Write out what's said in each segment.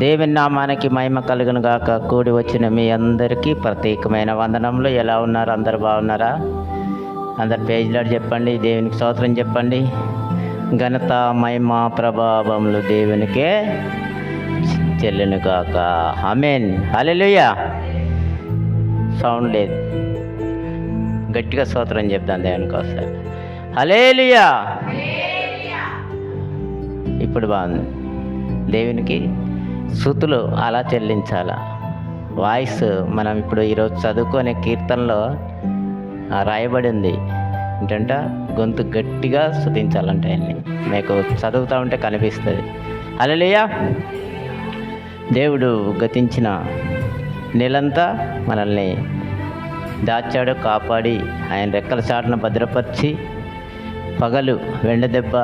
దేవుని నామానికి మహిమ కలుగును గాక. కూడి వచ్చిన మీ అందరికీ ప్రత్యేకమైన వందనములు. ఎలా ఉన్నారు? అందరు బాగున్నారా? అందరు పేజ్లాడు చెప్పండి. దేవునికి స్తోత్రం చెప్పండి. ఘనత మహిమ ప్రభావములు దేవునికే చెల్లును గాక. ఆమేన్. హల్లెలూయా. సౌండ్ లేదు, గట్టిగా స్తోత్రం చెప్తాం దేవునికి ఒకసారి. హల్లెలూయా. ఇప్పుడు బాగుంది. దేవునికి స్తుతులు అలా చెల్లించాల. వాయిస్ మనం ఇప్పుడు ఈరోజు చదువుకునే కీర్తనలో రాయబడి ఉంది ఏంటంటే గొంతు గట్టిగా స్తుతించాలంటే ఆయన్ని. మీకు చదువుతూ ఉంటే కనిపిస్తుంది. హల్లెలూయా. దేవుడు గతించిన నెలంతా మనల్ని దాచాడు, కాపాడి ఆయన రెక్కల చాటున భద్రపరిచి పగలు వెండి దెబ్బ,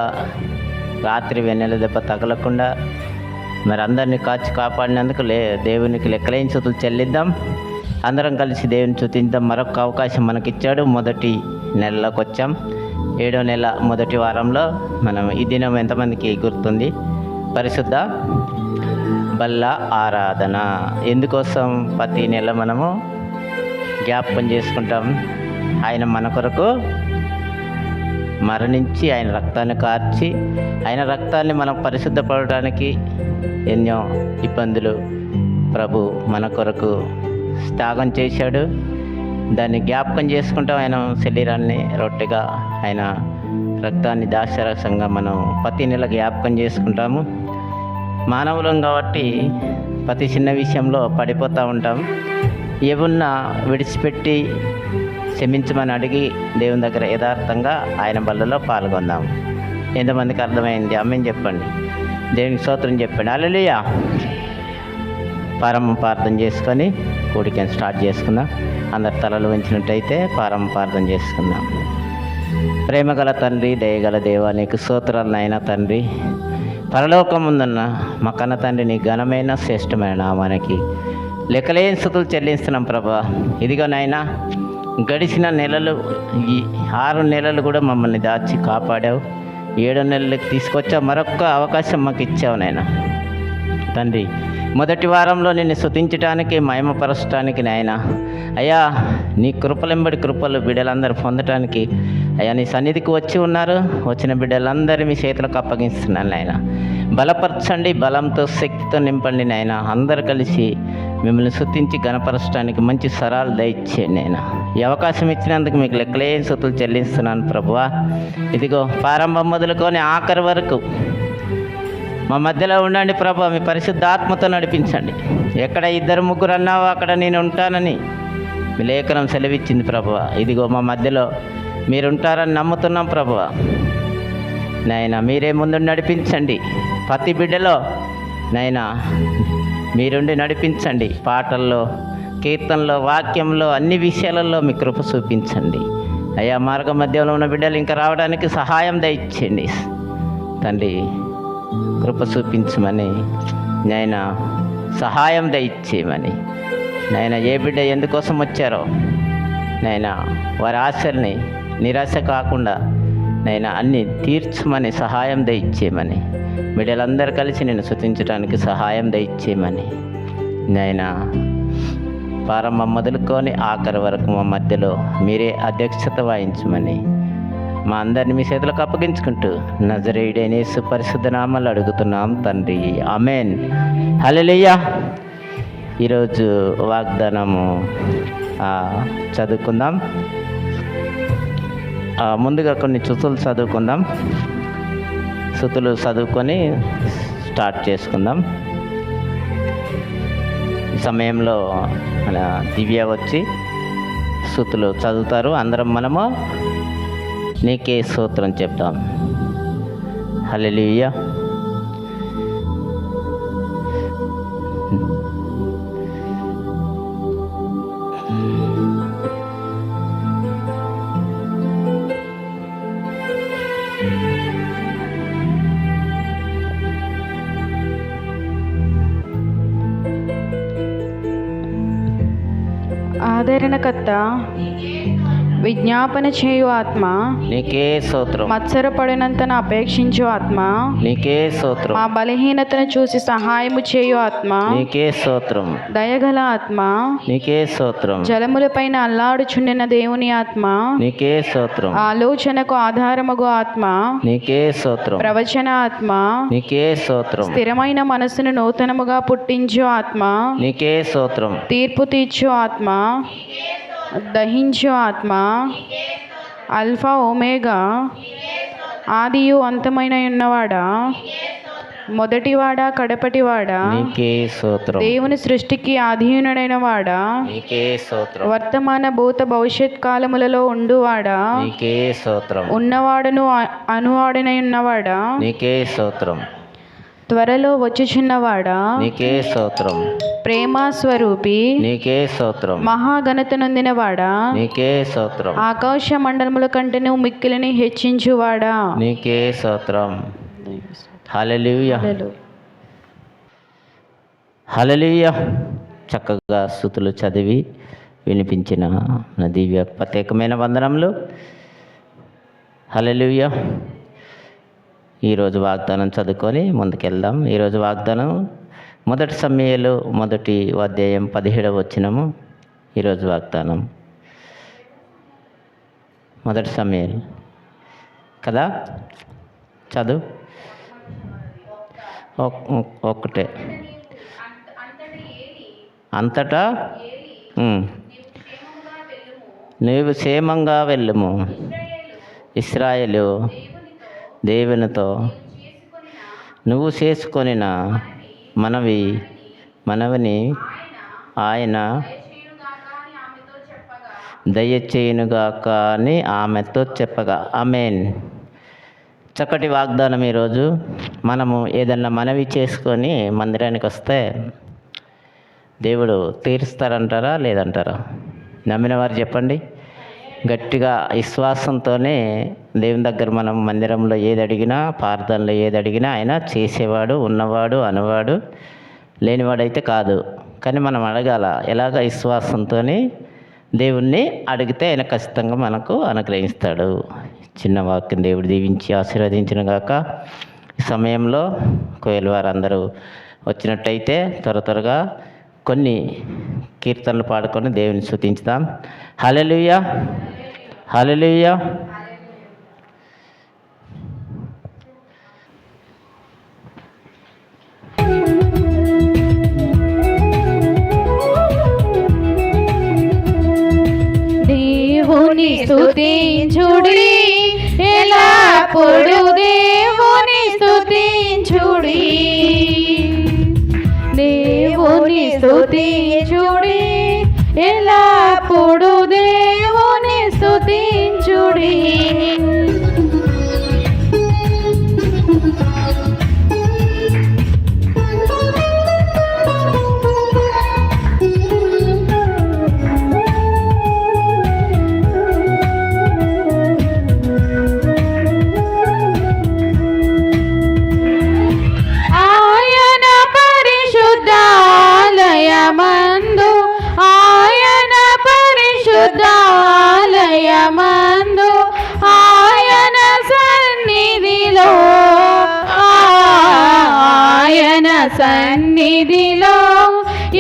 రాత్రి వెన్నెల దెబ్బ తగలకుండా మరి అందరినీ కాపాడినందుకు దేవునికి లెక్కలేని స్తుతులు చెల్లిద్దాం. అందరం కలిసి దేవుని స్తుతిద్దాం. మరొక అవకాశం మనకిచ్చాడు. మొదటి నెలలోకి వచ్చాం. 7వ నెల మొదటి వారంలో మనం ఈ దినం ఎంతమందికి గుర్తుంది? పరిశుద్ధ బల్ల ఆరాధన. ఎందుకోసం ప్రతి నెల మనము జ్ఞాపకం చేసుకుంటాం? ఆయన మన కొరకు మరణించి ఆయన రక్తాన్ని కార్చి ఆయన రక్తాన్ని మనం పరిశుద్ధపడడానికి ఎన్నో ఇబ్బందులు ప్రభు మన కొరకు త్యాగం చేశాడు. దాన్ని జ్ఞాపకం చేసుకుంటాం. ఆయన శరీరాన్ని రొట్టెగా ఆయన రక్తాన్ని దాశరసంగా మనం ప్రతి నెల జ్ఞాపకం చేసుకుంటాము. మానవులం కాబట్టి ప్రతి చిన్న విషయంలో పడిపోతూ ఉంటాం. ఏమున్నా విడిచిపెట్టి క్షమించమని అడిగి దేవుని దగ్గర యథార్థంగా ఆయన బల్లలో పాల్గొందాం. ఎంతమందికి అర్థమైంది? ఆమేన్ చెప్పండి. దేవునికి స్తోత్రం చెప్పండి. హల్లెలూయా. ప్రార్థన చేసుకొని కూడికని స్టార్ట్ చేసుకుందాం. అందరు తలలు వంచినట్టయితే ప్రార్థన చేసుకుందాం. ప్రేమగల తండ్రి, దయగల దేవా, నీకు స్తోత్రాలు నాయనా తండ్రి. పరలోకముందున్న మా కన్న తండ్రి, నీ ఘనమైన శ్రేష్టమైన నామానికి లెక్కలేని స్తుతులు చెల్లిస్తున్నాం ప్రభా. ఇదిగో నాయనా, గడిచిన నెలలు, ఈ 6 నెలలు కూడా మమ్మల్ని దాచి కాపాడావు. 7వ నెలలకు తీసుకొచ్చావు. మరొక్క అవకాశం మాకు ఇచ్చావు నాయన తండ్రి. మొదటి వారంలో నిన్ను స్తుతించడానికి, మహిమపరచడానికి నాయన అయ్యా, నీ కృపలెంబడి కృపలు బిడ్డలందరూ పొందటానికి అయ్యా నీ సన్నిధికి వచ్చి ఉన్నారు. వచ్చిన బిడ్డలందరూ మీ చేతులకు అప్పగిస్తున్నాను నాయన. బలపరచండి, బలంతో శక్తితో నింపండి నాయన. అందరు కలిసి మిమ్మల్ని స్తుతించి గణపరచడానికి మంచి స్వరాలు దయచేయండి నాయన. ఈ అవకాశం ఇచ్చినందుకు మీకు లెక్కలేని స్తుతులు చెల్లిస్తున్నాను ప్రభువా. ఇదిగో ప్రారంభం మొదలుకొని ఆఖరి వరకు మా మధ్యలో ఉండండి ప్రభా. మీ పరిశుద్ధాత్మతో నడిపించండి. ఎక్కడ 2-3 అన్నావో అక్కడ నేను ఉంటానని మీ లేఖనం సెలవిచ్చింది ప్రభువా. ఇదిగో మా మధ్యలో మీరుంటారని నమ్ముతున్నాం ప్రభువా. నాయనా, మీరే ముందు నడిపించండి. ప్రతి బిడ్డలో నాయనా మీరుండి నడిపించండి. పాటల్లో, కీర్తనలో, వాక్యంలో, అన్ని విషయాలలో మీ కృప చూపించండి అయ్యా. మార్గ మధ్యంలో ఉన్న బిడ్డలు ఇంకా రావడానికి సహాయం దయచేయండి తండ్రి. కృప చూపించమని నాయనా, సహాయం దయచేయమని నాయనా. ఏ బిడ్డ ఎందుకోసం వచ్చారో నాయనా, వారి ఆశల్ని నిరాశ కాకుండా నాయనా అన్నీ తీర్చమని సహాయం దయచేయమని, బిడ్డలందరూ కలిసి నేను స్తుతించడానికి సహాయం దయచేయమని నాయనా. ప్రారంభం మొదలుకొని ఆఖరి వరకు మా మధ్యలో మీరే అధ్యక్షత వహించమని మా అందరిని మీ చేతులకు అప్పగించుకుంటూ నజరేయుడైన యేసు పరిశుద్ధ నామములో అడుగుతున్నాం తండ్రి. ఆమేన్. హల్లెలూయా. ఈరోజు వాగ్దానము చదువుకుందాం. ముందుగా కొన్ని స్తుతులు చదువుకుందాం. స్తుతులు చదువుకొని స్టార్ట్ చేసుకుందాం. ఈ సమయంలో మన దివ్య వచ్చి స్తుతులు చదువుతారు. అందరం మనము నీకే స్తోత్రం చెప్తాం. హల్లెలూయా. ఆదరణకర్త విజ్ఞాపన చేయు ఆత్మ, నీకే స్తోత్రం. మత్సరపడినంతను అపేక్షించు ఆత్మ, నీకే స్తోత్రం. మా బలహీనతను చూసి సహాయము చేయు ఆత్మ, నీకే స్తోత్రం. దయగల ఆత్మ, నీకే స్తోత్రం. జలములపైన అల్లాడుచుండిన దేవుని ఆత్మ, నీకే స్తోత్రం. ఆలోచనకు ఆధారమగు ఆత్మ, నీకే స్తోత్రం. ప్రవచన ఆత్మ, నీకే స్తోత్రం. స్థిరమైన మనసును నూతనముగా పుట్టించు ఆత్మ, నీకే స్తోత్రం. తీర్పు తీర్చు ఆత్మ, దహించు ఆత్మ, అల్ఫా ఒమేగా, ఆదియు అంతమైన ఉన్నవాడా, మొదటివాడా కడపటివాడా, నీకే స్తోత్రం. దేవుని సృష్టికి ఆధీనుడైన వాడా, నీకే స్తోత్రం. వర్తమాన భూత భవిష్యత్ కాలములలో ఉండువాడా, నీకే స్తోత్రం. ఉన్నవాడును అనువాడనై ఉన్నవాడా, నీకే స్తోత్రం. త్వరలో వచ్చుచున్నవాడా, నీకే స్తోత్రం. ప్రేమ స్వరూపి, నీకే స్తోత్రం. మహాఘనత నొందినవాడా, నీకే స్తోత్రం. ఆకాశ మండలముల కంటే నువ్వు మిక్కిలిని హెచ్చించువాడా, నీకే స్తోత్రం. హల్లెలూయా, హల్లెలూయా. చక్కగా స్తుతులు చదివి వినిపించిన నా దివ్య ప్రత్యేకమైన వందనములు. హల్లెలూయా. ఈరోజు వాగ్దానం చదువుకొని ముందుకెళ్దాం. ఈరోజు వాగ్దానం 1 సమూయేలు 1వ అధ్యాయం 17వ వచనము. ఈరోజు వాగ్దానం 1 సమూయేలు కదా, చదువు. ఒక్కటే. అంతటా నీవు క్షేమంగా వెళ్ళుము, ఇశ్రాయేలు దేవునితో నువ్వు చేసుకొనిన మనవిని ఆయన దయచేయునుగాక అని ఆమెతో చెప్పగా. ఆమేన్. చక్కటి వాగ్దానం. ఈరోజు మనము ఏదన్నా మనవి చేసుకొని మందిరానికి వస్తే దేవుడు తీరుస్తారంటారా లేదంటారా? నమ్మిన వారు చెప్పండి. గట్టిగా విశ్వాసంతోనే దేవుని దగ్గర మనం మందిరంలో ఏది అడిగినా, ప్రార్థనలో ఏది అడిగినా ఆయన చేసేవాడు, ఉన్నవాడు, అనువాడు, లేనివాడైతే కాదు. కానీ మనం అడగాల. ఎలాగ? విశ్వాసంతోనే దేవుణ్ణి అడిగితే ఆయన ఖచ్చితంగా మనకు అనుగ్రహిస్తాడు. చిన్న వాక్యం దేవుడు దీవించి ఆశీర్వదించిన గాక. ఈ సమయంలో కోయలు వారందరూ వచ్చినట్టయితే త్వరగా కొన్ని కీర్తనలు పాడుకొని దేవుని స్తుతించుదాం. హల్లెలూయా, హల్లెలూయా. దేవుని స్తుతించుడి, ఎల్లప్పుడూ దేవుని స్తుతించుడి, దేవుని స్తుతించుడి, ఎల్లప్పుడూ దేవుని స్తుతించుడి. మందు ఆయన సన్నిధిలో, ఆయన సన్నిధిలో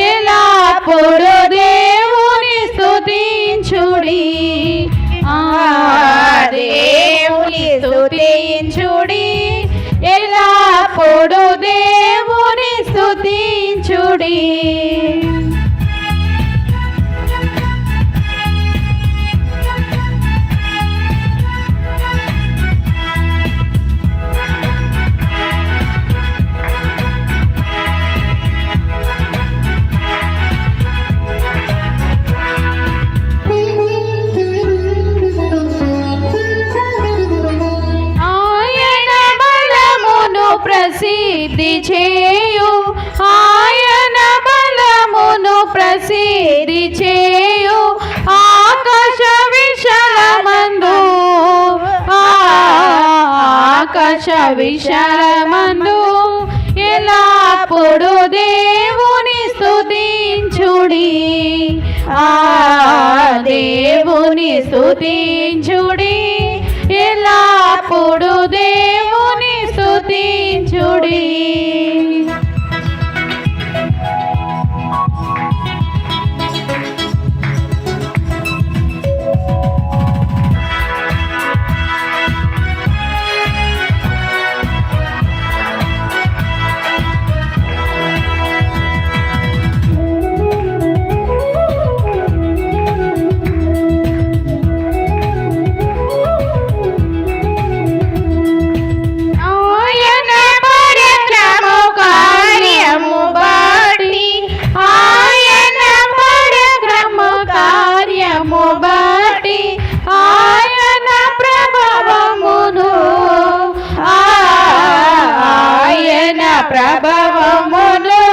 ఎల్లప్పుడూ దేవుని స్తుతించుడి, దేవుని స్తుతించుడి, ఎల్లప్పుడూ దేవుని స్తుతించుడి. ప్రసిద్ధి చేయు, ఆయన బలమును ప్రసిద్ధి చేయు, ఆకాశ విశాలమందు, ఆకాశ విశాలమందు ఎల్లప్పుడూ దేవుని స్తుతించుడి, దేవుని దేవుని స్తుతించుడి, ఎల్లప్పుడు దేవుని స్తుతించుడి. ప్రభావమును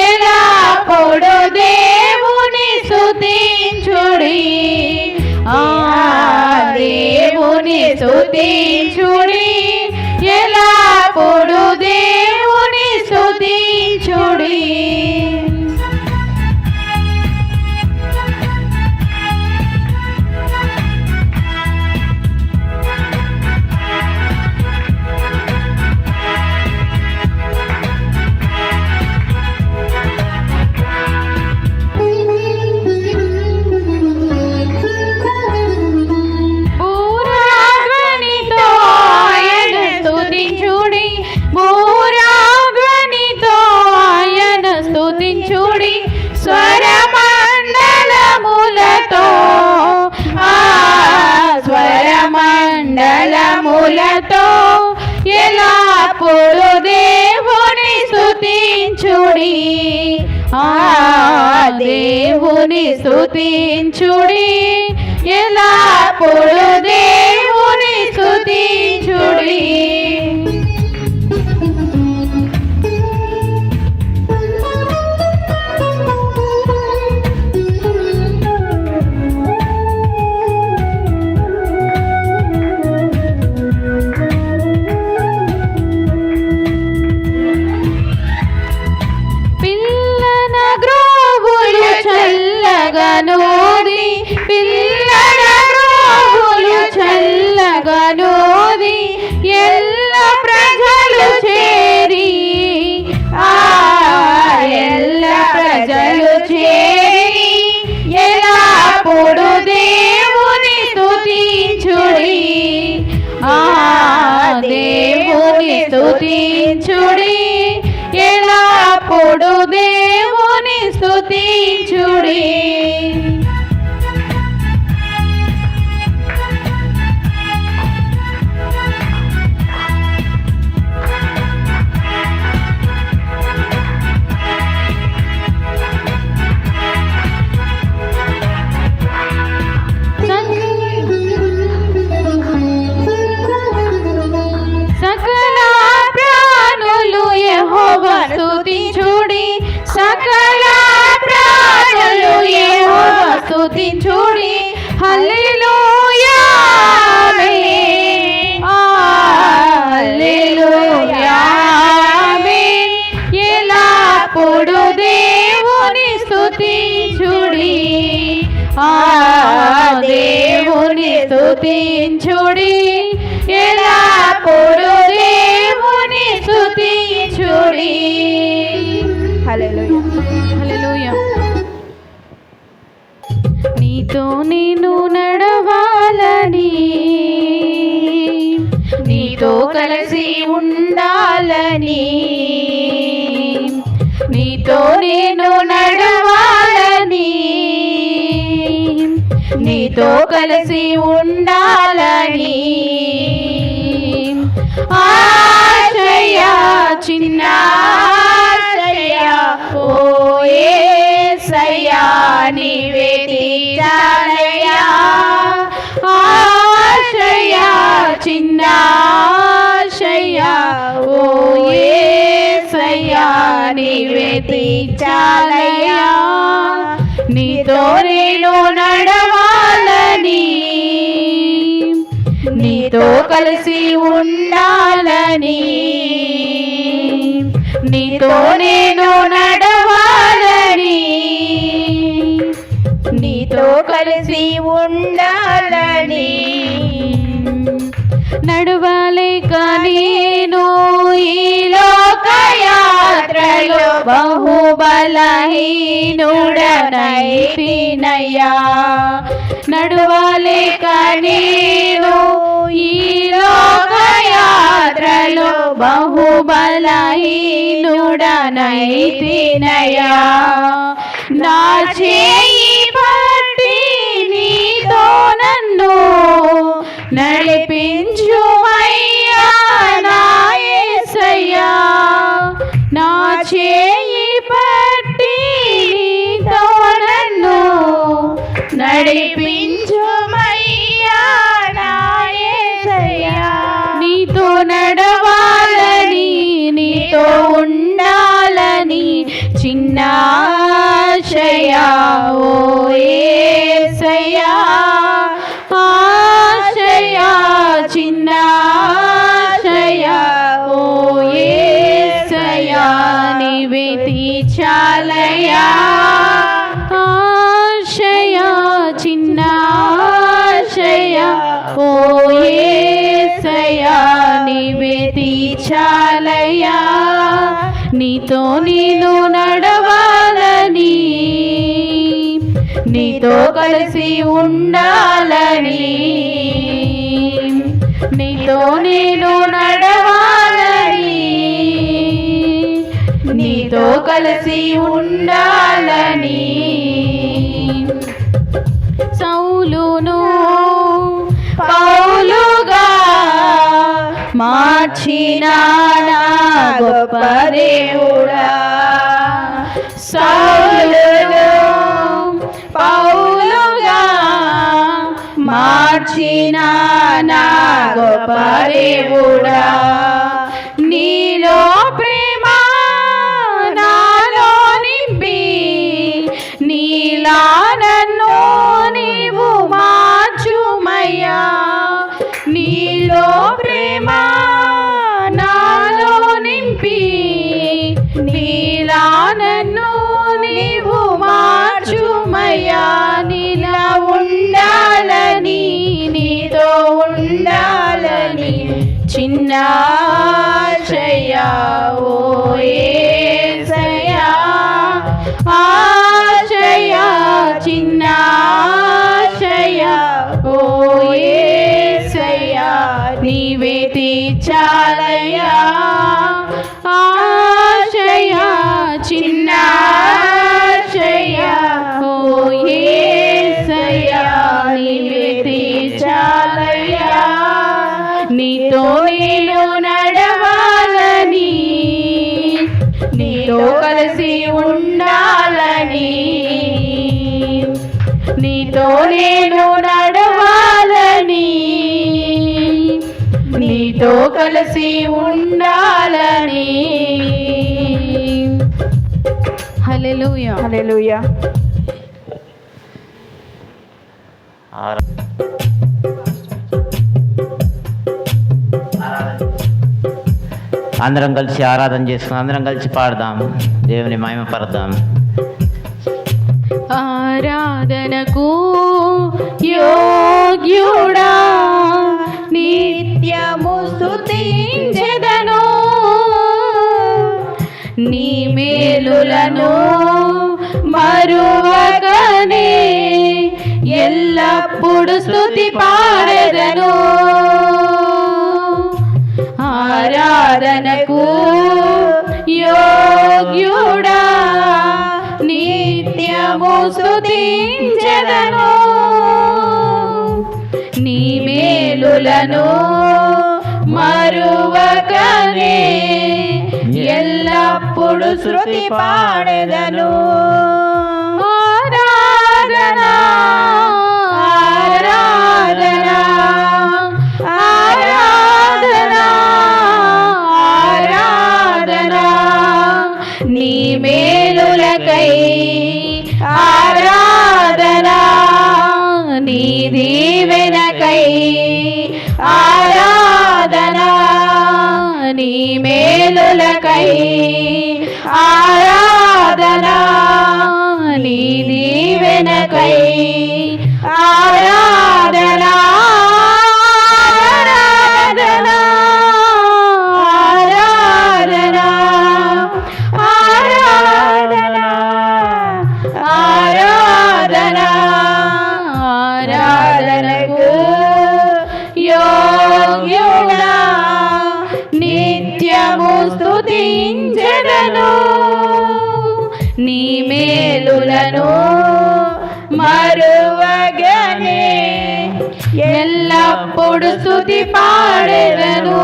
ఎల్లప్పుడు దేవుని స్తుతించుడి, దేవుని స్తుతించుడి, ఎల్లప్పుడు దేవుని స్తుతించుడి. స్వరమండలములతో ఎల్లప్పుడు దేవుని స్తుతించుడి, దేవుని స్తుతించుడి, ఎల్లప్పుడు దేవుని స్తుతించుడి. పిల్లల రోగులు చల్లగనోది ఎల్ల ప్రజలు చేరి, ఎల్ల ప్రజలు చేరి ఎల్లప్పుడు దేవుని స్తుతించుడి, దేవుని స్తుతించుడి, ఎల్లప్పుడు దేవుని స్తుతించుడి. సకల ప్రాణులు యెహోవాను స్తుతించుడి, సకల ప్రాణులు యెహోవాను స్తుతించుడి. హల్లెలూయా ఆమేన్, హల్లెలూయా ఆమేన్. ఎల్లప్పుడు దేవుని స్తుతించుడి, దేవుని స్తుతించుడి, ఎల్లప్పుడు దేవుని స్తుతించుడి. హల్లెలూయా, హల్లెలూయా. నీతో నేను నడవాలని, నీతో కలిసి ఉండాలని, నీతో నేను నడవాలని, నీతో కలిసి ఉండాలని ఆశయా, చిన్న ఆశయా, ఓ యేసయ్యా నీవే తీర్చాలయ్యా. ఆశయా, చిన్న ఆశయా, ఓ యేసయ్యా నీవే తీర్చాలయ్యా. నీతో నేను నడవాలని, నీతో కలిసి ఉండాలని, నీతో నేను నడవాలని, నీతో కలిసి ఉండాలని నడవలేక నేను ఈ లోకయాత్రలో బహుబలహీనుడనైతినయ్యా నడవలేక నేను ఈ లోకయాత్రలో బహుబలహీనుడనైతినయ్యా నా చేయి పట్టి నీతో నన్ను నడిపించుమయ్యా నా యేసయ్యా నా చేయి పట్టి నీతో నన్ను నడిపించుమయ్యా నా యేసయ్యా నీతో నడవాలని నీతో ఉండాలని చిన్న ఆశయా ఓ యేసయ్యా ఆశయా చిన్న ఆశయా ఓ యేసయ్యా నీవే తీర్చాలయ్యా ఆశయా చిన్న ఆశయా ఓ యేసయ్యా నీవే తీర్చాలయ్యా నీతో నేను నడవాలని నీతో కలిసి ఉండాలని నీతో నేను నడవాలని నీతో కలిసి ఉండాలని సౌలును పౌలుగా మార్చిన నా గొప్ప దేవుడా సౌలును పౌలుగా మార్చిన నా గొప్ప దేవుడా నీలో ప్రేమ నాలో నింపి నీలా నన్ను నీవు మార్చుమయ్యా నీలో ప్రేమ నాలో నింపి నీలా నన్ను నీవు మార్చుమయ్యా నీలా ఉండాలని నీతో ఉండాలని చిన్న ఆశయా ఓ యేసయ్యా ఆశయా చిన్న ఆశయా ఓ యేసయ్యా నీవే తీర్చాలయ్యా ఆశయా చిన్న ఆశయా ఓ యేసయ్యా నీవే తీర్చాలయ్యా నీతో నేను నడవాలని నీతో కలిసి ఉండాలని నీతో నేను నడవాలని నీతో కలిసి ఉండాలని హల్లెలూయా హల్లెలూయా అందరం కలిసి ఆరాధన చేసుకుని అందరం కలిసి పాడదాం, దేవుని మహిమపడదాం. ఆరాధనకు యోగ్యుడా నిత్యము స్తుతించెదను నీ మేలులను మరువకనే ఎల్లప్పుడు స్తుతి పాడెదను ఆరాధనకు యోగ్యుడా నిత్యము స్తుతించెదను నీ మేలులను మరువకనే ఎల్లప్పుడు శృతి పాడెదను ఆరాధన ఆరాధన ఆరాధన ఆరాధన నీ మేలులకై ఆరాధన నీ దీవెనకై ఆరాధన నీ మేలులకై ఆరాధన నీ దీవెనకై ఆరాధన నిత్యము స్తుతించెదను నీ మేలులను మరువగనే ఎల్లప్పుడు స్తుతి పాడెదను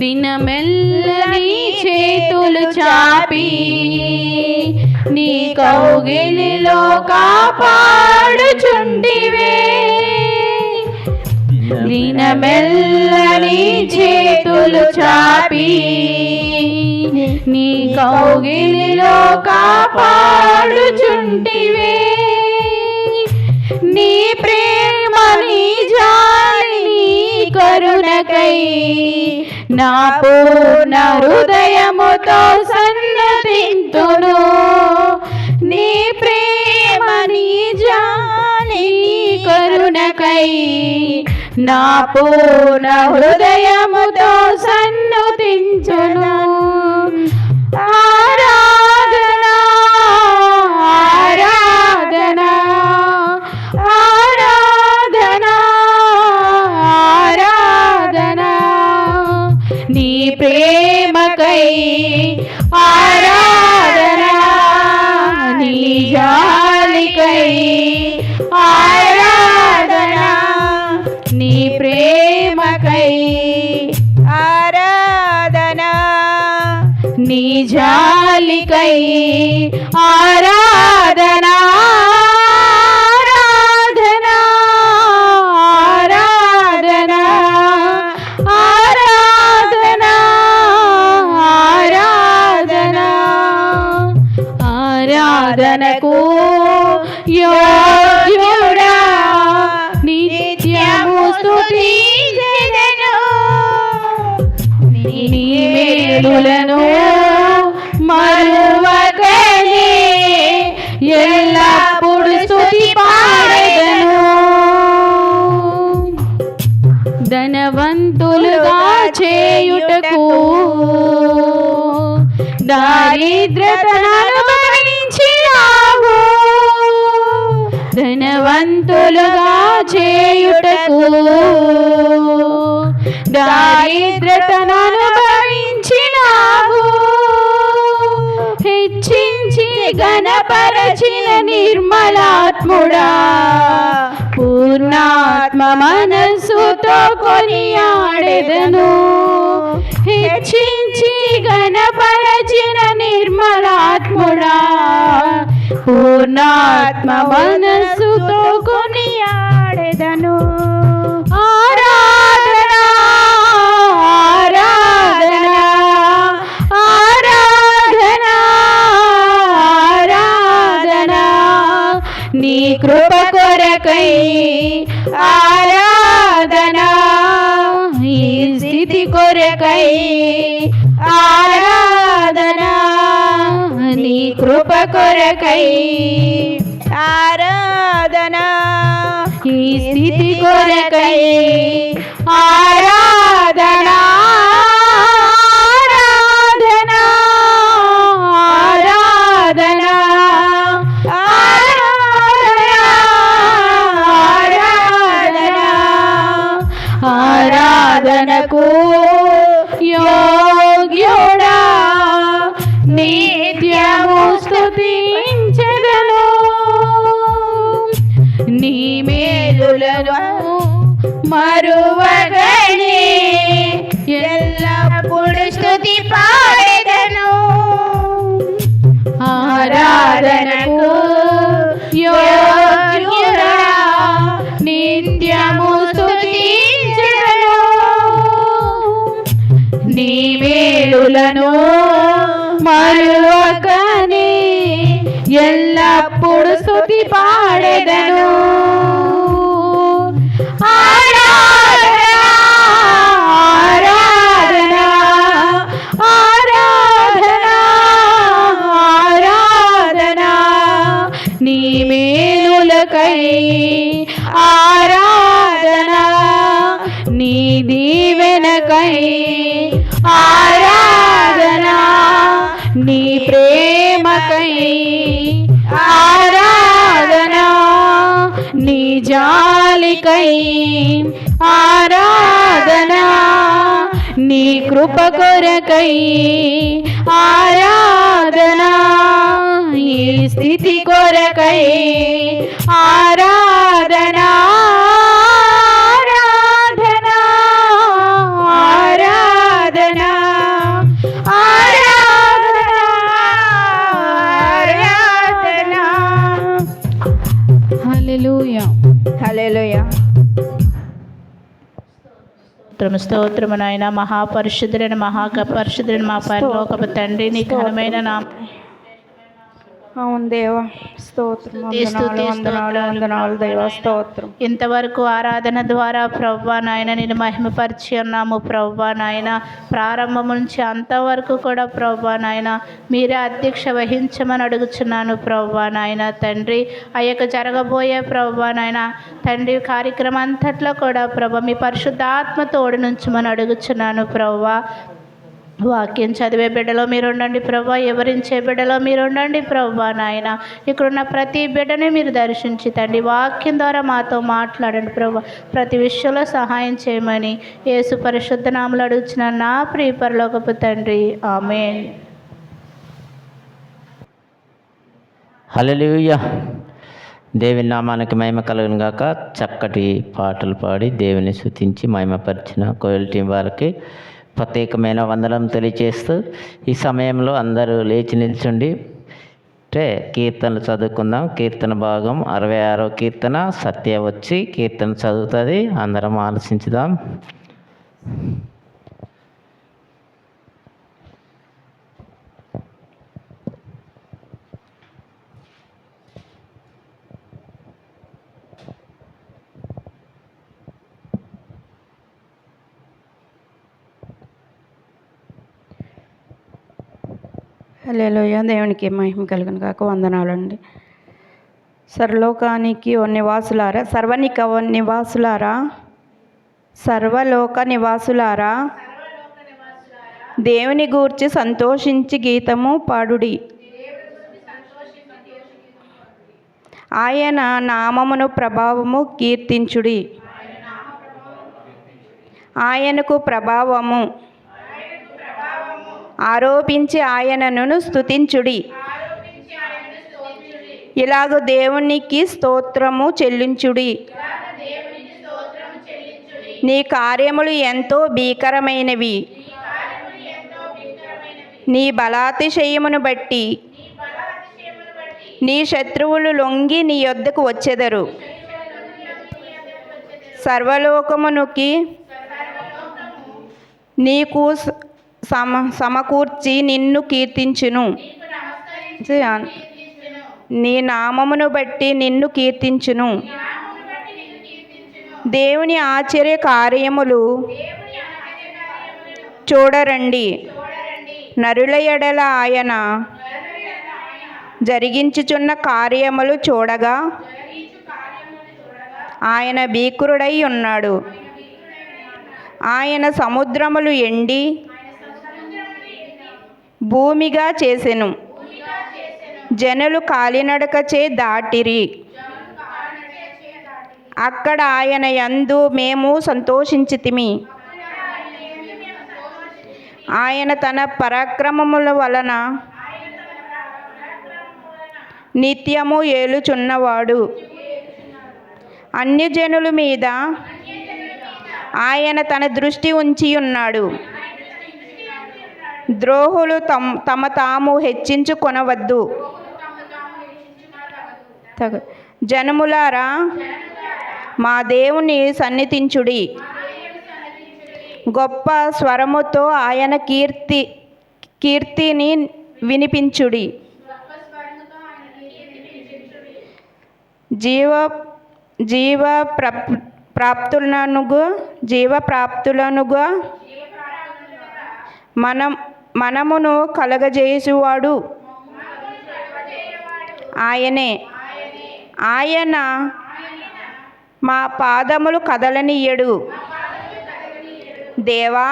దినమెల్ల నీ చేతులు చాపి నీ కౌగిలిలో కాపాడుచుంటివే దినమెల్ల నీ చేతులు చాపి నీ కౌగిలిలో కాపాడుచుంటివే నీ ప్రేమ నీ జాలి నీ కరుణకై నా పూర్ణ హృదయముతో సన్నతింతును నీ ప్రేమ నీ జాలి నీ కరుణకై నా పూర్ణ హృదయముతో సన్నతించును ఆరాధన ఆరాధన ఆరాధన ఆరాధన నీ ప్రేమకై ఆరాధన నీ జాలికై ఆరాధన నీ ప్రేమకై ఆరాధన నీ జాలికై ఆరాధన ఆరాధన ఆరాధన ఆరాధన ఆరాధన ఆరాధనకు యోగ్యుడా నిత్యము స్తుతించెదను నీ మేలులను మరువకనే ఎల్లప్పుడు స్తుతి పాడెదను ధనవంతులుగా చేయుటకు దారిద్రతను అనుభవించినావు ధనవంతులుగా చేయుటకు దారిద్రతను అనుభవించినావు హెచ్చించి ఘనపరచిన నిర్మలాత్ముడా పూర్ణాత్మ మనస్సుతో కొనియాడెదను హెచ్చించి ఘనపరచిన నిర్మలాత్ముడా పూర్ణాత్మ మనస్సుతో కొనియాడెదను ఆరాధన ఆరాధన ఆరాధన ఆరాధన నీ కృప కొరకై ఆరాధన ఈ స్థితి కొరకై ఆరాధన నీ కృప కొరకై ఆరాధన ఈ స్థితి కొరకై ఆరాధన ఆరాధన ఆరాధన ఆరాధన ఆరాధనకు యోగ్యుడా నిత్యము స్తుతించెదను నీ మేలులను మరువగనే ఎల్లప్పుడు స్తుతి పాడెదను ఆరాధనకు యోగ్యుడా నిత్యము స్తుతించెదను నీ మేలులను మరువకనే ఎల్లప్పుడు స్తుతి పాడెదను ఆరాధన ఆరాధన ఆరాధన ఆరాధన నీ మేలులకై ఆరాధన నీ దీవెనకై ఆరాధన నీ ప్రేమకై ఆరాధన నీ జాలికై ఆరాధన నీ కృప కొరకై ఆరాధనా, ఈ స్థితి కొరకై ఆరాధనా, ఆరాధనా, ఆరాధనా, ఆరాధనా, ఆరాధనా. హల్లెలూయా. హల్లెలూయా. స్తోత్రము నాయన. మహాపరిశుద్ధుడైన మహాపరిశుద్ధుడైన మా పరలోకపు తండ్రి, నీ ఘనమైన నామం. అవును దేవా, స్తోత్రం, వందనాలు దేవా, స్తోత్రం. ఇంతవరకు ఆరాధన ద్వారా ప్రవ్వా నాయన నేను మహిమపరిచి ఉన్నాము ప్రవ్వా నాయన. ప్రారంభం నుంచి అంతవరకు కూడా ప్రవ్వా నాయన మీరే అధ్యక్ష వహించమని అడుగుచున్నాను ప్రవ్వా నాయన తండ్రి. ఆ యొక్క జరగబోయే ప్రవ్వా నాయన తండ్రి కార్యక్రమం అంతట్లో కూడా ప్రభా మీ పరిశుద్ధాత్మ తోడు నుంచి మనం అడుగుచున్నాను ప్రవ్వా. వాక్యం చదివే బిడ్డలో మీరు ఉండండి ప్రభా, వివరించే బిడ్డలో మీరు ఉండండి ప్రభా నాయన. ఇక్కడున్న ప్రతి బిడ్డని మీరు దర్శించి తండ్రి వాక్యం ద్వారా మాతో మాట్లాడండి ప్రభా. ప్రతి విషయంలో సహాయం చేయమని యేసు పరిశుద్ధ నామములో అడుగుచున్న నా ప్రియ పరలోకపు తండ్రి, ఆమేన్. హల్లెలూయా. దేవుని నామానికి మహిమ కలుగును గాక. చక్కటి పాటలు పాడి దేవుని స్తుతించి మహిమపరిచిన కోయల్ టీం వారికి ప్రత్యేకమైన వందనం తెలియజేస్తూ ఈ సమయంలో అందరూ లేచి నిల్చుండి కీర్తనలు చదువుకుందాం. కీర్తన భాగం 66వ కీర్తన. సత్య వచ్చి కీర్తన చదువుతుంది, అందరం ఆలోచించుదాం. హల్లెలూయా. దేవునికి మహిమ కలుగును కాక. వందనాలండి. సర్వలోకానికి నివాసులారా, సర్వలోక నివాసులారా దేవుని గూర్చి సంతోషించి గీతము పాడుడి. ఆయన నామమును ప్రభావము కీర్తించుడి. ఆయనకు ప్రభావము ఆరోపించి ఆయనను స్తుతించుడి. ఇలాగ దేవునికి స్తోత్రము చెల్లించుడి. నీ కార్యములు ఎంతో భీకరమైనవి, నీ బలాతిశయమును బట్టి నీ శత్రువులు లొంగి నీ యొద్దకు వచ్చెదరు. సర్వలోకమునికి నీకు సమకూర్చి నిన్ను కీర్తించును. నీ నామమును బట్టి నిన్ను కీర్తించును. దేవుని ఆశ్చర్య కార్యములు చూడరండి. నరుల ఎడల ఆయన జరిగించుచున్న కార్యములు చూడగా ఆయన భీకరుడై ఉన్నాడు. ఆయన సముద్రములు ఎండి భూమిగా చేసెను. జనులు కాలినడకచే దాటిరి. అక్కడ ఆయన యందు మేము సంతోషించితిమి. ఆయన తన పరాక్రమముల వలన నిత్యము ఏలుచున్నవాడు. అన్యజనుల మీద ఆయన తన దృష్టి ఉంచి ఉన్నాడు. ద్రోహులు తమ తాము హెచ్చించుకొనవద్దు. జనములారా మా దేవుని సన్నిధించుడి. గొప్ప స్వరముతో ఆయన కీర్తిని వినిపించుడి. జీవ ప్రాప్తులనుగా మనమును కలగజేసువాడు ఆయనే. ఆయన మా పాదములు కదలనీయడు. దేవా,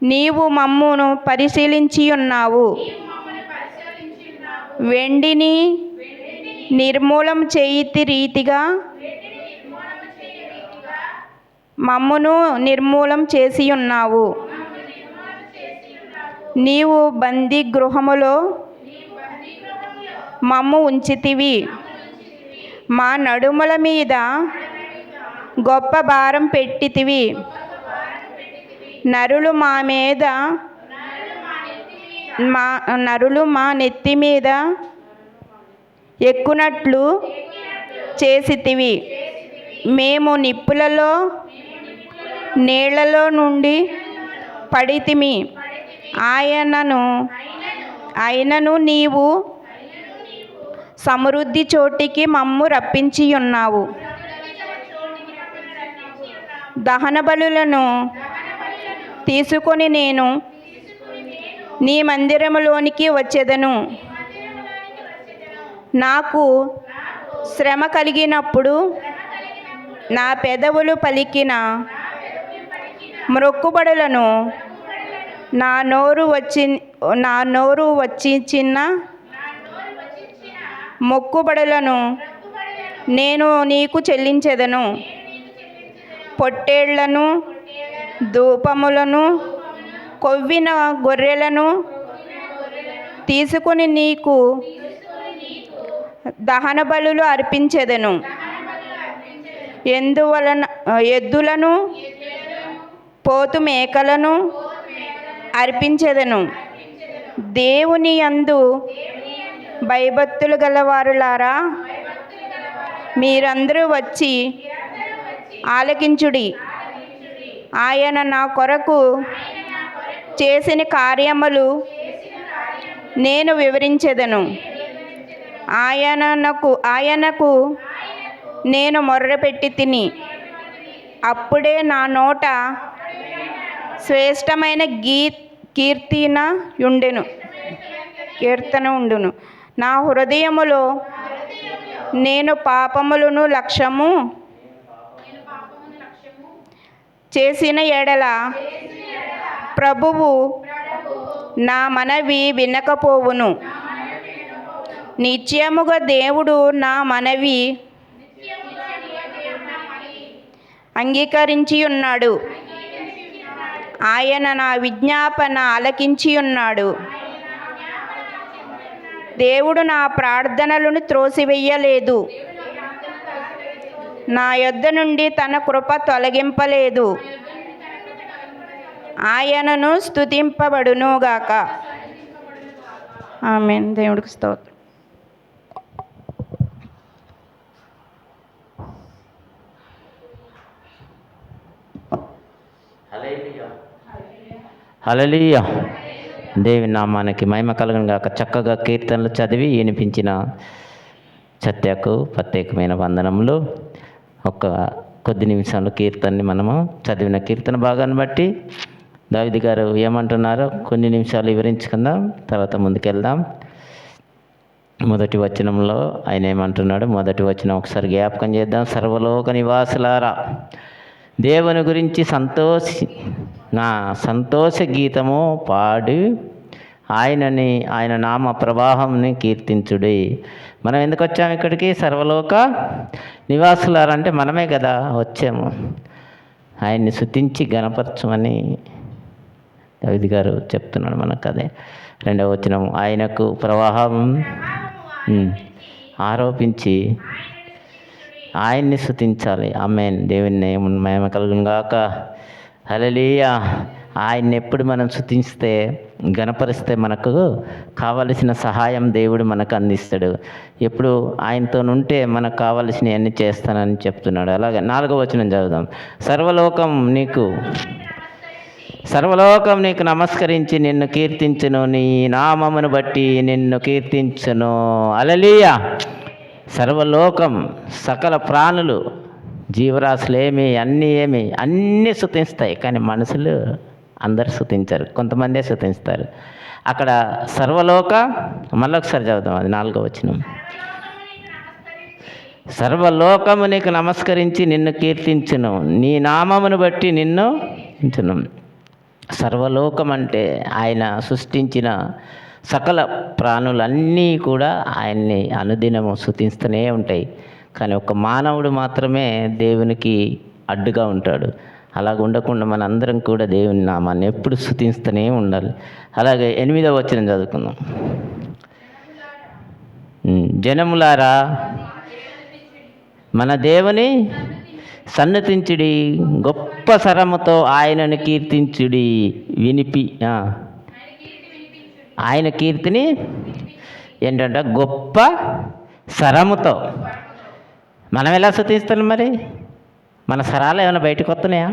నీవు మమ్మును పరిశీలించి ఉన్నావు. వెండిని నిర్మూలం చేయితి రీతిగా మమ్మును నిర్మూలం చేసి ఉన్నావు. నీవు బందీ గృహములో మమ్ము ఉంచితివి. మా నడుముల మీద గొప్ప భారం పెట్టితివి. నరులు మా నెత్తి మీద ఎక్కునట్లు చేసితివి. మేము నిప్పులలో నీళ్లలో పడితిమి. అయినను నీవు సమృద్ధి చోటికి మమ్ము రప్పించి ఉన్నావు. దహన బలులను తీసుకొని నేను నీ మందిరములోనికి వచ్చెదను. నాకు శ్రమ కలిగినప్పుడు నా పెదవులు పలికిన మ్రొక్కుబడులను నా నోరు వచ్చిన మొక్కుబడులను నేను నీకు చెల్లించెదను. పొట్టేళ్లను, ధూపములను, కొవ్విన గొర్రెలను తీసుకుని నీకు దహన బలులు అర్పించెదను. ఎద్దులను, పోతు మేకలను అర్పించెదను. దేవుని యందు భయభక్తులు గలవారులారా, మీరందరూ వచ్చి ఆలకించుడి. ఆయన నా కొరకు చేసిన కార్యములు నేను వివరించెదను. ఆయనకు నేను మొర్రపెట్టి తిని, అప్పుడే నా నోట శ్రేష్టమైన కీర్తన ఉండును. నా హృదయములో నేను పాపములను లక్ష్యము చేసిన ఎడల ప్రభువు నా మనవి వినకపోవును. నిత్యముగా దేవుడు నా మనవి అంగీకరించి ఉన్నాడు. ఆయన నా విజ్ఞాపన ఆలకించి ఉన్నాడు. దేవుడు నా ప్రార్థనలను త్రోసివేయలేదు. నా యొద్ద నుండి తన కృప తొలగింపలేదు. ఆయనను స్తుతింపబడునుగాక. ఆమేన్. దేవుడికి స్తోత్రం. హల్లెలూయా. దేవుని నామానికి మహిమ కలుగును గాక. చక్కగా కీర్తనలు చదివి వినిపించిన సత్యకు ప్రత్యేకమైన వందనములు. కొద్ది నిమిషాలు కీర్తనని మనము చదివిన కీర్తన భాగాన్ని బట్టి దావీదు గారు ఏమంటున్నారో కొన్ని నిమిషాలు వివరించుకుందాం, తర్వాత ముందుకెళ్దాం. మొదటి వచనంలో ఆయన ఏమంటున్నాడు? మొదటి వచనం ఒకసారి జ్ఞాపకం చేద్దాం. సర్వలోక నివాసులారా, దేవుని గురించి సంతోష గీతము పాడి ఆయన నామ ప్రవాహంని కీర్తించుడి. మనం ఎందుకు వచ్చాము ఇక్కడికి? సర్వలోక నివాసులారా అంటే మనమే కదా వచ్చాము. ఆయన్ని స్తుతించి గణపరచమని దావీదు గారు చెప్తున్నాడు మనకు. అదే రెండవ వచనం, ఆయనకు ప్రవాహం ఆరోపించి ఆయన్ని స్తుతించాలి. ఆమేన్. దేవుని మహిమ కలుగును గాక. హల్లెలూయా. ఆయన్ని ఎప్పుడు మనం స్తుతిస్తే, గణపరిస్తే మనకు కావలసిన సహాయం దేవుడు మనకు అందిస్తాడు. ఎప్పుడు ఆయనతో ఉంటే మనకు కావలసినవన్నీ చేస్తానని చెప్తున్నాడు. అలాగే 4వ వచనం చదువుదాం. సర్వలోకం నీకు నమస్కరించి నిన్ను కీర్తించును, నీ నామమును బట్టి నిన్ను కీర్తించును. హల్లెలూయా. సర్వలోకం, సకల ప్రాణులు, జీవరాశులు అన్నీ స్తుతిస్తాయి. కానీ మనుషులు అందరు స్తుతించరు, కొంతమందే స్తుతిస్తారు. అక్కడ సర్వలోక, మళ్ళొకసారి చదువుతాం, అది 4వ వచనం. సర్వలోకము నీకు నమస్కరించి నిన్ను కీర్తించును, నీ నామమును బట్టి నిన్ను కీర్తించును. సర్వలోకం అంటే ఆయన సృష్టించిన సకల ప్రాణులన్నీ కూడా ఆయన్ని అనుదినము స్తుతిస్తూనే ఉంటాయి. కానీ ఒక మానవుడు మాత్రమే దేవునికి అడ్డుగా ఉంటాడు. అలాగ ఉండకుండా మన అందరం కూడా దేవుని నామాన్ని ఎప్పుడు స్తుతిస్తూనే ఉండాలి. అలాగే 8వ వచనం చదువుకుందాం. జనములారా మన దేవుని సన్నతించుడి, గొప్ప స్వరముతో ఆయనను కీర్తించుడి. ఆయన కీర్తిని ఏంటంటే గొప్ప స్వరముతో. మనం ఎలా స్తుతిస్తున్నాం మరి? మన స్వరాలు ఏమైనా బయటకు వస్తున్నాయా?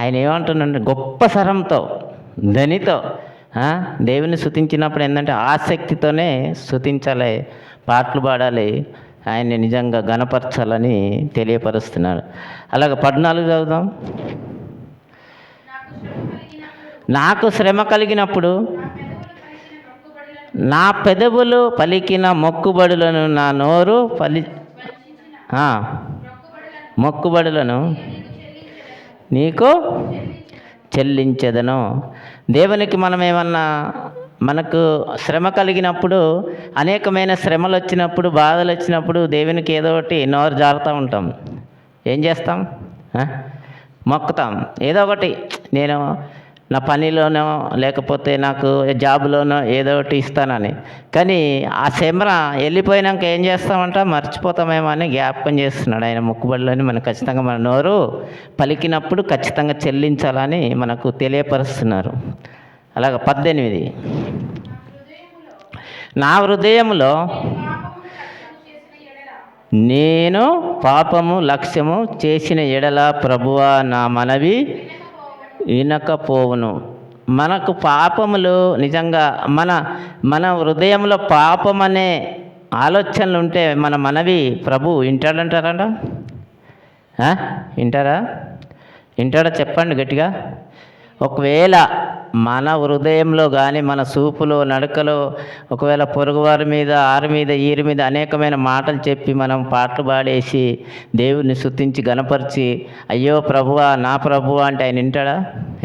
ఆయన ఏమంటున్నాడు? గొప్ప స్వరంతో, ధ్వనితో దేవుని స్తుతించినప్పుడు ఏంటంటే ఆసక్తితోనే స్తుతించాలి, పాటలు పాడాలి, ఆయన్ని నిజంగా ఘనపరచాలని తెలియపరుస్తున్నాడు. అలాగే 14 చదువుదాం. నాకు శ్రమ కలిగినప్పుడు నా పెదవులు పలికిన మొక్కుబడులను, నా నోరు మొక్కుబడులను నీకు చెల్లించెదను. దేవునికి మనం ఏమన్నా, మనకు శ్రమ కలిగినప్పుడు, అనేకమైన శ్రమలు వచ్చినప్పుడు, బాధలు వచ్చినప్పుడు దేవునికి ఏదో ఒకటి నోరు జారుతూ ఉంటాం. ఏం చేస్తాం? మొక్కుతాం. ఏదో ఒకటి, నేను నా పనిలోనో లేకపోతే నాకు జాబులోనో ఏదో ఒకటి ఇస్తానని. కానీ ఆ శ్రమ వెళ్ళిపోయినాక ఏం చేస్తామంట? మర్చిపోతామేమో అని జ్ఞాపకం చేస్తున్నాడు ఆయన. మొక్కుబడిలోని మనకు ఖచ్చితంగా మన నోరు పలికినప్పుడు ఖచ్చితంగా చెల్లించాలని మనకు తెలియపరుస్తున్నారు. అలాగ 18, నా హృదయంలో నేను పాపము లక్ష్యము చేసిన ఎడల ప్రభువా నా మనవి వినకపోవును. మనకు పాపములు నిజంగా మన హృదయంలో పాపం అనే ఆలోచనలు ఉంటే మన మనవి ప్రభు వింటాడంటారా? వింటాడా? చెప్పండి గట్టిగా. ఒకవేళ మన హృదయంలో కానీ మన చూపులో, నడకలో ఒకవేళ పొరుగువారి మీద, ఆరి మీద, ఈరి మీద అనేకమైన మాటలు చెప్పి మనం పాటలు పాడేసి దేవుడిని స్తుతించి గణపరిచి అయ్యో ప్రభువా నా ప్రభువా అంటే ఆయన వింటాడా?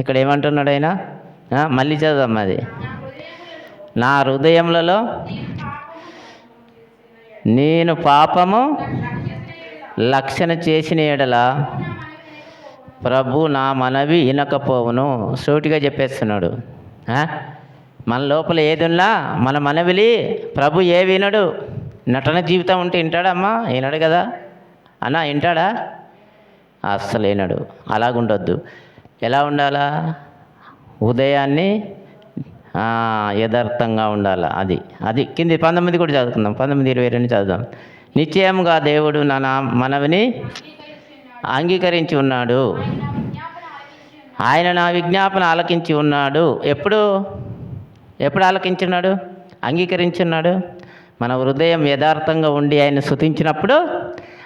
ఇక్కడ ఏమంటున్నాడు ఆయన? మళ్ళీ చదువుదాం. అది నా హృదయములలో నేను పాపము లక్షణ చేసిన ఎడల ప్రభు నా మనవి వినకపోవును. సూటిగా చెప్పేస్తున్నాడు. మన లోపల ఏది ఉన్నా మన మనవిలి ప్రభు ఏ వినడు. నటన జీవితం ఉంటే వింటాడమ్మా? వినడు కదా అన్న, వింటాడా? అస్సలు వినడు. అలాగుండొద్దు. ఎలా ఉండాలా? ఉదయాన్ని యథార్థంగా ఉండాలి. అది కింది 19 కూడా చదువుకుందాం. 19:22 చదువుదాం. నిశ్చయముగా దేవుడు నా మనవిని అంగీకరించి ఉన్నాడు, ఆయన నా విజ్ఞాపన ఆలకించి ఉన్నాడు. ఎప్పుడు ఆలకించున్నాడు? అంగీకరించున్నాడు. మన హృదయం యథార్థంగా ఉండి ఆయన స్తుతించినప్పుడు,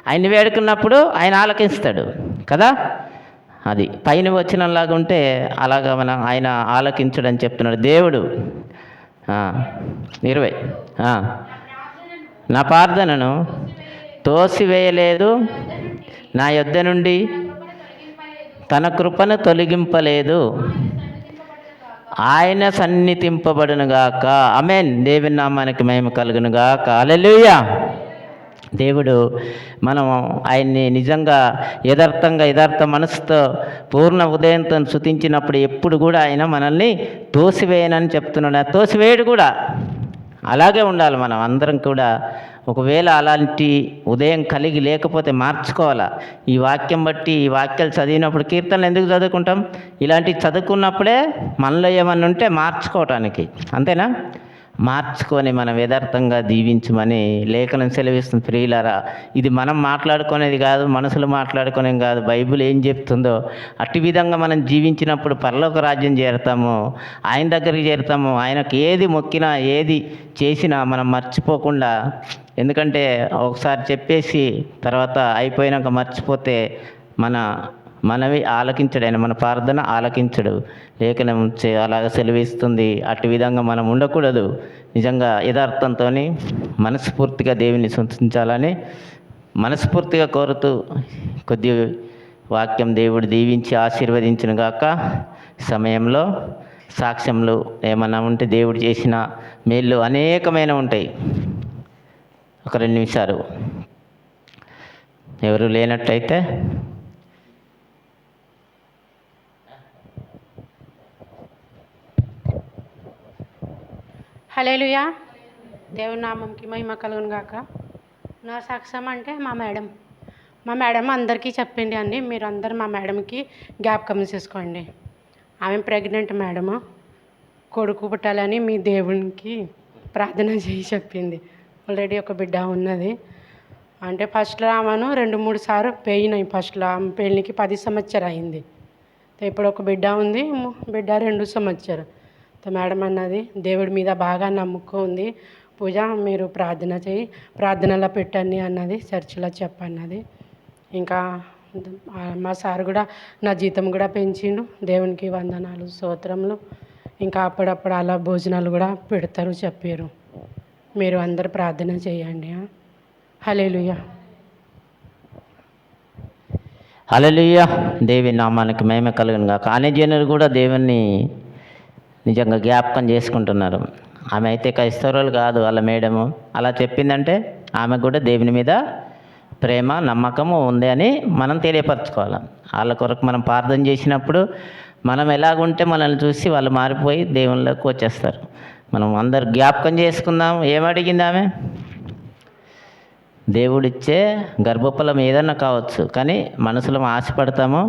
ఆయన్ని వేడుకున్నప్పుడు ఆయన ఆలకిస్తాడు కదా. అది పైన వచ్చినలాగా ఉంటే అలాగా ఆయన ఆలకించడని చెప్తున్నాడు దేవుడు. 20 నా ప్రార్థనను తోసివేయలేదు, నా యొద్ద నుండి తన కృపను తొలగింపలేదు, ఆయన సన్నిధింపబడునుగాక. ఆమేన్. దేవుని నామానికి మహిమ కలుగునుగాక. హల్లెలూయా. దేవుడు మనం ఆయన్ని నిజంగా యథార్థ మనసుతో పూర్ణ ఉదయంతో స్తుతించినప్పుడు ఎప్పుడు కూడా ఆయన మనల్ని తోసివేయనని చెప్తున్నాడు. తోసివేయడు కూడా. అలాగే ఉండాలి మనం అందరం కూడా. ఒకవేళ అలాంటి ఉదయం కలిగి లేకపోతే మార్చుకోవాలా. ఈ వాక్యం బట్టి, ఈ వాక్యాలు చదివినప్పుడు, కీర్తనలు ఎందుకు చదువుకుంటాం? ఇలాంటివి చదువుకున్నప్పుడే మనలో ఏమన్నా ఉంటే మార్చుకోవటానికి. అంతేనా? మార్చుకొని మనం యథార్థంగా దీవించమని లేఖనం సెలవిస్తుంది. ప్రియులారా, ఇది మనం మాట్లాడుకునేది కాదు, మనసులు మాట్లాడుకునేది కాదు. బైబిల్ ఏం చెప్తుందో అట్టి విధంగా మనం జీవించినప్పుడు పరలోక రాజ్యం చేరుతాము, ఆయన దగ్గరికి చేరుతాము. ఆయనకు ఏది మొక్కినా, ఏది చేసినా మనం మర్చిపోకుండా. ఎందుకంటే ఒకసారి చెప్పేసి తర్వాత అయిపోయినాక మర్చిపోతే మనవి ఆలకించడు. ఆయన మన ప్రార్థన ఆలకించడు. లేఖనం అలాగ సెలవిస్తుంది. అటు విధంగా మనం ఉండకూడదు. నిజంగా యథార్థంతో మనస్ఫూర్తిగా దేవుని స్తుతించాలని మనస్ఫూర్తిగా కోరుతూ కొద్ది వాక్యం దేవుడు దీవించి ఆశీర్వదించును గాక. సమయంలో సాక్ష్యములు ఏమన్నా ఉంటే దేవుడు చేసిన మేళ్ళు అనేకమైన ఉంటాయి. ఒక 2 నిమిషాలు ఎవరు లేనట్టయితే హల్లెలూయా. దేవుని నామంకి మహిమ కలుగును గాక. నా సాక్ష్యం అంటే మా మేడం అందరికీ చెప్పింది అండి. మీరు అందరు మా మేడంకి జ్ఞాపకం చేసుకోండి. ఆమె ప్రెగ్నెంట్ మేడము. కొడుకు పుట్టాలని మీ దేవునికి ప్రార్థన చేసి చెప్పింది. ఆల్రెడీ ఒక బిడ్డ ఉన్నది. అంటే ఫస్ట్లో ఆమెను 2-3 సార్లు పోయినాయి. ఫస్ట్లో ఆమె పెళ్ళికి 10 సంవత్సరం అయింది. ఇప్పుడు ఒక బిడ్డ ఉంది. బిడ్డ 2 సంవత్సరం. మేడం అన్నది దేవుడి మీద బాగా నమ్మకం ఉంది, పూజ మీరు ప్రార్థన చేయి, ప్రార్థనలో పెట్టండి అన్నది, చర్చిలో చెప్పన్నది. ఇంకా మా సార్ కూడా నా జీతం కూడా పెంచిండు. దేవునికి వందనాలు, స్తోత్రములు. ఇంకా అప్పుడప్పుడు అలా భోజనాలు కూడా పెడతారు చెప్పారు. మీరు అందరు ప్రార్థన చేయండి. హల్లెలూయా. హల్లెలూయా. దేవి నామానికి మహిమ కలుగును గాక. అన్యజనులు కూడా దేవుణ్ణి నిజంగా జ్ఞాపకం చేసుకుంటున్నారు. ఆమె అయితే క్రైస్తవులు కాదు, వాళ్ళ మేడము అలా చెప్పిందంటే ఆమె కూడా దేవుని మీద ప్రేమ నమ్మకము ఉంది అని మనం తెలియపరచుకోవాలి. వాళ్ళ కొరకు మనం ప్రార్థన చేసినప్పుడు మనం ఎలాగుంటే మనల్ని చూసి వాళ్ళు మారిపోయి దేవుళ్ళకి వచ్చేస్తారు. మనం అందరు జ్ఞాపకం చేసుకుందాం. ఏమడిగింది ఆమె? దేవుడిచ్చే గర్భఫలం ఏదన్నా కావచ్చు, కానీ మనసులో ఆశపడతామో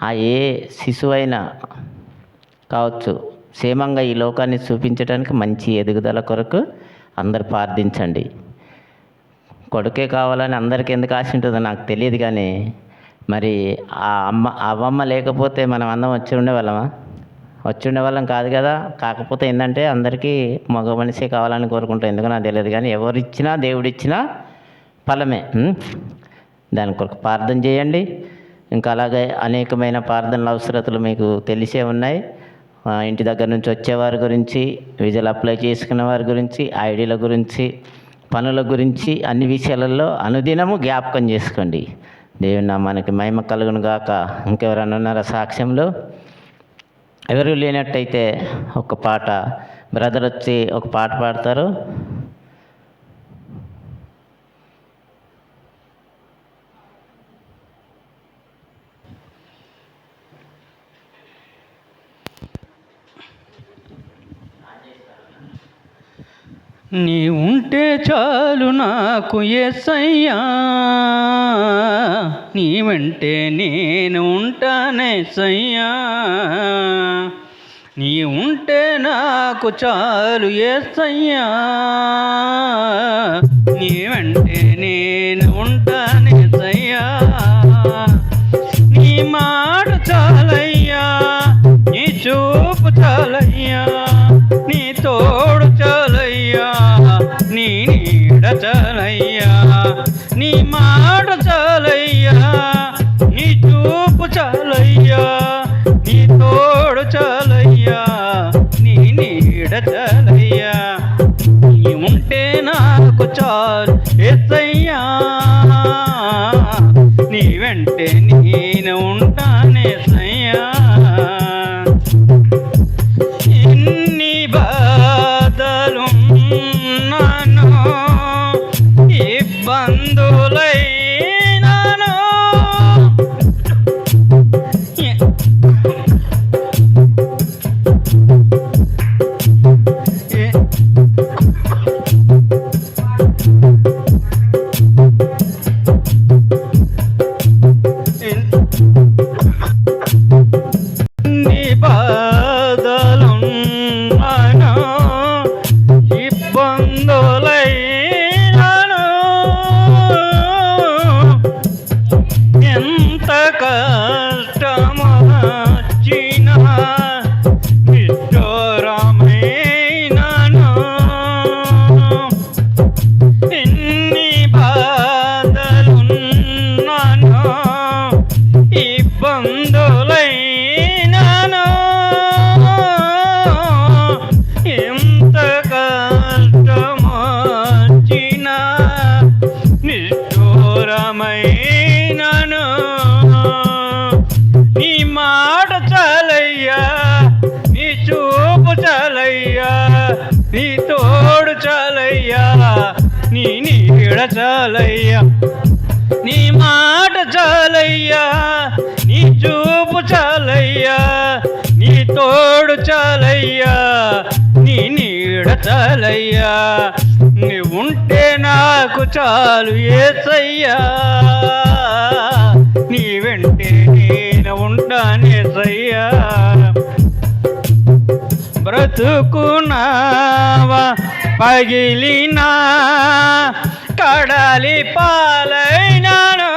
ఆ ఏ శిశువైనా కావచ్చు, క్షేమంగా ఈ లోకాన్ని చూపించడానికి మంచి ఎదుగుదల కొరకు అందరు ప్రార్థించండి. కొడుకే కావాలని అందరికీ ఎందుకు ఆశ ఉంటుందో నాకు తెలియదు, కానీ మరి ఆ అవ్వమ్మ లేకపోతే మనం అందరం వచ్చి ఉండేవాళ్ళం కాదు కదా. కాకపోతే ఏంటంటే అందరికీ మగ మనిషే కావాలని కోరుకుంటాం, ఎందుకో నాకు తెలియదు. కానీ ఎవరిచ్చినా దేవుడిచ్చినా ఫలమే. దాని కొరకు ప్రార్థన చేయండి. ఇంకా అలాగే అనేకమైన ప్రార్థనల అవసరతలు మీకు తెలిసే ఉన్నాయి. ఇంటి దగ్గర నుంచి వచ్చేవారి గురించి, విజలు అప్లై చేసుకునే వారి గురించి, ఐడీల గురించి, పనుల గురించి, అన్ని విషయాలలో అనుదినము జ్ఞాపకం చేసుకోండి. దేవుని నామానికి మహిమ కలుగును గాక. ఇంకెవరన్నా ఉన్నారా సాక్ష్యంలో? ఎవరు లేనట్టయితే ఒక పాట బ్రదర్ వచ్చి ఒక పాట పాడతారు. నీ ఉంటే చాలు నాకు యేసయ్యా, నీ వెంటే నేను ఉంటానేసయ్యా. నీ ఉంటే నాకు చాలు యేసయ్యా, నీ వెంటే నేను ఉంటానేసయ్యా. నీ మాట చాలయ్యా, నీ చూపు చాలయ్యా, నీ తోడు చాలయ్యా, నీ నీడ చాలయ్యా. నీ మాట చాలయ్యా, నీ చూపు చాలయ్యా, నీ తోడు చాలయ్యా, నీ నీడ చాలయ్యా. నీ ఉంటే నాకు చాలు యేసయ్యా, నీ వెంటే నేను ఉంటానేసయ్యా. ఎన్ని బాధలున్నాను, ఇబ్బందులైనాను, ఎన్ని బాధలున్నాను, ఇబ్బందులైనాను, ఎంత కష్టమొచ్చినా నిష్ఠూరమైనాను. ఎన్ని బాధలున్నాను, ఇబ్బందులైనాను, ఎంత కష్టమొచ్చినా నిష్ఠూరమైనాను. నీ మాట చాలయ్యా, నీ చూపు చాలయ్యా, నీ తోడు చాలయ్యా, నీ నీడ చాలయ్యా. నీ మాట చాలయ్యా, నీ చూపు చాలయ్యా, నీ తోడు చాలయ్యా, నీ నీడ నీడ చాలయ్యా నీ ఉంటే నాకు చాలు యేసయ్యా నీ వెంటే నేను ఉంటానేసయ్యా బ్రతుకున్నావా పగిలినా కడలి పాలైనాను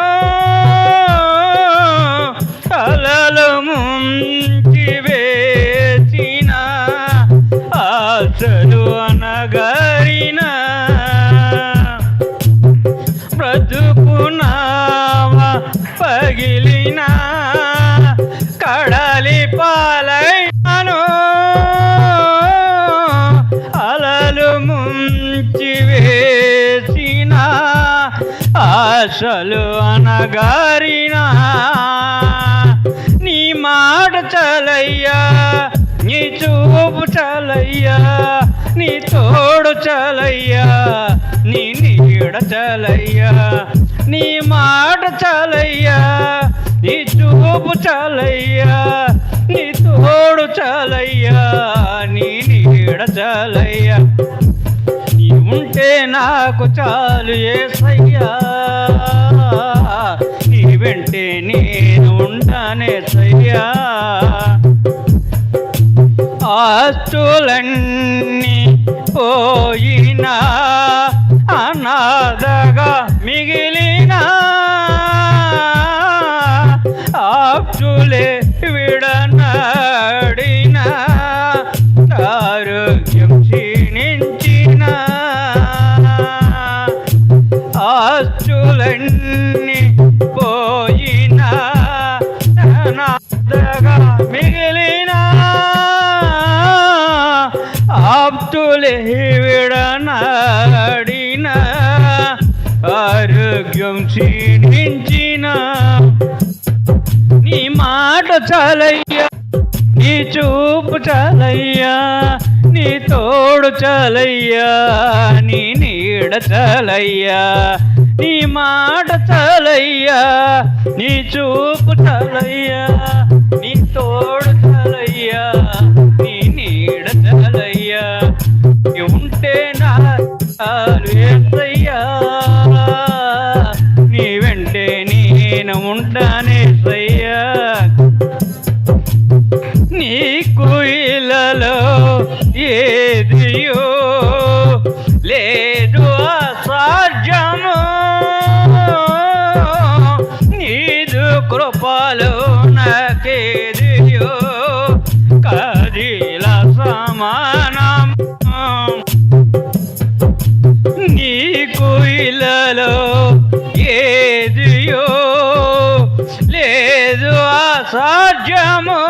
అలలు ముంచి వేసిన ఆశలు అనగరినా బ్రతుకున్నావా పగిలినా కడలి పాలైనాను అలలు ముంచి వేసిన ఆశలు అనగారినా నీ మాట చాలయ్యా నీ చూపు చాలయ్యా నీ తోడు చాలయ్యా నీ నీడ చాలయ్యా నీ మాట చాలయ్యా నీ చూపు చాలయ్యా నీ తోడు చాలయ్యా నీ నీడ చాలయ్యా నీ ఉంటే నాకు చాలు యేసయ్యా నీ వెంటే నేను ఉంటానేసయ్యా ఆస్తులన్నీ పోయినా అనాథగా మిగిలినా ఆప్తులే విడనాడిన ఆరోగ్యం క్షీణించిన ఆస్తులన్నీ పోయినా అనాథగా మిగిలిన ఆప్తులే విడనాడిన ఆరోగ్యం క్షీణించిన నీ మాట చాలయ్యా నీ చూపు చాలయ్యా నీ తోడు చాలయ్యా నీ నీడ చాలయ్యా నీ మాట చాలయ్యా నీ చూపు చాలయ్యా నీ తోడు చాలయ్యా నీ నీడ చాలయ్యా నీ ఉంటే నా చాలు యేసయ్యా నీ వెంటే నేను ఉంటానేసయ్యా నీకు ఇలలో ఏదియో లేదు అసాధ్యము నీదు కృపలో నాకేదియో కదిల సమానము నీకు ఇలలో ఏదియో లేదు అసాధ్యము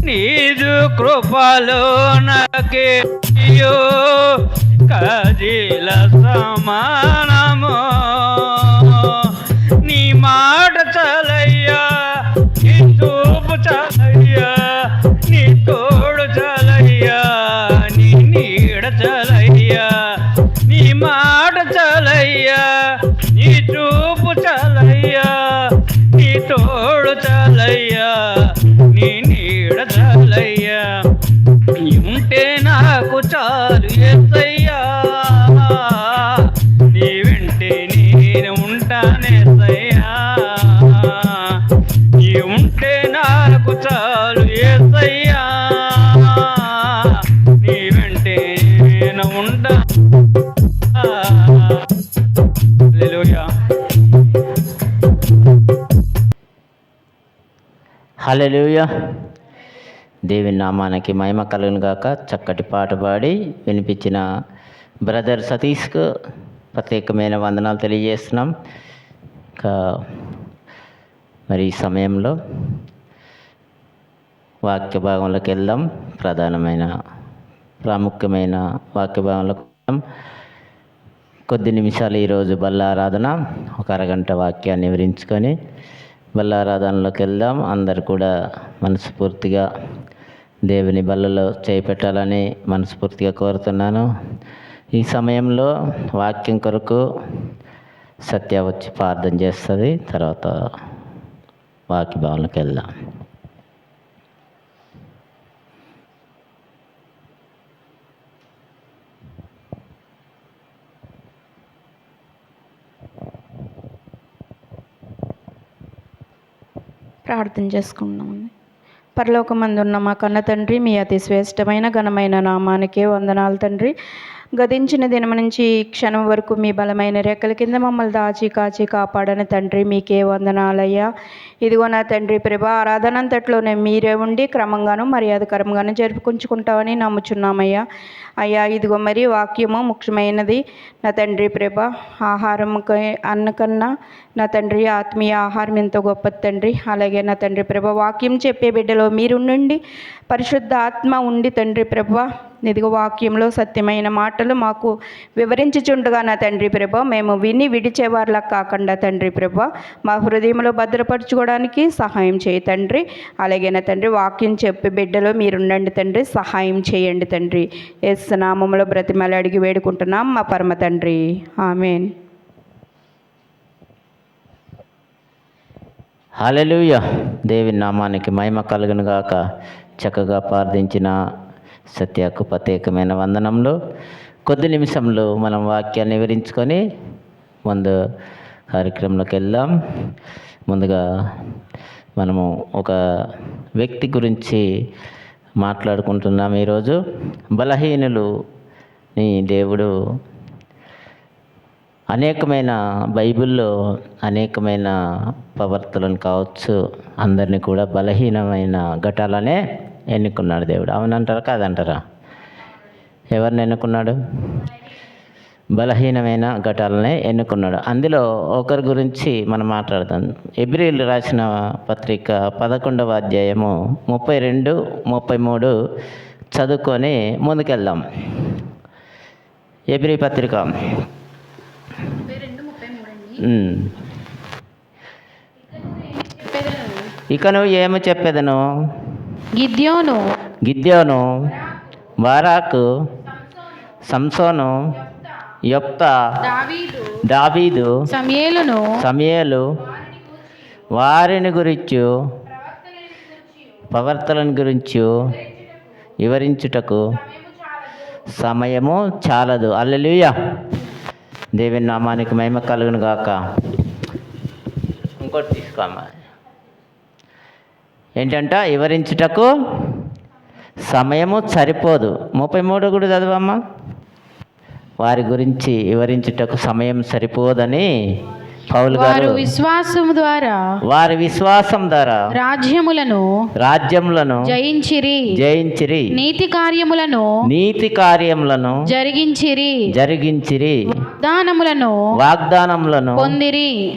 నీదు కృపలో నాకేదియో కదిల సమానము నీ మాట చాలయ్యా నీ చూపు చాలయ్యా నీ తోడు చాలయ్యా నీ నీడ చాలయ్యా నీ మాట చాలయ్యా నీ చూపు చాలయ్యా నీ తోడు చాలయ్యా నీ నీడ చాలయ్యా నీ ఉంటే నాకు చాలు యేసయ్యా నీ వెంటే నేను ఉంటానేసయ్యా నీ ఉంటే నాకు చాలు యేసయ్యా నీ వెంటే నేను ఉంటా హల్లెలూయా హల్లెలూయా దేవుని నామానికి మహిమ కలుగును గాక. చక్కటి పాట పాడి వినిపించిన బ్రదర్ సతీష్కు ప్రత్యేకమైన వందనాలు తెలియజేస్తున్నాం. ఇంకా మరి ఈ సమయంలో వాక్య భాగంలోకి వెళ్దాం. ప్రాముఖ్యమైన వాక్య భాగంలోకి వెళ్దాం. కొద్ది నిమిషాలు ఈరోజు బల్లారాధన, ఒక అరగంట వాక్యాన్ని వివరించుకొని బల్లారాధనలోకి వెళ్దాం. అందరు కూడా మనస్ఫూర్తిగా దేవుని బల్లలో చేపెట్టాలని మనస్ఫూర్తిగా కోరుతున్నాను. ఈ సమయంలో వాక్యం కొరకు సత్య వచ్చి ప్రార్థన చేస్తుంది. తర్వాత వాక్య భావనకి వెళ్దాం. ప్రార్థన చేసుకున్నామండి. పరలోకమందున్న మా కన్న తండ్రి, మీ అతి శ్రేష్టమైన ఘనమైన నామానికే వందనాలు తండ్రి. గతించిన దినం నుంచి ఈ క్షణం వరకు మీ బలమైన రెక్కల కింద మమ్మల్ని దాచి కాచి కాపాడని తండ్రి మీకే వందనాలయ్యా. ఇదిగో నా తండ్రి ప్రభా, ఆరాధనంతట్లోనే మీరే ఉండి క్రమంగాను మర్యాదకరంగాను జరుపుకుంటామని నమ్ముచున్నామయ్యా. అయ్యా ఇదిగో మరి వాక్యము ముఖ్యమైనది నా తండ్రి ప్రభా. ఆహారం అన్నకన్నా నా తండ్రి ఆత్మీయ ఆహారం ఎంతో గొప్పది తండ్రి. అలాగే నా తండ్రి ప్రభా, వాక్యం చెప్పే బిడ్డలో మీరుండి పరిశుద్ధ ఆత్మ ఉండి తండ్రి ప్రభా, ఇదిగో వాక్యంలో సత్యమైన మాటలు మాకు వివరించుచుండగా నా తండ్రి ప్రభా, మేము విని విడిచేవారిలా కాకుండా తండ్రి ప్రభా, మా హృదయంలో భద్రపరచుకోవడానికి సహాయం చేయి తండ్రి. అలాగే నా తండ్రి వాక్యం చెప్పే బిడ్డలో మీరుండండి తండ్రి, సహాయం చేయండి తండ్రి. యేసు నామములో బ్రతిమలాడి అడిగి వేడుకుంటున్నాం మా పరమ తండ్రి, ఆమేన్. హల్లెలూయా. దేవుని నామానికి మహిమ కలుగును గాక. చక్కగా ప్రార్థించిన సత్యకు ప్రత్యేకమైన వందనంలో కొద్ది నిమిషంలో మనం వాక్యాన్ని వివరించుకొని ముందు కార్యక్రమంలోకి వెళ్దాం. ముందుగా మనము ఒక వ్యక్తి గురించి మాట్లాడుకుంటున్నాం ఈరోజు. బలహీనులు నీ దేవుడు అనేకమైన బైబిల్లో అనేకమైన ప్రవర్తనలు కావచ్చు, అందరినీ కూడా బలహీనమైన ఘటాలనే ఎన్నుకున్నాడు దేవుడు. అవునంటారా కాదంటారా? ఎవరిని ఎన్నుకున్నాడు? బలహీనమైన ఘటాలనే ఎన్నుకున్నాడు. అందులో ఒకరి గురించి మనం మాట్లాడతాం. హెబ్రీయులు రాసిన పత్రిక 11వ అధ్యాయము 32, 33 చదువుకొని ముందుకెళ్దాం. హెబ్రీ పత్రిక ఇక నువ్వు ఏమి చెప్పేదను? గిద్యోను, బారాకు, సంసోను, యొప్తా, దావీదు, సమూయేలు వారిని గురించి ప్రవర్తనల గురించి వివరించుటకు సమయము చాలదు. హల్లెలూయా. దేవుని నామానికి మహిమ కలుగును గాక. ఇంకోటి తీసుకోమ్మా. ఏంటంట? వివరించుటకు సమయము సరిపోదు. 33 కూడా చదవమ్మా. వారి గురించి వివరించుటకు సమయం సరిపోదని పౌలు గారు వారి విశ్వాసం ద్వారా రాజ్యములను జయించిరి, నీతి కార్యములను జరిగించిరి, వాగ్దానములను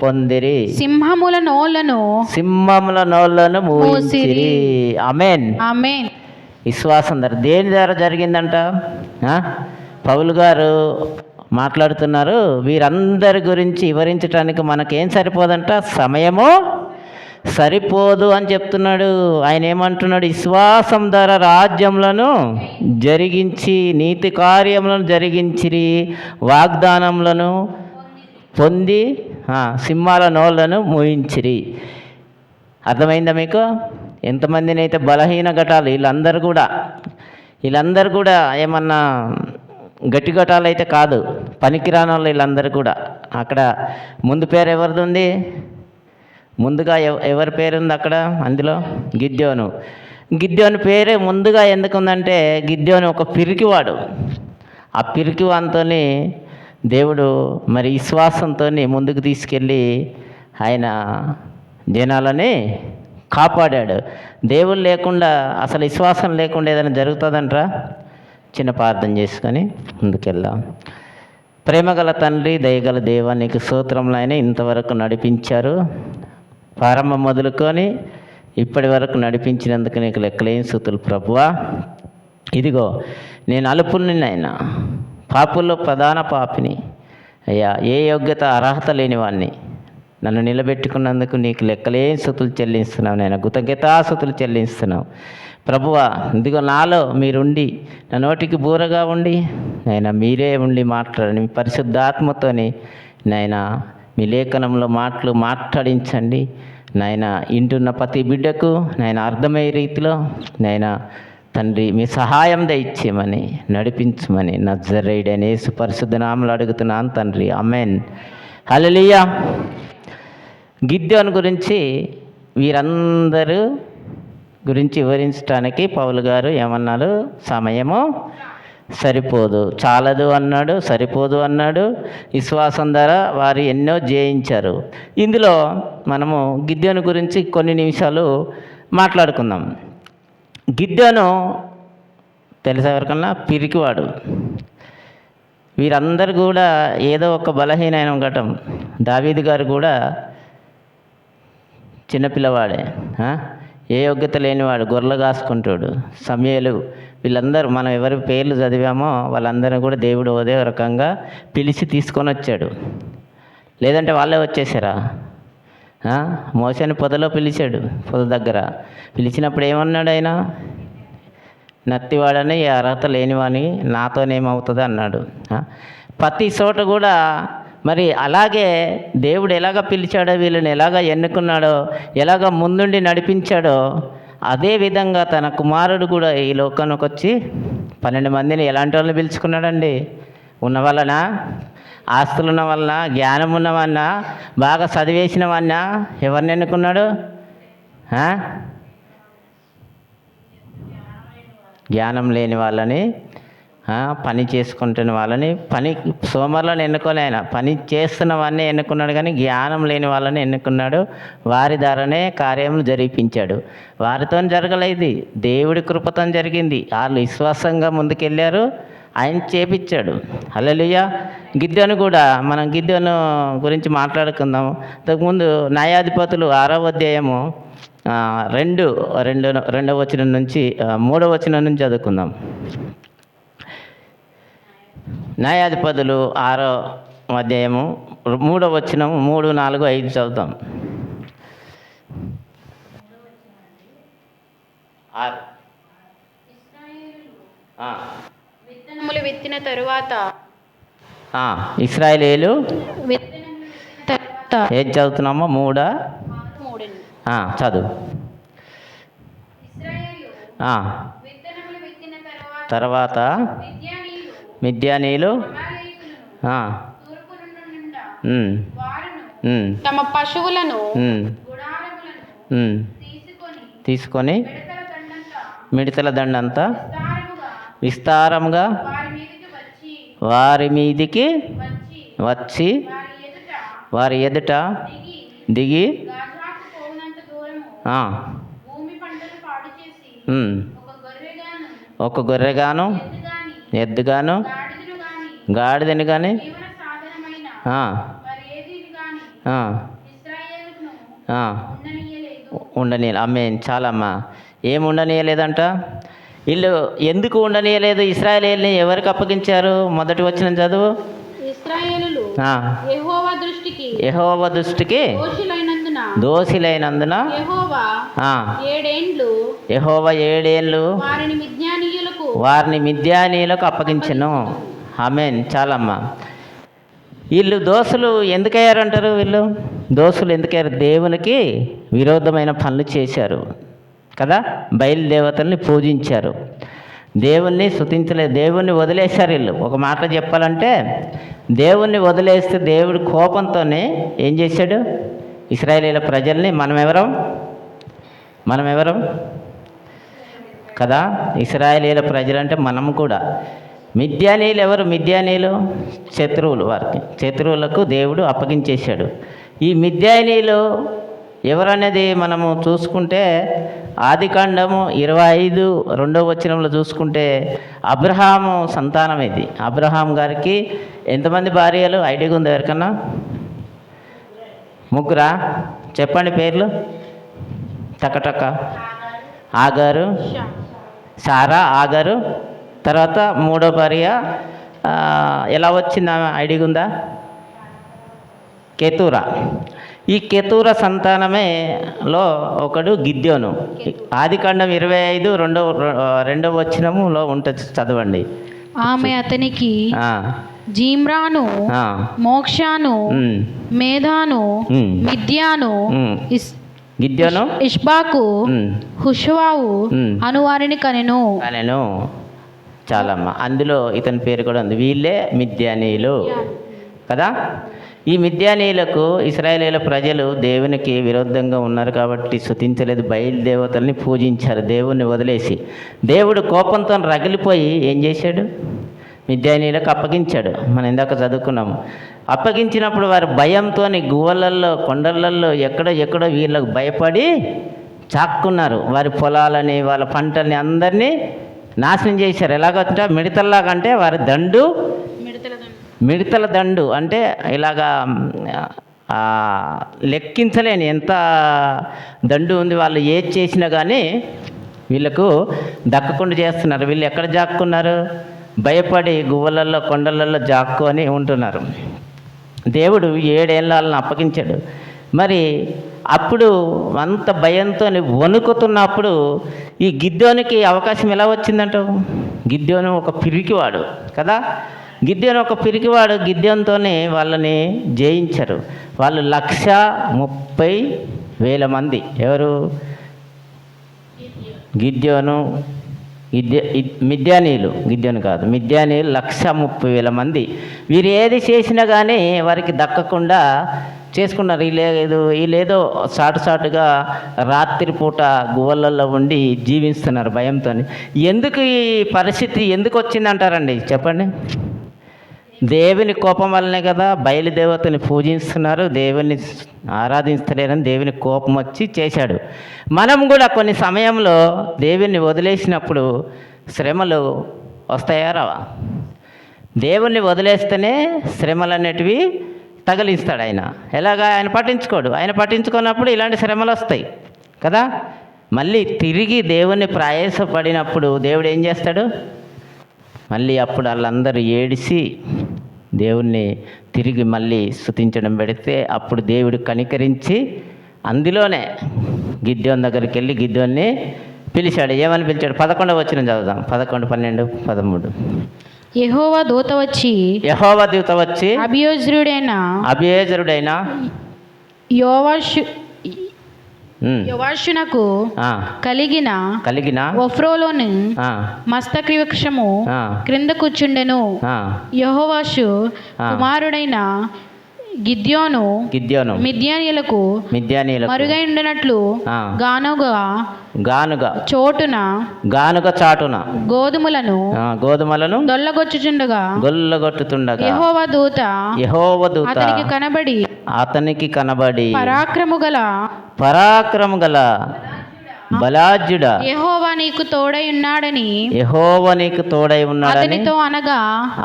పొందిరి, సింహముల నోళ్లను మూయించిరి. ఆమేన్. విశ్వాసం ద్వారా. దేని ద్వారా జరిగిందంట? పౌలు గారు మాట్లాడుతున్నారు. వీరందరి గురించి వివరించడానికి మనకేం సరిపోదంట? సమయము సరిపోదు అని చెప్తున్నాడు. ఆయన ఏమంటున్నాడు? విశ్వాసం ద్వారా రాజ్యములను జరిగించి, నీతి కార్యములను జరిగించిరి, వాగ్దానములను పొంది, సింహాల నోళ్లను మూయించిరి. అర్థమైందా మీకు? ఎంతమందిని అయితే బలహీన ఘటాలు వీళ్ళందరూ కూడా ఏమన్నా గట్టి ఘటాలు అయితే కాదు, పనికిరాని వాళ్ళు వీళ్ళందరూ కూడా. అక్కడ ముందు పేరు ఎవరిది ఉంది? ముందుగా ఎవరి పేరు ఉంది అక్కడ? అందులో గిద్యోను పేరు ముందుగా ఎందుకుందంటే, గిద్యోను ఒక పిరికివాడు. ఆ పిరికివానితో దేవుడు మరి విశ్వాసంతో ముందుకు తీసుకెళ్ళి ఆయన జనాలని కాపాడాడు. దేవుడు లేకుండా, అసలు విశ్వాసం లేకుండా ఏదైనా జరుగుతుందంటారా? చిన్న ప్రార్థన చేసుకొని ముందుకెళ్దాం. ప్రేమగల తండ్రి, దయగల దేవా, నీకు స్తోత్రములైన ఇంతవరకు నడిపించారు. ప్రారంభం మొదలుకొని ఇప్పటి వరకు నడిపించినందుకు నీకు లెక్కలేని స్తుతులు ప్రభువా. ఇదిగో నేను అల్పుని నాయనా, పాపుల్లో ప్రధాన పాపిని అయ్యా. ఏ యోగ్యత అర్హత లేని వాడిని నన్ను నిలబెట్టుకున్నందుకు నీకు లెక్కలేని స్తుతులు చెల్లిస్తున్నావు నాయన, కృతజ్ఞతాస్తుతులు చెల్లిస్తున్నావు ప్రభువా. ఇదిగో నాలో మీరుండి, నా నోటికి బూరగా ఉండి నాయన మీరే ఉండి మాట్లాడండి. మీ పరిశుద్ధాత్మతోని నాయన మీ లేఖనంలో మాట్లాడించండి నాయన. ఇంటున్న ప్రతి బిడ్డకు నాయన అర్థమయ్యే రీతిలో నాయన తండ్రి మీ సహాయం దయచేయమని, నడిపించమని నజరేయుడైన యేసు పరిశుద్ధ నామములో అడుగుతున్నాను తండ్రి, ఆమేన్. హల్లెలూయా. గిద్యోను గురించి వీరందరూ గురించి వివరించడానికి పౌలు గారు ఏమన్నారు? సమయము సరిపోదు, చాలదు అన్నాడు, సరిపోదు అన్నాడు. విశ్వాసం ద్వారా వారు ఎన్నో జయించారు. ఇందులో మనము గిద్యోను గురించి కొన్ని నిమిషాలు మాట్లాడుకుందాం. గిద్యోను తెలుసా ఎవరికన్నా? పిరికివాడు. వీరందరూ కూడా ఏదో ఒక బలహీనమైన ఘటం. దావీదు గారు కూడా చిన్నపిల్లవాడే, ఏ యోగ్యత లేనివాడు, గొర్రెలు కాసుకుంటాడు. సమూయేలు, వీళ్ళందరూ మనం ఎవరి పేర్లు చదివామో వాళ్ళందరూ కూడా దేవుడు అదే రకంగా పిలిచి తీసుకొని వచ్చాడు. లేదంటే వాళ్ళే వచ్చేసారా? మోషేని పొదలో పిలిచాడు. పొద దగ్గర పిలిచినప్పుడు ఏమన్నాడు ఆయన? నత్తివాడని, ఈ అర్హత లేనివాని నాతోనేమవుతుంది అన్నాడు. ప్రతి చోట కూడా మరి అలాగే దేవుడు ఎలాగ పిలిచాడో, వీళ్ళని ఎలాగ ఎన్నుకున్నాడో, ఎలాగ ముందుండి నడిపించాడో, అదే విధంగా తన కుమారుడు కూడా ఈ లోకానికి వచ్చి 12 మందిని ఎలాంటి వాళ్ళని పిలుచుకున్నాడండి? ఉన్న వలన, ఆస్తులు ఉన్న వలన, జ్ఞానం ఉన్నవన్నా, బాగా చదివేసిన వన్నా ఎవరిని ఎన్నుకున్నాడు? జ్ఞానం లేని వాళ్ళని, పని చేసుకుంటున్న వాళ్ళని, పని సోమరులను ఎన్నుకోలే ఆయన, పని చేస్తున్న వాడిని ఎన్నుకున్నాడు. కానీ జ్ఞానం లేని వాళ్ళని ఎన్నుకున్నాడు. వారి ద్వారానే కార్యములు జరిపించాడు. వారితో జరగలేదు, దేవుడి కృపతో జరిగింది. వాళ్ళు విశ్వాసంగా ముందుకెళ్ళారు, ఆయన చేపించాడు. హల్లెలూయా. గిద్యోను కూడా, మనం గిద్యోను గురించి మాట్లాడుకుందాం. అంతకుముందు న్యాయాధిపతులు 6వ అధ్యాయము 2వ వచనం నుంచి 3వ వచనం నుంచి చదువుకుందాం. న్యాయాధిపతులు 6వ అధ్యాయము 3వ వచనం 3, 4, 5 చదువుతాం. 6. విత్తనములు విత్తిన తరువాత ఇశ్రాయేలీయులు తర్వాత ఏం చదువుతున్నామో 3 చదువు. విత్తనములు విత్తిన తర్వాత మిద్యానీయులు తమ పశువులను తీసుకొని మిడతల దండంతా విస్తారంగా వారి మీదికి వచ్చి వారి ఎదుట దిగి ఒక గొర్రెగాను, ఎద్దుగాను, గాడిదని కానీ ఉండనీయలేదు. ఆమేన్. చాలమ్మా. ఏమి ఉండనీయలేదంట? వీళ్ళు ఎందుకు ఉండనీయలేదు? ఇశ్రాయేలీయుల్ని ఎవరికి అప్పగించారు? మొదటి వచనం చదువు. ఇశ్రాయేలులు యెహోవా దృష్టికి దోషులైనందున యెహోవా 7 ఏళ్ళు వారిని మిద్యానీయులకు అప్పగించెను. ఆమేన్. చాలమ్మా. వీళ్ళు దోషులు ఎందుకయ్యారంటారు? వీళ్ళు దోషులు ఎందుకయ్యారు? దేవునికి విరోధమైన పనులు చేశారు కదా. బయలుదేవతల్ని పూజించారు, దేవుణ్ణి స్తుతించలేదు, దేవుణ్ణి వదిలేశారు. వీళ్ళు ఒక మాట చెప్పాలంటే, దేవుణ్ణి వదిలేస్తే దేవుడి కోపంతోనే ఏం చేశాడు? ఇశ్రాయేలీయుల ప్రజల్ని మనమెవరం కదా. ఇశ్రాయేలీయుల ప్రజలంటే మనం కూడా. మిద్యానీయులు ఎవరు? మిద్యానీయులు శత్రువులు. వారికి శత్రువులకు దేవుడు అప్పగించేశాడు. ఈ మిద్యానీయులు ఎవరనేది మనము చూసుకుంటే ఆదికాండము 25 2వ వచనంలో చూసుకుంటే అబ్రహాము సంతానం ఇది. అబ్రహాం గారికి ఎంతమంది భార్యలు? ఐడియా ఉంది ఎవరికన్నా? 3 చెప్పండి పేర్లు టకటక. ఆగారు, సారా, ఆగారు. తర్వాత 3వ భార్య ఎలా వచ్చింది ఐడియా ఉందా? కెతూరా. ఈ కెతూరా సంతానమేలో ఒకడు గిద్యోను. ఆదికాండం 25 2వ వచనములో ఉంటుంది, చదవండి. ఆమె అతనికి జీమ్రాను, మోక్షాను, మేధాను, మిద్యాను, గిద్యోను, ఇష్బాకు, హుషవావు అను వారిని కనెను. చాలమ్మా. అందులో ఇతని పేరు కూడా ఉంది. వీళ్ళే మిద్యానీయులు కదా. ఈ మిద్యానీయులకు ఇశ్రాయేలీయుల ప్రజలు దేవునికి విరుద్ధంగా ఉన్నారు కాబట్టి స్తుతించలేదు, బయలుదేవతల్ని పూజించారు దేవుణ్ణి వదిలేసి. దేవుడు కోపంతో రగిలిపోయి ఏం చేశాడు? మిద్యానీయులకు అప్పగించాడు. మనం ఇందాక చదువుకున్నాము. అప్పగించినప్పుడు వారు భయంతో గువ్వలల్లో కొండలల్లో ఎక్కడో వీళ్ళకు భయపడి చాక్కున్నారు. వారి పొలాలని వాళ్ళ పంటల్ని అందరినీ నాశనం చేశారు. ఎలాగంటే మిడతల్లాగంటే వారి మిడతల దండు అంటే ఇలాగా లెక్కించలేని ఎంత దండు ఉంది. వాళ్ళు ఏది చేసినా కానీ వీళ్ళకు దక్కకుండా చేస్తున్నారు. వీళ్ళు ఎక్కడ జాక్కున్నారు? భయపడి గువ్వలల్లో కొండలలో జాక్కొని ఉంటున్నారు. దేవుడు 7 ఏళ్ళ వాళ్ళని అప్పగించాడు. మరి అప్పుడు అంత భయంతో వణుకుతున్నప్పుడు ఈ గిద్యోనికి అవకాశం ఎలా వచ్చిందంటావు? గిద్యోను ఒక పిరికివాడు కదా. గిద్యోను ఒక పిరికివాడు. గిద్యోన్తోనే వాళ్ళని జయించారు. వాళ్ళు 130,000 మంది. ఎవరు? గిద్యోను, మిద్యానీయులు. గిద్యోను కాదు, మిద్యానీయులు 130,000 మంది. వీరు ఏది చేసినా కానీ వారికి దక్కకుండా చేసుకున్నారు. వీళ్ళేదో సాటుగా రాత్రిపూట గువ్వలలో ఉండి జీవిస్తున్నారు భయంతో. ఎందుకు ఈ పరిస్థితి ఎందుకు వచ్చిందంటారండి? చెప్పండి. దేవుని కోపం వల్లనే కదా. బయలుదేవతని పూజిస్తున్నారు, దేవుని ఆరాధిస్తలేరని దేవుని కోపం వచ్చి చేశాడు. మనం కూడా కొన్ని సమయంలో దేవుని వదిలేసినప్పుడు శ్రమలు వస్తాయా రావా? దేవుణ్ణి వదిలేస్తేనే శ్రమలు అనేటివి తగిలిస్తాడు ఆయన. ఎలాగా? ఆయన పట్టించుకోడు. ఆయన పట్టించుకున్నప్పుడు ఇలాంటి శ్రమలు వస్తాయి కదా. మళ్ళీ తిరిగి దేవుణ్ణి ప్రయాసపడినప్పుడు దేవుడు ఏం చేస్తాడు? మళ్ళీ అప్పుడు వాళ్ళందరూ ఏడిసి దేవుణ్ణి తిరిగి మళ్ళీ స్తుతించడం పెడితే అప్పుడు దేవుడు కనికరించి అందులోనే గిద్యోన్ దగ్గరికి వెళ్ళి గిద్యోన్ని పిలిచాడు. ఏమని పిలిచాడు? 11వ వచనం చదువుదాం. 11, 12, 13. యెహోవా దూత వచ్చి అభియోజరుడైన యోవాషునకు కలిగిన ఒఫ్రోలోని మస్తకి వృక్షము క్రింద కూర్చుండెను. యెహోవాషు కుమారుడైన గిద్యోను మిద్యానీయులకు మరుగై ఉండినట్లు గానుగ చాటున గోధుమలను దొల్లగొట్టుచుండగా యెహోవా దూత అతనికి కనబడి పరాక్రము గల బలాజ్యుడా, యెహోవా నీకు తోడై ఉన్నాడని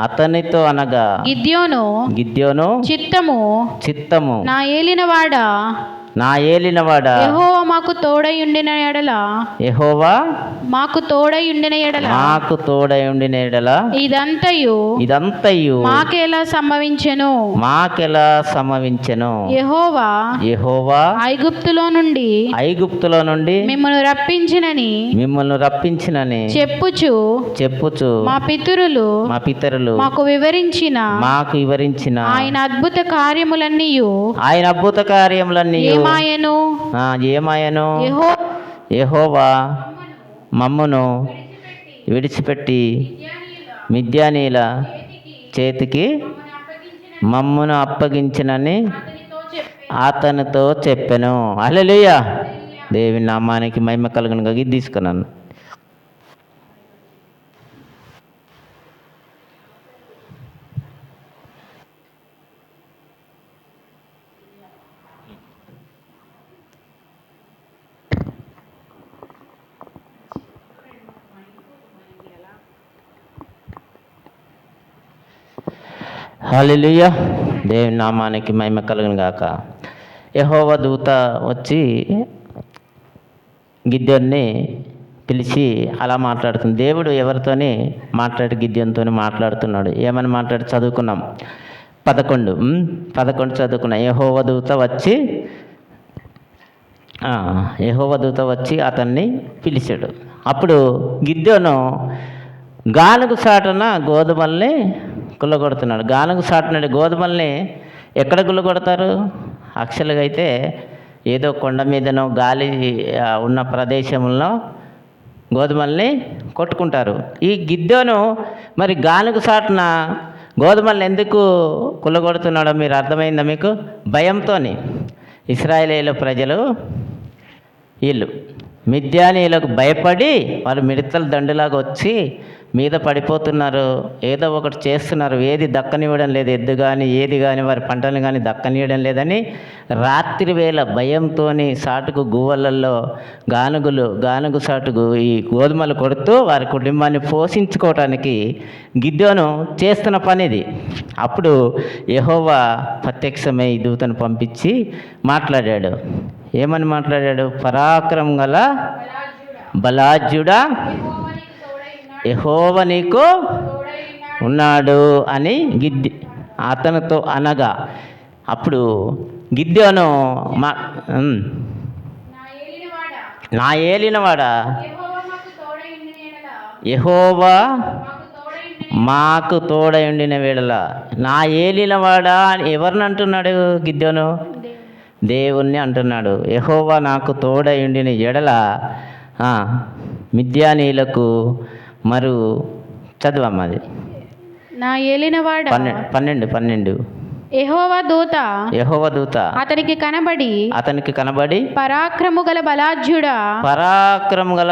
అతనితో అనగా గిద్యోను చిత్తము నా ఏలినవాడా యెహోవా మాకు తోడై ఉండిన ఎడల ఇదంతయు మాకెలా సంభవించెను? యెహోవా ఐగుప్తులో నుండి మిమ్మల్ని రప్పించినని చెప్పుచు మా పితరులు మాకు వివరించిన ఆయన అద్భుత కార్యములన్నీయు ఏమాయను యెహోవా మమ్మును విడిచిపెట్టి మిద్యానీయుల చేతికి మమ్మును అప్పగించినని అతనితో చెప్పెను. హల్లెలూయా. దేవుని నామానికి మహిమ కలుగును గాక. ఇది తీసుకున్నాను. హల్లెలూయా. దేవుని నామానికి మహిమ కలుగును గాక. యెహోవా దూత వచ్చి గిద్యోన్ని పిలిచి అలా మాట్లాడుతుంది. దేవుడు ఎవరితోని గిద్యోన్తో మాట్లాడుతున్నాడు. ఏమని చదువుకున్నాం. 11 చదువుకున్నాం. యెహోవా దూత వచ్చి అతన్ని పిలిచాడు. అప్పుడు గిద్యోను గానుగు సాటున గోధుమల్ని గుల్లగొడుతున్నాడు. గానుగు సాటున గోధుమల్ని ఎక్కడ గుల్లగొడతారు? యాక్చువల్గా అయితే ఏదో కొండ మీదనో గాలి ఉన్న ప్రదేశంలో గోధుమల్ని కొట్టుకుంటారు. ఈ గిద్యోను మరి గానుగు సాటున గోధుమలను ఎందుకు కుల్లగొడుతున్నాడో మీరు అర్థమైందా మీకు? భయంతోని. ఇశ్రాయేలీయుల ప్రజలు వీళ్ళు మిద్యానీయులకు భయపడి వాళ్ళు మిడతల దండులాగా వచ్చి మీద పడిపోతున్నారు, ఏదో ఒకటి చేస్తున్నారు, ఏది దక్కనివ్వడం లేదు, ఎద్దు కానీ ఏది కానీ వారి పంటలు కానీ దక్కనివ్వడం లేదని రాత్రి వేళ భయంతో సాటుకు గువ్వలల్లో గానుగు సాటుకు ఈ గోధుమలు కొడుతూ వారి కుటుంబాన్ని పోషించుకోవటానికి గిద్యోను చేస్తున్న పనిది. అప్పుడు యెహోవా ప్రత్యక్షమై దూతను పంపించి మాట్లాడాడు. ఏమని మాట్లాడాడు? పరాక్రమం గల బలాజ్యుడా, యెహోవా నీకు ఉన్నాడు అని అతనితో అనగా, అప్పుడు గిద్యోను నా ఏలినవాడా, యెహోవా మాకు తోడై ఉండిన వేళల. నా ఏలినవాడా ఎవరిని అంటున్నాడు గిద్యోను? దేవుణ్ణి అంటున్నాడు. యెహోవా నాకు తోడై ఉండిన ఎడల మిద్యానీయులకు మరు చదువమ్మది నా ఏలినవాడ 12 యెహోవా దూత అతనికి కనబడి పరాక్రము గల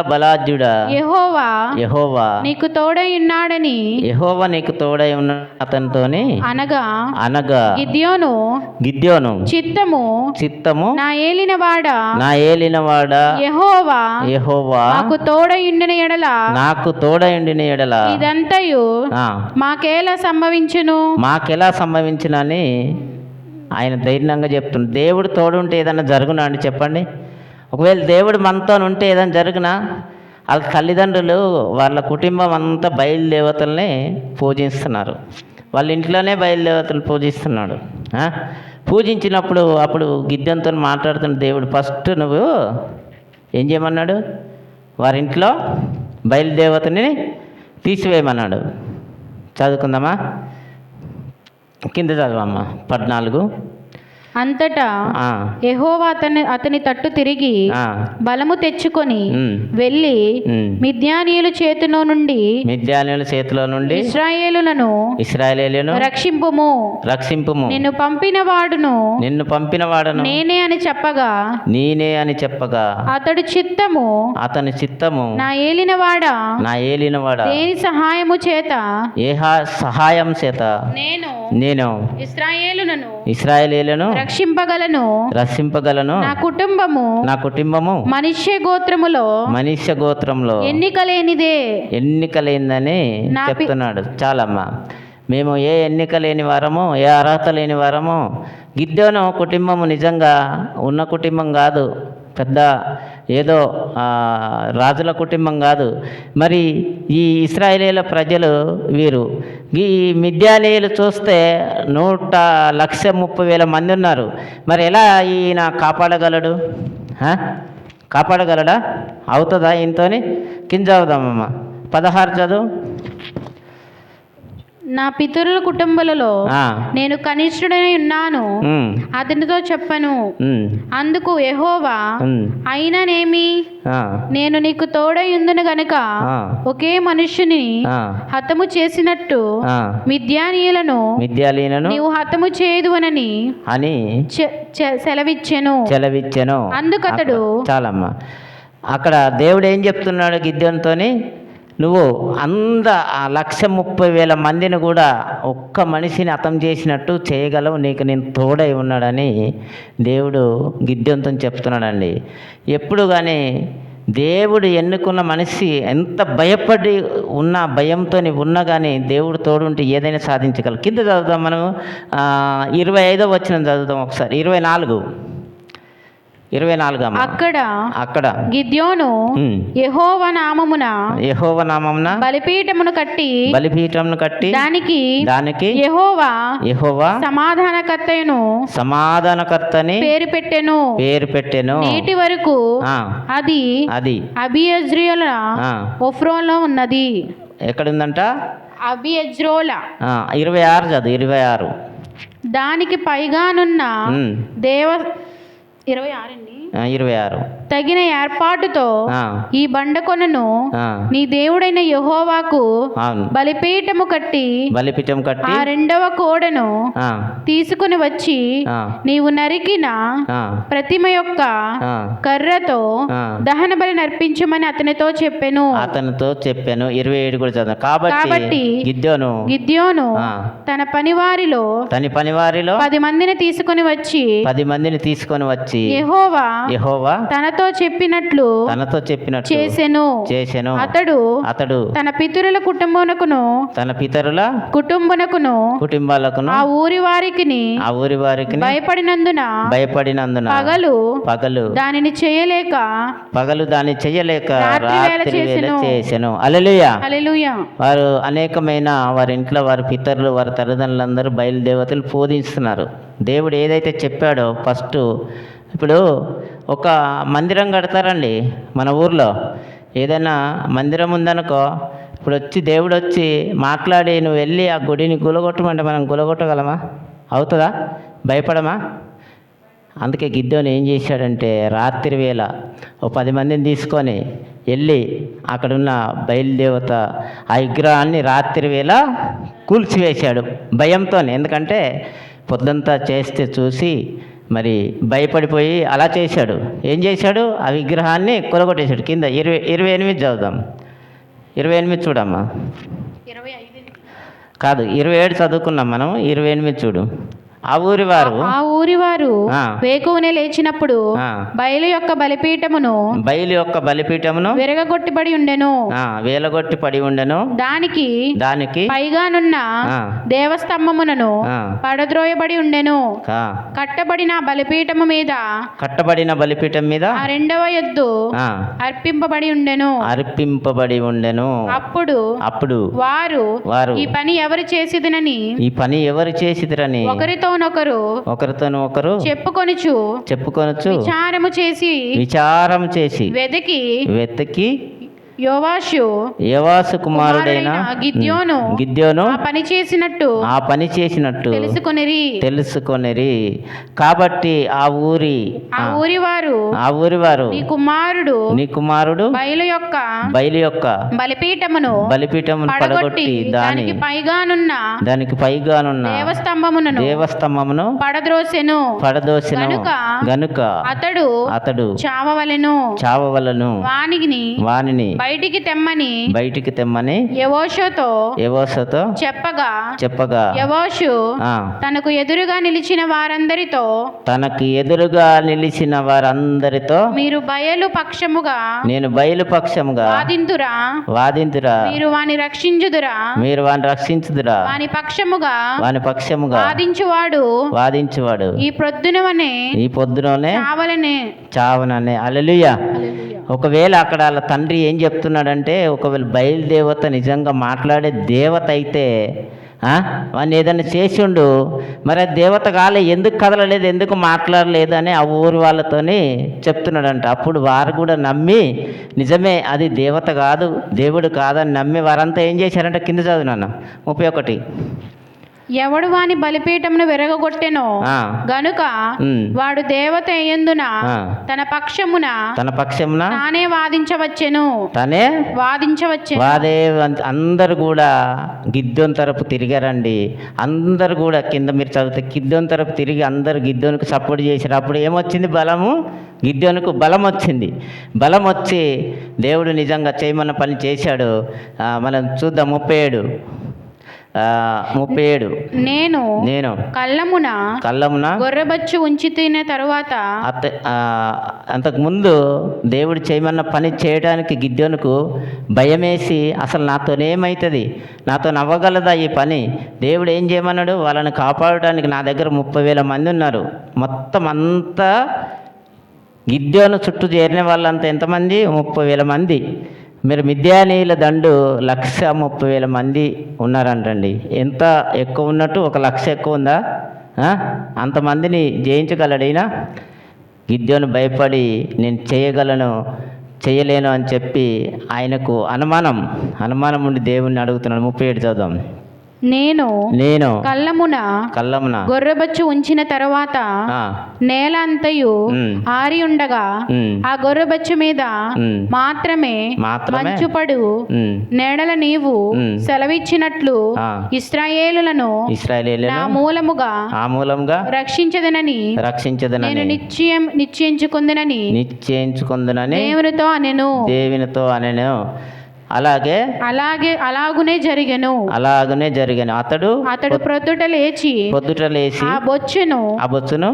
బలాజ్యుడా యెహోవా నీకు తోడై ఉన్నాడని యెహోవా నీకు తోడై ఉన్న అతనితోని అనగా గిద్యోను చిత్తము నా ఏలినవాడా యెహోవా నాకు తోడై ఉండిన ఎడల ఇదంతయు మాకెలా సంభవించునని ఆయన ధైర్యంగా చెప్తున్నాడు. దేవుడు తోడుంటే ఏదైనా జరుగునా అండి చెప్పండి? ఒకవేళ దేవుడు మనతో ఉంటే ఏదైనా జరుగునా? వాళ్ళ తల్లిదండ్రులు వాళ్ళ కుటుంబం అంతా బయలుదేవతల్ని పూజిస్తున్నారు. వాళ్ళ ఇంట్లోనే బయలుదేవతలు పూజిస్తున్నాడు. పూజించినప్పుడు అప్పుడు గిద్యోనుతో మాట్లాడుతున్న దేవుడు ఫస్ట్ నువ్వు ఏం చేయమన్నాడు? వారింట్లో బయలుదేవతని తీసివేయమన్నాడు. చదువుకుందామా? కింద చదవమ్మా 14. అంతటా యెహోవా అతని తట్టు తిరిగి బలము తెచ్చుకొని వెళ్ళి మిద్యానీయుల చేతిలో నుండి ఇశ్రాయేలులను రక్షింపుము నిన్ను పంపిన వాడును నేనే అని చెప్పగా అతని చిత్తము నా ఏలినవాడా దేని సహాయం చేత నేను ఇశ్రాయేలీయులను రక్షింపగలను నా కుటుంబము మనుష్య గోత్రములో ఎన్నికలేనిదని చెప్తున్నాడు. చాలమ్మా, మేము ఏ ఎన్నిక లేని వారము, ఏ అర్హత లేని వారము. గిద్యోను కుటుంబము నిజంగా ఉన్న కుటుంబం కాదు, పెద్ద ఏదో రాజుల కుటుంబం కాదు. మరి ఈ ఇశ్రాయేలీయుల ప్రజలు వీరు ఈ మిద్యానీయులు చూస్తే 1,30,000 మంది ఉన్నారు. మరి ఎలా ఈయన కాపాడగలడా? అవుతుందా ఈయనతోని? కింద చదువుదామమ్మా 16 చదువు. నా పితరుల కుటుంబాలలో నేను కనిష్ఠుడై ఉన్నాను అతనితో చెప్పను. అందుకు యెహోవా అయిననేమి, నేను నీకు తోడై ఉందును గనుక ఒకే మనుష్యుని హతము చేసినట్టు మిద్యానీయులను నీవు హతము చేయదువనని సెలవిచ్చెను. అందుకతడు చాలమ్మా. అక్కడ దేవుడు ఏం చెప్తున్నాడు గిద్యోనుతోని? నువ్వు 1,30,000 మందిని కూడా ఒక్క మనిషిని హతం చేసినట్టు చేయగలవు, నీకు నేను తోడై ఉన్నాడని దేవుడు గిద్యోనుతో చెప్తున్నాడండి. ఎప్పుడు కానీ దేవుడు ఎన్నుకున్న మనిషి ఎంత భయపడి ఉన్నా, భయంతో ఉన్నా కానీ దేవుడు తోడుంటే ఏదైనా సాధించగలరు. కింద చదువుదాం మనం 25వ వచనం చదువుదాం ఒకసారి. 24 అక్కడ గిద్యోను యెహోవా నామమున బలిపీఠమును కట్టి దానికి యెహోవా సమాధానకర్తని పేరు పెట్టెను. నేటి వరకు అది అబీయెజ్రీయుల ఒఫ్రోలో ఉన్నది. ఎక్కడుందంట? అబీయెజ్రోల. 26 చదువు. 26 దానికి పైగానున్న 26 అండి. 26. తగిన ఏర్పాటుతో ఆ, ఈ బండకొనను ఆ, నీ దేవుడైన యెహోవాకు అవును. బలిపీఠము కట్టి బలిపీఠం కట్టి ఆ రెండవ కోడెను ఆ, తీసుకుని వచ్చి ఆ, నీవు నరికిన ఆ, ప్రతిమ యొక్క ఆ, కర్రతో ఆ. దహన బలి నర్పించమని అతనితో చెప్పెను. అతనితో చెప్పాను. 27 కూడా చదువు. కాబట్టి కాబట్టి గిద్యోను ఆ. తన పనివారిలో తన పనివారిలో 10 మందిని తీసుకుని వచ్చి 10 మందిని తీసుకొని వచ్చి యెహోవా యెహోవా తనతో చెప్పినట్లు తనతో చెప్పినట్టు చేసెను. అతడు తన పితరుల కుటుంబమునకును తన పితరుల కుటుంబాలకును ఆ ఊరి వారికి ఆ ఊరి వారికి భయపడినందున పగలు దానిని చేయలేక రాత్రి వేళ చేసెను. హల్లెలూయా. హల్లెలూయా. వారు అనేకమైన వారి ఇంట్లో వారి పితరులు వారి తల్లిదండ్రులందరూ బయలుదేవతలు పూజిస్తున్నారు. దేవుడు ఏదైతే చెప్పాడో ఫస్ట్, ఇప్పుడు ఒక మందిరం కడతారండి మన ఊర్లో. ఏదైనా మందిరం ఉందనుకో, ఇప్పుడు దేవుడు వచ్చి మాట్లాడి నువ్వు వెళ్ళి ఆ గుడిని గులగొట్టమంటే మనం గులగొట్టగలమా? అవుతుందా? భయపడమా? అందుకే గిద్యోను ఏం చేశాడంటే రాత్రి వేళ 10 మందిని తీసుకొని వెళ్ళి అక్కడున్న బయలుదేవత ఆ విగ్రహాన్ని రాత్రి వేళ కూల్చివేశాడు భయంతో. ఎందుకంటే పొద్దుంతా చేస్తే చూసి మరి భయపడిపోయి అలా చేశాడు. ఏం చేశాడు? ఆ విగ్రహాన్ని కొలగొట్టేశాడు. కింద 28 చదువుదాం. 28 చూడమ్మా. కాదు, 27 చదువుకున్నాం మనం. 28 చూడు. ఆ ఊరి వారు వేకువనే లేచినప్పుడు బయలు యొక్క బలిపీఠమును విరగగొట్టిబడి ఉండెను. వేలగొట్టి పడి ఉండెను. దానికి పైగానున్న దేవస్తంభమునను పడద్రోయబడి ఉండెను. కట్టబడిన బలిపీఠము మీద ఆ రెండవ ఎద్దు అర్పింపబడి ఉండెను. అప్పుడు వారు ఈ పని ఎవరు చేసిదనని ఒకరితోనొకరు చెప్పుకొనుచు విచారము చేసి వెతికి యోవాషు కుమారుడైన గిద్యోను ఆ పని చేసినట్టు తెలుసుకొనిరి. కాబట్టి ఆ ఊరి వారు నీ కుమారుడు బయలు యొక్క బలిపీఠమును పడగొట్టి దానికి పైగానున్న దేవస్తంభమును పడద్రోసెను గనుక అతడు చావవలెను. వానిని బయటికి తెమ్మని యెహోషుతో చెప్పగా యెహోషు తనకు ఎదురుగా నిలిచిన వారందరితో నేను బయలు పక్షముగా వాదింతురా మీరు వాని రక్షించుదురా వాని పక్షముగా వాదించువాడు ఈ పొద్దుననే చావననే. హల్లెలూయా. ఒకవేళ అక్కడ వాళ్ళ తండ్రి ఏం చెప్తున్నాడంటే, ఒకవేళ బయలుదేవత నిజంగా మాట్లాడే దేవత అయితే వాడిని ఏదైనా చేసిండు, మరి ఆ దేవత కాలే ఎందుకు కదలలేదు, ఎందుకు మాట్లాడలేదు అని ఆ ఊరు వాళ్ళతోని చెప్తున్నాడంట. అప్పుడు వారు కూడా నమ్మి నిజమే అది దేవత కాదు, దేవుడు కాదని నమ్మి వారంతా ఏం చేశారంటే, కింద చదువునాన్న 31 ఎవడు వాని బలిపీఠమును విరగగొట్టెనో గనుక వాడు దేవత అయ్యందున తన పక్షమున తానే వాదించవచ్చెను. అందరు కూడా గిద్యోను తరపు తిరిగారండి. అందరు కూడా కింద మీరు చదివితే గిద్యోను తరపు తిరిగి అందరు గిద్యోనుకు సపోర్ట్ చేశారు. అప్పుడు ఏమొచ్చింది? గిద్యోనుకు బలం వచ్చింది. బలం వచ్చి దేవుడు నిజంగా చేయమన్న పని చేశాడు. మనం చూద్దాం 37 నేను కళ్ళమున గొర్రెబచ్చు ఉంచి తిన్న తరువాత అంతకుముందు దేవుడు చేయమన్న పని చేయడానికి గిద్యోనుకు భయమేసి అసలు నాతోనేమవుతుంది, నాతో నవ్వగలదా ఈ పని, దేవుడు ఏం చేయమన్నాడు, వాళ్ళని కాపాడడానికి నా దగ్గర 30,000 మంది ఉన్నారు. మొత్తం అంతా గిద్యోను చుట్టూ చేరిన వాళ్ళంతా ఎంతమంది? 30,000 మంది. మీరు మిద్యానీయుల దండు 130,000 మంది ఉన్నారంటండి. ఎంత ఎక్కువ ఉన్నట్టు 1,00,000 ఎక్కువ ఉందా? అంతమందిని జయించగలడైనా? గిద్యోను భయపడి నేను చేయలేను అని చెప్పి ఆయనకు అనుమానం ఉండి దేవుణ్ణి అడుగుతున్నాడు. 37 చదువుదాం. నేను కళ్ళమున గొర్రెబొచ్చు ఉంచిన తర్వాత నేల అంతయు ఆరి ఉండగా ఆ గొర్రెబొచ్చు మీద మాత్రమే మంచుపడు నెడల నీవు సెలవిచ్చినట్లు ఇశ్రాయేలులను నా మూలముగా రక్షించదనని నేను నిశ్చయించుకుందునని దేవునితో అనెను. అలాగునే జరిగెను. అతడు ప్రొద్దుట లేచి ఆ బొచ్చును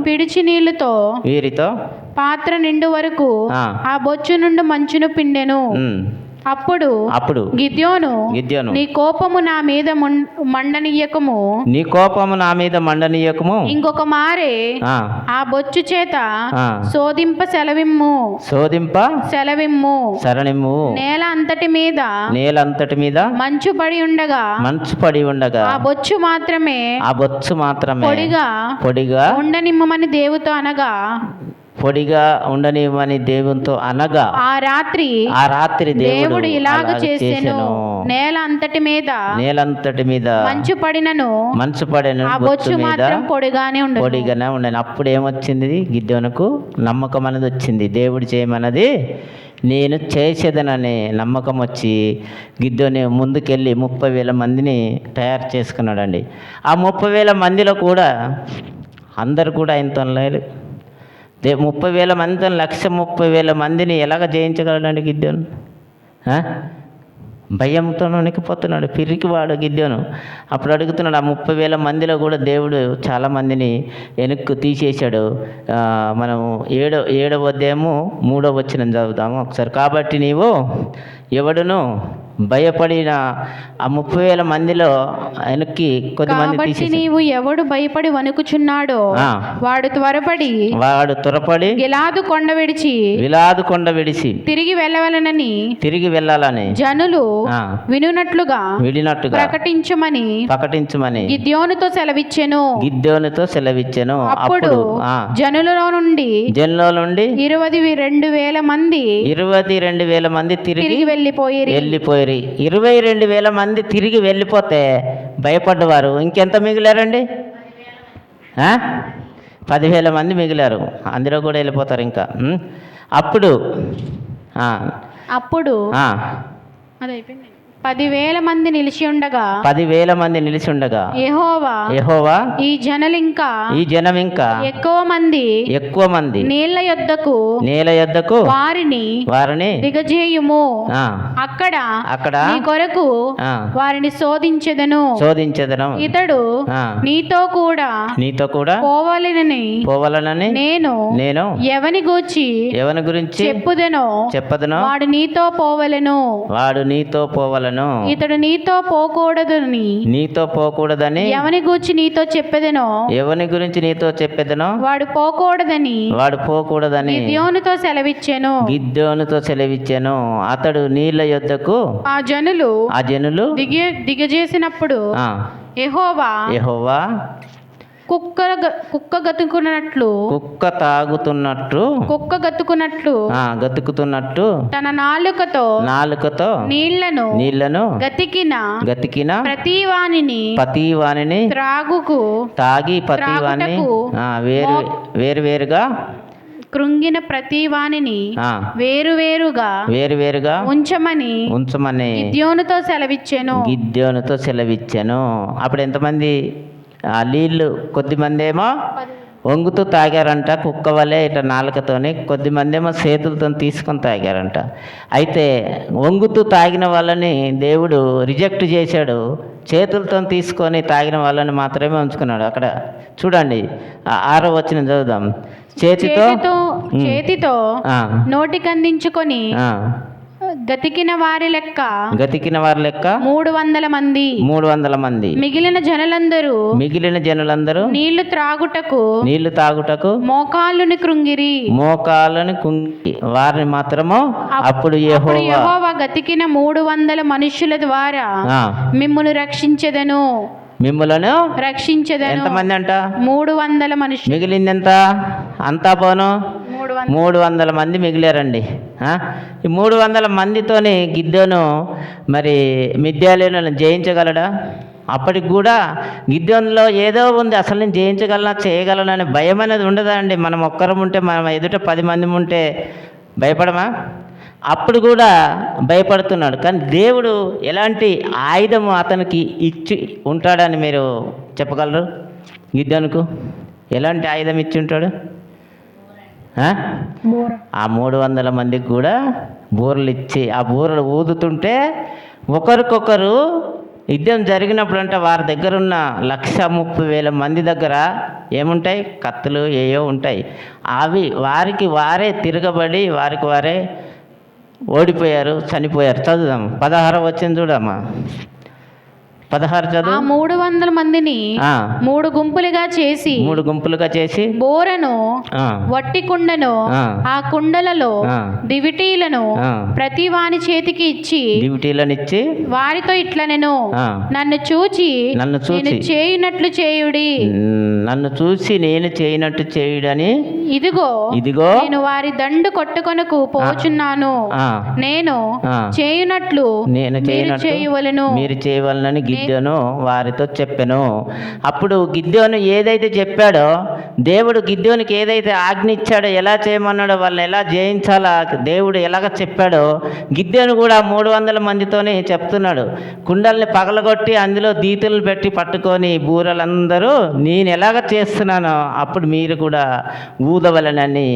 పిడిచి నీళ్లతో వీరితో పాత్ర నిండు వరకు ఆ బొచ్చు నుండి మంచును పిండెను. అప్పుడు గిద్యోను నీ కోపము నా మీద మండనీయకము ఇంకొక మారే ఆ బొచ్చు చేత శోధింప సెలవిమ్ము నేల అంతటి మీద మంచు పడి ఉండగా ఆ బొచ్చు మాత్రమే పొడిగా ఉండనిమ్మని దేవునితో అనగా ఆ రాత్రి దేవుడు ఇలాగ చేసెను. నేల అంతటి మీద మంచు పడినను ఆ బొచ్చు మాత్రం పొడిగానే ఉండను. అప్పుడు ఏమొచ్చింది? గిద్యోనుకు నమ్మకం అనేది వచ్చింది. దేవుడు చేయమన్నది నేను చేసేదననే నమ్మకం వచ్చి గిద్యోను ముందుకెళ్ళి 30,000 మందిని తయారు చేసుకున్నాడండి. ఆ 30,000 మందిలో కూడా అందరు కూడా ఆయనతో లేరు. 30,000 మందితో 130,000 మందిని ఎలాగ జయించగలడండి గిద్యోను? భయంతో వణికిపోతున్నాడు, పిరికివాడు గిద్యోను. అప్పుడు అడుగుతున్నాడు, ఆ 30,000 మందిలో కూడా దేవుడు చాలామందిని వెనక్కు తీసేశాడు. మనం 7వ అధ్యాయము 3వ వచనం చదువుతాము ఒకసారి. కాబట్టి నీవు ఎవడును భయపడిన ఆ 30,000 మందిలో వెనక్కి కొద్దిమంది తీసేసి నీవు ఎవడు భయపడి వణుకుచున్నాడో వాడు త్వరపడి గిలాదు కొండ విడిచి తిరిగి వెళ్ళాలని జనులు వినునట్లుగా ప్రకటించమని గిద్యోనుతో సెలవిచ్చెను. అప్పుడు జనులలో నుండి 22,000 మంది తిరిగి వెళ్ళిపోయి 22,000 మంది తిరిగి వెళ్ళిపోతే భయపడ్డవారు ఇంకెంత మిగిలారండి? 10,000 మంది మిగిలారు. అందులో కూడా వెళ్ళిపోతారు ఇంకా. అప్పుడు 10,000 మంది నిలిచి ఉండగా యెహోవా ఈ జనం ఇంకా ఎక్కువ మంది నీళ్ల యొద్దకు వారిని దిగజేయుము. అక్కడ నీ కొరకు వారిని శోధించెదను. ఇతడు నీతో కూడా పోవాలని నేను ఎవని గురించి చెప్పుదనో వాడు నీతో పోవలెను. ఇతడు నీతో పోకూడదని ఎవని గురించి నీతో చెప్పెదనో వాడు పోకూడదని గిద్యోనుతో సెలవిచ్చెను. అతడు నీళ్ల యొద్దకు ఆ జనులు దిగజేసినప్పుడు యెహోవా కుక్క గతుకుతున్నట్లు తన నాలుకతో నీళ్లను గతికిన ప్రతి వానిని తాగి వేరువేరుగా కృంగిన ప్రతి వానిని వేరువేరుగా ఉంచమని గిద్యోనుతో సెలవిచ్చెను. అప్పుడు ఎంతమంది నీళ్ళు? కొద్దిమంది ఏమో వంగుతూ తాగారంట, కుక్క వలె ఇట్లా నాలుకతోని. కొద్దిమంది ఏమో చేతులతో తీసుకొని తాగారంట. అయితే వంగుతూ తాగిన వాళ్ళని దేవుడు రిజెక్ట్ చేశాడు. చేతులతో తీసుకొని తాగిన వాళ్ళని మాత్రమే ఉంచుకున్నాడు. అక్కడ చూడండి, 6వ వచనం చదువుదాం. చేతితో నోటికందించుకొని గతికిన వారి లెక్క 300 మంది. మిగిలిన జనులందరూ నీళ్లు త్రాగుటకు మోకాళ్ళుని కృంగిరి. వారిని మాత్రము అప్పుడు యెహోవా గతికిన 300 మనుష్యుల ద్వారా మిమ్మును రక్షించెదను. ఎంతమంది అంట? 300 మనుషులు. మిగిలింది ఎంత? అంతా పోను 300 మంది మిగిలారండి. ఈ 300 మందితోని గిద్యోను మరి మిద్యాలీనులను జయించగలడా? అప్పటికి కూడా గిద్యోనులో ఏదో ఉంది, అసలు నేను జయించగలనా చేయగలను అనే భయం అనేది ఉండదా అండి? మనం ఒక్కరం ఉంటే, మనం ఎదుట 10 మంది ఉంటే భయపడమా? అప్పుడు కూడా భయపడుతున్నాడు. కానీ దేవుడు ఎలాంటి ఆయుధము అతనికి ఇచ్చి ఉంటాడని మీరు చెప్పగలరు? గిద్యోనుకు ఎలాంటి ఆయుధం ఇచ్చి ఉంటాడు? ఆ 300 మందికి కూడా బూరలు ఇచ్చి, ఆ బూరలు ఊదుతుంటే ఒకరికొకరు యుద్ధం జరిగినప్పుడు అంటే వారి దగ్గర ఉన్న 130,000 మంది దగ్గర ఏముంటాయి? కత్తులు ఏయో ఉంటాయి. అవి వారికి వారే తిరగబడి వారికి వారే ఓడిపోయారు, చనిపోయారు. చదువుదాం 16 వచ్చింది చూడమ్మా. 16 చదువు. ఆ 300 మందిని 3 గుంపులుగా చేసి బోరను, వట్టి కుండను, ఆ కుండలలో దివిటీలను ప్రతి వాని చేతికి ఇచ్చి వారితో ఇట్లా నన్ను చూచి నేను చేయునట్లు చేయుడి, నన్ను చూసి నేను చేయనట్టు చేయుడని, ఇదిగో నేను వారి దండు కొట్టుకొనకు పోచున్నాను, నేను చేయునట్లు మీరు చేయవలనని గిద్యోను వారితో చెప్పెను. అప్పుడు గిద్యోను ఏదైతే చెప్పాడో, దేవుడు గిద్యోనికి ఏదైతే ఆజ్ఞ ఇచ్చాడో, ఎలా చేయమన్నాడో, వాళ్ళని ఎలా జయించాలా దేవుడు ఎలాగ చెప్పాడో, గిద్యోను కూడా 300 మందితోనే చెప్తున్నాడు. కుండల్ని పగలగొట్టి అందులో దీతులను పెట్టి పట్టుకొని బూరలందరూ నేను ఎలాగ చేస్తున్నానో అప్పుడు మీరు కూడా ఊదవలనని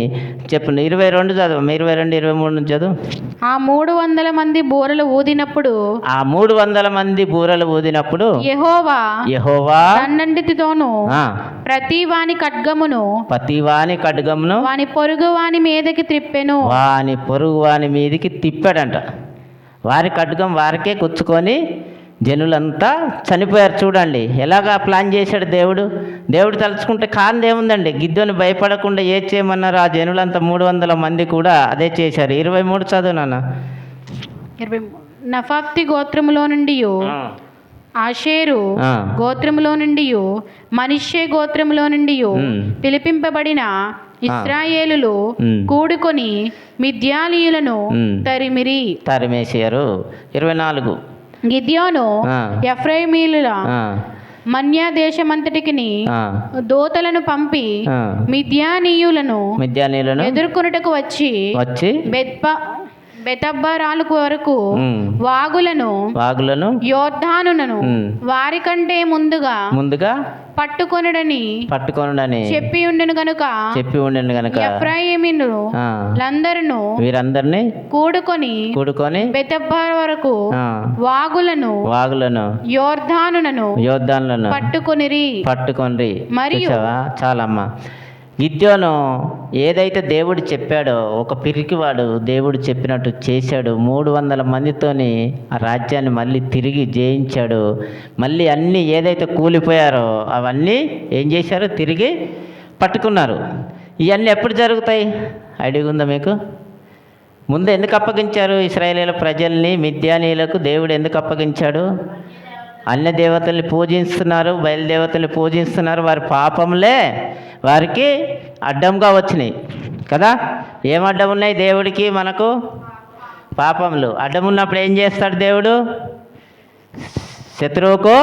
చెప్పిన. 22 చదువు, 22, 23 చదువు. ఆ 300 మంది బూరలు ఊదినప్పుడు యెహోవా తన్నంటితోనూ ప్రతి వాని ఖడ్గమును వాని పొరుగు వాని మీదకి తిప్పాడంట. వారి ఖడ్గం వారికే గుచ్చుకొని జనులంతా చనిపోయారు. చూడండి ఎలాగా ప్లాన్ చేశాడు దేవుడు తలుచుకుంటే కాందేముందండి. గిద్యోను భయపడకుండా ఏది చేయమన్నారు ఆ జనులంతా 300 మంది కూడా అదే చేశారు. 23 చదువు నాన్న. నఫ్తాలి గోత్రములో నుండి, ఆషేరు గోత్రములో నుండి, మనష్షే గోత్రములో నుండి పిలిపింపబడిన ఇశ్రాయేలులు కూడుకొని మిద్యానీయులను తరిమేశారు. 24 గిద్యోను ఎఫ్రాయిమీయుల మన్యా దేశమంతటికి దూతలను పంపి మిద్యానీయులను ఎదుర్కొనుటకు వచ్చి బెతబ్బరాలకు వరకు వాగులను యోర్దానును వారికంటే ముందుగా పట్టుకొనుడని చెప్పి ఉండెను గనుక ఎఫ్రాయిమీయులు వీరందరినీ కూడుకొని బెతబ్బర వరకు వాగులను యోర్దానును పట్టుకొనిరి. మరియు చాలమ్మా, గిద్యోను ఏదైతే దేవుడు చెప్పాడో, ఒక పిరికివాడు దేవుడు చెప్పినట్టు చేశాడు. 300 మందితోని ఆ రాజ్యాన్ని మళ్ళీ తిరిగి జయించాడు. మళ్ళీ అన్నీ ఏదైతే కూలిపోయారో అవన్నీ ఏం చేశారో తిరిగి పట్టుకున్నారు. ఇవన్నీ ఎప్పుడు జరుగుతాయి ఐడియా ఉందా మీకు? ముందు ఎందుకు అప్పగించారు ఇశ్రాయేలీయుల ప్రజల్ని మిద్యానీయులకు? దేవుడు ఎందుకు అప్పగించాడు? అన్య దేవతల్ని పూజిస్తున్నారు, బయలుదేవతల్ని పూజిస్తున్నారు. వారి పాపంలే వారికి అడ్డంగా వచ్చినాయి కదా. ఏం అడ్డం ఉన్నాయి దేవుడికి? మనకు పాపములు అడ్డం ఉన్నప్పుడు ఏం చేస్తాడు దేవుడు? శత్రువుకు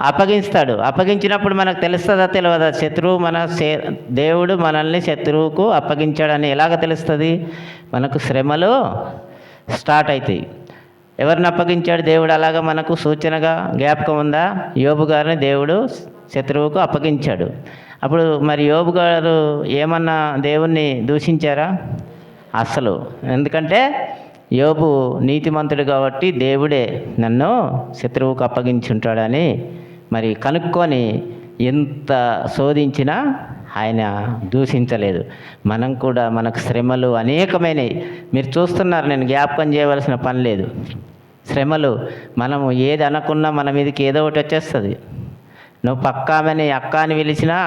అప్పగిస్తాడు. అప్పగించినప్పుడు మనకు తెలుస్తుందా తెలియదా? దేవుడు మనల్ని శత్రువుకు అప్పగించాడని ఎలాగ తెలుస్తుంది? మనకు శ్రమలు స్టార్ట్ అవుతాయి. ఎవరిని అప్పగించాడు దేవుడు? అలాగా మనకు సూచనగా జ్ఞాపకం ఉందా? యోబు గారిని దేవుడు శత్రువుకు అప్పగించాడు. అప్పుడు మరి యోబు గారు ఏమన్నా దేవుణ్ణి దూషించారా? అసలు. ఎందుకంటే యోబు నీతిమంతుడు కాబట్టి దేవుడే నన్ను శత్రువుకు అప్పగించుంటాడని మరి కనుక్కొని ఎంత శోధించినా ఆయన దూషించలేదు. మనం కూడా మనకు శ్రమలు అనేకమైనవి మీరు చూస్తున్నారు. నేను జ్ఞాపకం చేయవలసిన పని లేదు. శ్రమలు మనము ఏది అనుకున్నా మన మీదకి ఏదో ఒకటి వచ్చేస్తుంది. నువ్వు పక్కామని అక్క అని పిలిచినా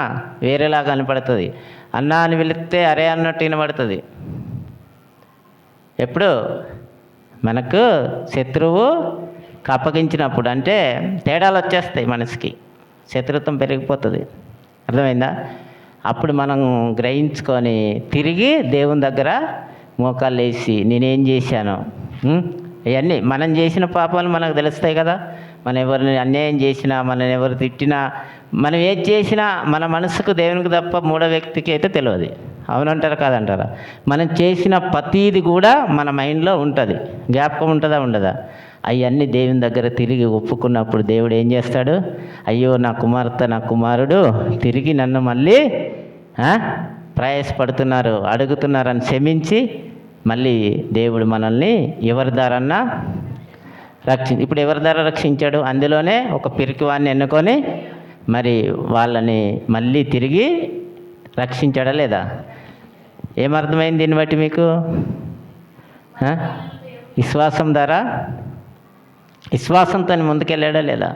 వేరేలా కనపడుతుంది. అన్న అని పిలిస్తే అరే అన్నట్టు వినబడుతుంది. ఎప్పుడు మనకు శత్రువు అప్పగించినప్పుడు అంటే తేడాలు వచ్చేస్తాయి. మనసుకి శత్రుత్వం పెరిగిపోతుంది. అర్థమైందా? అప్పుడు మనం గ్రహించుకొని తిరిగి దేవుని దగ్గర మోకాళ్ళు వేసి నేనేం చేశాను, ఇవన్నీ మనం చేసిన పాపాలు మనకు తెలుస్తాయి కదా. మనం ఎవరిని అన్యాయం చేసినా, మనని ఎవరు తిట్టినా, మనం ఏది చేసినా మన మనసుకు దేవునికి తప్ప మూడో వ్యక్తికి అయితే తెలియదు. అవునంటారా కాదంటారా? మనం చేసిన ప్రతీది కూడా మన మైండ్లో ఉంటుంది. జ్ఞాపకం ఉంటుందా ఉండదా? అవన్నీ దేవుని దగ్గర తిరిగి ఒప్పుకున్నప్పుడు దేవుడు ఏం చేస్తాడు? అయ్యో నా కుమార్తె నా కుమారుడు తిరిగి నన్ను మళ్ళీ ప్రయాసపడుతున్నారు, అడుగుతున్నారని క్షమించి మళ్ళీ దేవుడు మనల్ని ఎవరి ద్వారన్నా ఇప్పుడు ఎవరి ద్వారా రక్షించాడు? అందులోనే ఒక పిరికివాడిని ఎన్నుకొని మరి వాళ్ళని మళ్ళీ తిరిగి రక్షించాడా లేదా? ఏమర్థమైంది దీన్ని బట్టి మీకు? విశ్వాసం ద్వారా, విశ్వాసంతో ముందుకెళ్ళాడా లేదా?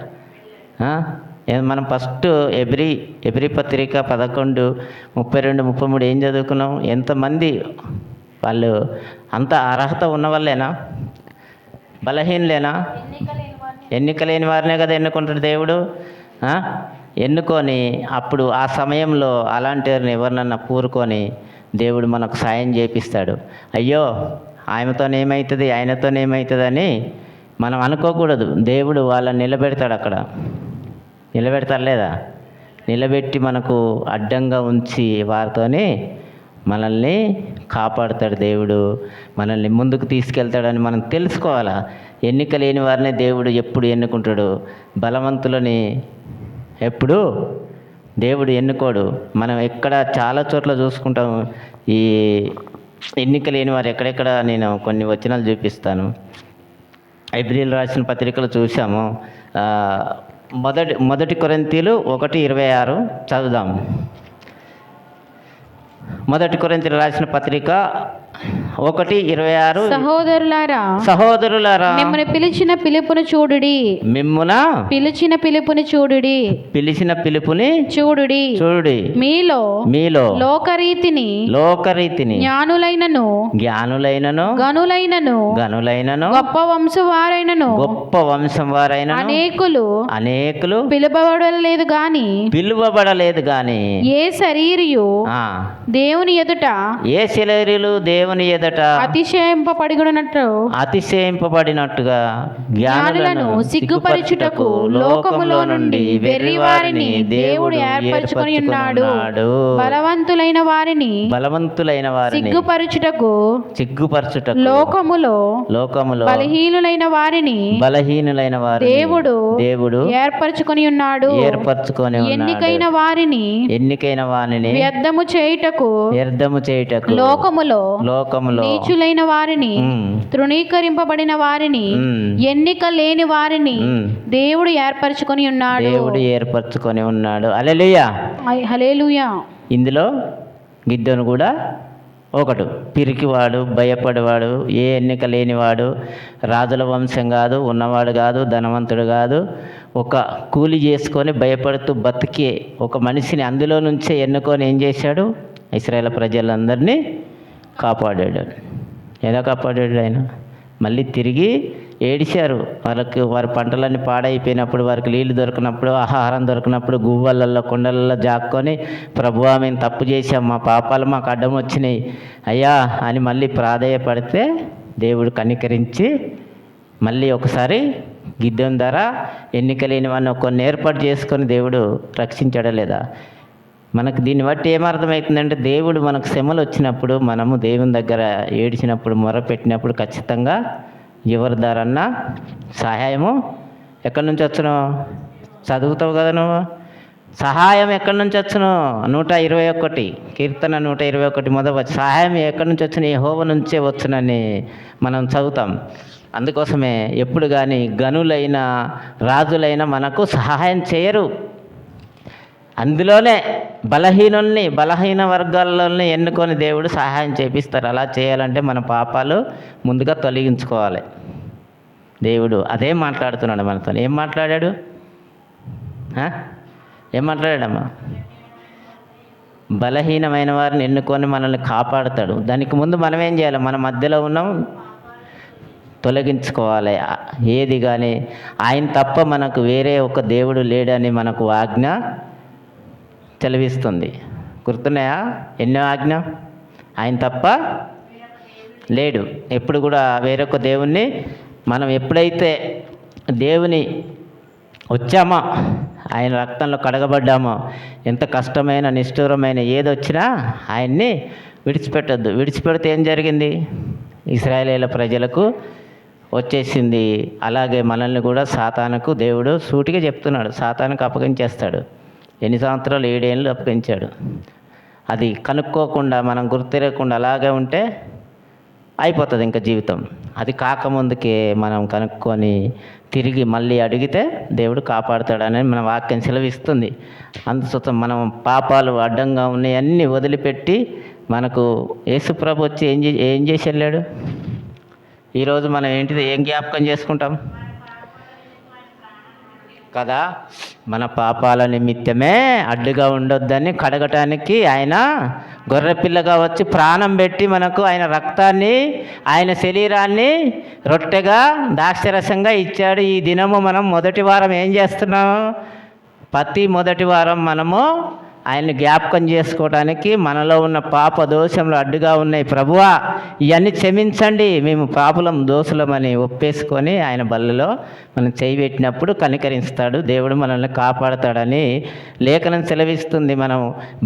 మనం ఫస్ట్ ఎబ్రీ పత్రిక 11:32-33 ఏం చదువుకున్నాం? ఎంతమంది వాళ్ళు అంత అర్హత ఉన్న వాళ్ళేనా? బలహీనలేనా? ఎన్నిక లేని వారినే కదా ఎన్నుకుంటాడు దేవుడు. ఎన్నుకొని అప్పుడు ఆ సమయంలో అలాంటి వారిని ఎవరినన్నా కూరుకొని దేవుడు మనకు సాయం చేపిస్తాడు. అయ్యో ఆమెతోనేమవుతుంది, ఆయనతోనేమవుతుందని మనం అనుకోకూడదు. దేవుడు వాళ్ళని నిలబెడతాడు, అక్కడ నిలబెడతాడు లేదా? నిలబెట్టి మనకు అడ్డంగా ఉంచి వారితోనే మనల్ని కాపాడుతాడు దేవుడు, మనల్ని ముందుకు తీసుకెళ్తాడని మనం తెలుసుకోవాలా. ఎన్నిక లేని వారినే దేవుడు ఎప్పుడు ఎన్నుకుంటాడు, బలవంతులని ఎప్పుడు దేవుడు ఎన్నుకోడు. మనం ఎక్కడ చాలా చోట్ల చూసుకుంటాం ఈ ఎన్నిక లేని వారు. ఎక్కడెక్కడ నేను కొన్ని వచనాలు చూపిస్తాను. హెబ్రీయులకు రాసిన పత్రికలు చూసాము. మొదటి కొరింథీయులు 1:26 చదువుదాం. మొదటి కొరింథీయులకు రాసిన పత్రిక 1:26. సహోదరులారా మిమ్మల్ని పిలిచిన పిలుపుని చూడుడి. పిలిచిన పిలుపుని చూడుడి. మీలో లోకరీతిని జ్ఞానులైనను గనులైనను గొప్ప వంశం వారైనను అనేకులు పిలువబడలేదు గాని ఏ శరీరియు దేవుని ఎదుట అతిశయింపబడినట్టుగా జ్ఞానులను సిగ్గుపరచుటకు లోకములో నుండి వెర్రివారిని దేవుడు ఏర్పరచుకొని ఉన్నాడు. బలవంతులైన వారిని సిగ్గుపరచుటకు లోకములో బలహీనులైన వారిని దేవుడు ఏర్పరచుకొని ఉన్నాడు. ఎన్నికైన వారిని వ్యర్థము చేయుటకు లోకములో నీచులైన వారిని తృణీకరింపబడిన వారిని ఎన్నిక లేని వారిని దేవుడు ఏర్పరచుకొని ఉన్నాడు. హల్లెలూయా. ఇందులో గిద్దెను కూడా ఒకడు పిరికివాడు, భయపడేవాడు, ఏ ఎన్నిక లేనివాడు, రాజుల వంశం కాదు, ఉన్నవాడు కాదు, ధనవంతుడు కాదు, ఒక కూలి చేసుకొని భయపడుతూ బతికే ఒక మనిషిని అందులో నుంచే ఎన్నుకొని ఏం చేశాడు? ఇశ్రాయేలు ప్రజలందరినీ కాపాడాడు. ఎలా కాపాడాడు ఆయన? మళ్ళీ తిరిగి ఏడిశారు. వారి పంటలన్నీ పాడైపోయినప్పుడు, వారికి నీళ్ళు దొరికినప్పుడు, ఆహారం దొరికినప్పుడు గువ్వలల్లో కొండలలో జాక్కొని, ప్రభువా మేము తప్పు చేశాం, మా పాపాలు మాకు అడ్డం వచ్చినాయి అయ్యా అని మళ్ళీ ప్రాధేయపడితే దేవుడు కనికరించి మళ్ళీ ఒకసారి గిద్దెం ద్వారా ఎన్నిక లేని వాడిని కొన్ని ఏర్పాటు చేసుకొని దేవుడు రక్షించడం లేదా? మనకు దీన్ని బట్టి ఏమర్థమవుతుందంటే దేవుడు మనకు శ్రమలు వచ్చినప్పుడు, మనము దేవుని దగ్గర ఏడిచినప్పుడు, మొరపెట్టినప్పుడు ఖచ్చితంగా ఎవరి ద్వారన్నా సహాయము ఎక్కడి నుంచి వచ్చును? చదువుతావు కదా నువ్వు. సహాయం ఎక్కడి నుంచి వచ్చును? 121 కీర్తన 121 మొదటి సహాయం ఎక్కడి నుంచి వచ్చును? యెహోవా నుంచే వచ్చునని మనం చదువుతాం. అందుకోసమే ఎప్పుడు కానీ గనులైన రాజులైన మనకు సహాయం చేయరు. అందులోనే బలహీన వర్గాల్లోనే ఎన్నుకొని దేవుడు సహాయం చేపిస్తారు. అలా చేయాలంటే మన పాపాలు ముందుగా తొలగించుకోవాలి. దేవుడు అదే మాట్లాడుతున్నాడు మనతో. ఏం మాట్లాడాడమ్మా? బలహీనమైన వారిని ఎన్నుకొని మనల్ని కాపాడుతాడు. దానికి ముందు మనం ఏం చేయాలి? మన మధ్యలో ఉన్నాం, తొలగించుకోవాలి. ఏది కానీ ఆయన తప్ప మనకు వేరే ఒక దేవుడు లేడని మనకు ఆజ్ఞ తెలివిస్తుంది. గుర్తున్నాయా ఎన్నో ఆజ్ఞ? ఆయన తప్ప లేడు. ఎప్పుడు కూడా వేరొక దేవుణ్ణి మనం ఎప్పుడైతే దేవుని వచ్చామా, ఆయన రక్తంలో కడగబడ్డామా, ఎంత కష్టమైన నిష్ఠూరమైన ఏదొచ్చినా ఆయన్ని విడిచిపెట్టద్దు. విడిచిపెడితే ఏం జరిగింది? ఇశ్రాయేలీయుల ప్రజలకు వచ్చేసింది. అలాగే మనల్ని కూడా సాతానుకు దేవుడు సూటిగా చెప్తున్నాడు, సాతానుకు అప్పగించేస్తాడు. ఎన్ని సంవత్సరాలు? 7 ఏళ్ళు అప్పగించాడు. అది కనుక్కోకుండా మనం గుర్తిరగకుండా అలాగే ఉంటే అయిపోతుంది ఇంకా జీవితం. అది కాకముందుకే మనం కనుక్కొని తిరిగి మళ్ళీ అడిగితే దేవుడు కాపాడుతాడని మన వాక్యం సెలవిస్తుంది. అందుచేత మనం పాపాలు అడ్డంగా ఉన్నాయన్నీ వదిలిపెట్టి మనకు యేసుప్రభు వచ్చి ఏం చేసి వెళ్ళాడు? ఈరోజు మనం ఏం జ్ఞాపకం చేసుకుంటాం కదా? మన పాపాల నిమిత్తమే అడ్డుగా ఉండొద్దని కడగటానికి ఆయన గొర్రెపిల్లగా వచ్చి ప్రాణం పెట్టి మనకు ఆయన రక్తాన్ని, ఆయన శరీరాన్ని రొట్టెగా ద్రాక్షరసంగా ఇచ్చాడు. ఈ దినము మనం మొదటి వారం ఏం చేస్తున్నాము? ప్రతి మొదటి వారం మనము ఆయన్ని జ్ఞాపకం చేసుకోవడానికి మనలో ఉన్న పాప దోషంలో అడ్డుగా ఉన్నాయి. ప్రభువా, ఇవన్నీ క్షమించండి, మేము పాపులం దోషులమని ఒప్పేసుకొని ఆయన బల్లలో మనం చేయి పెట్టినప్పుడు కనికరిస్తాడు, దేవుడు మనల్ని కాపాడతాడని లేఖనం సెలవిస్తుంది. మనం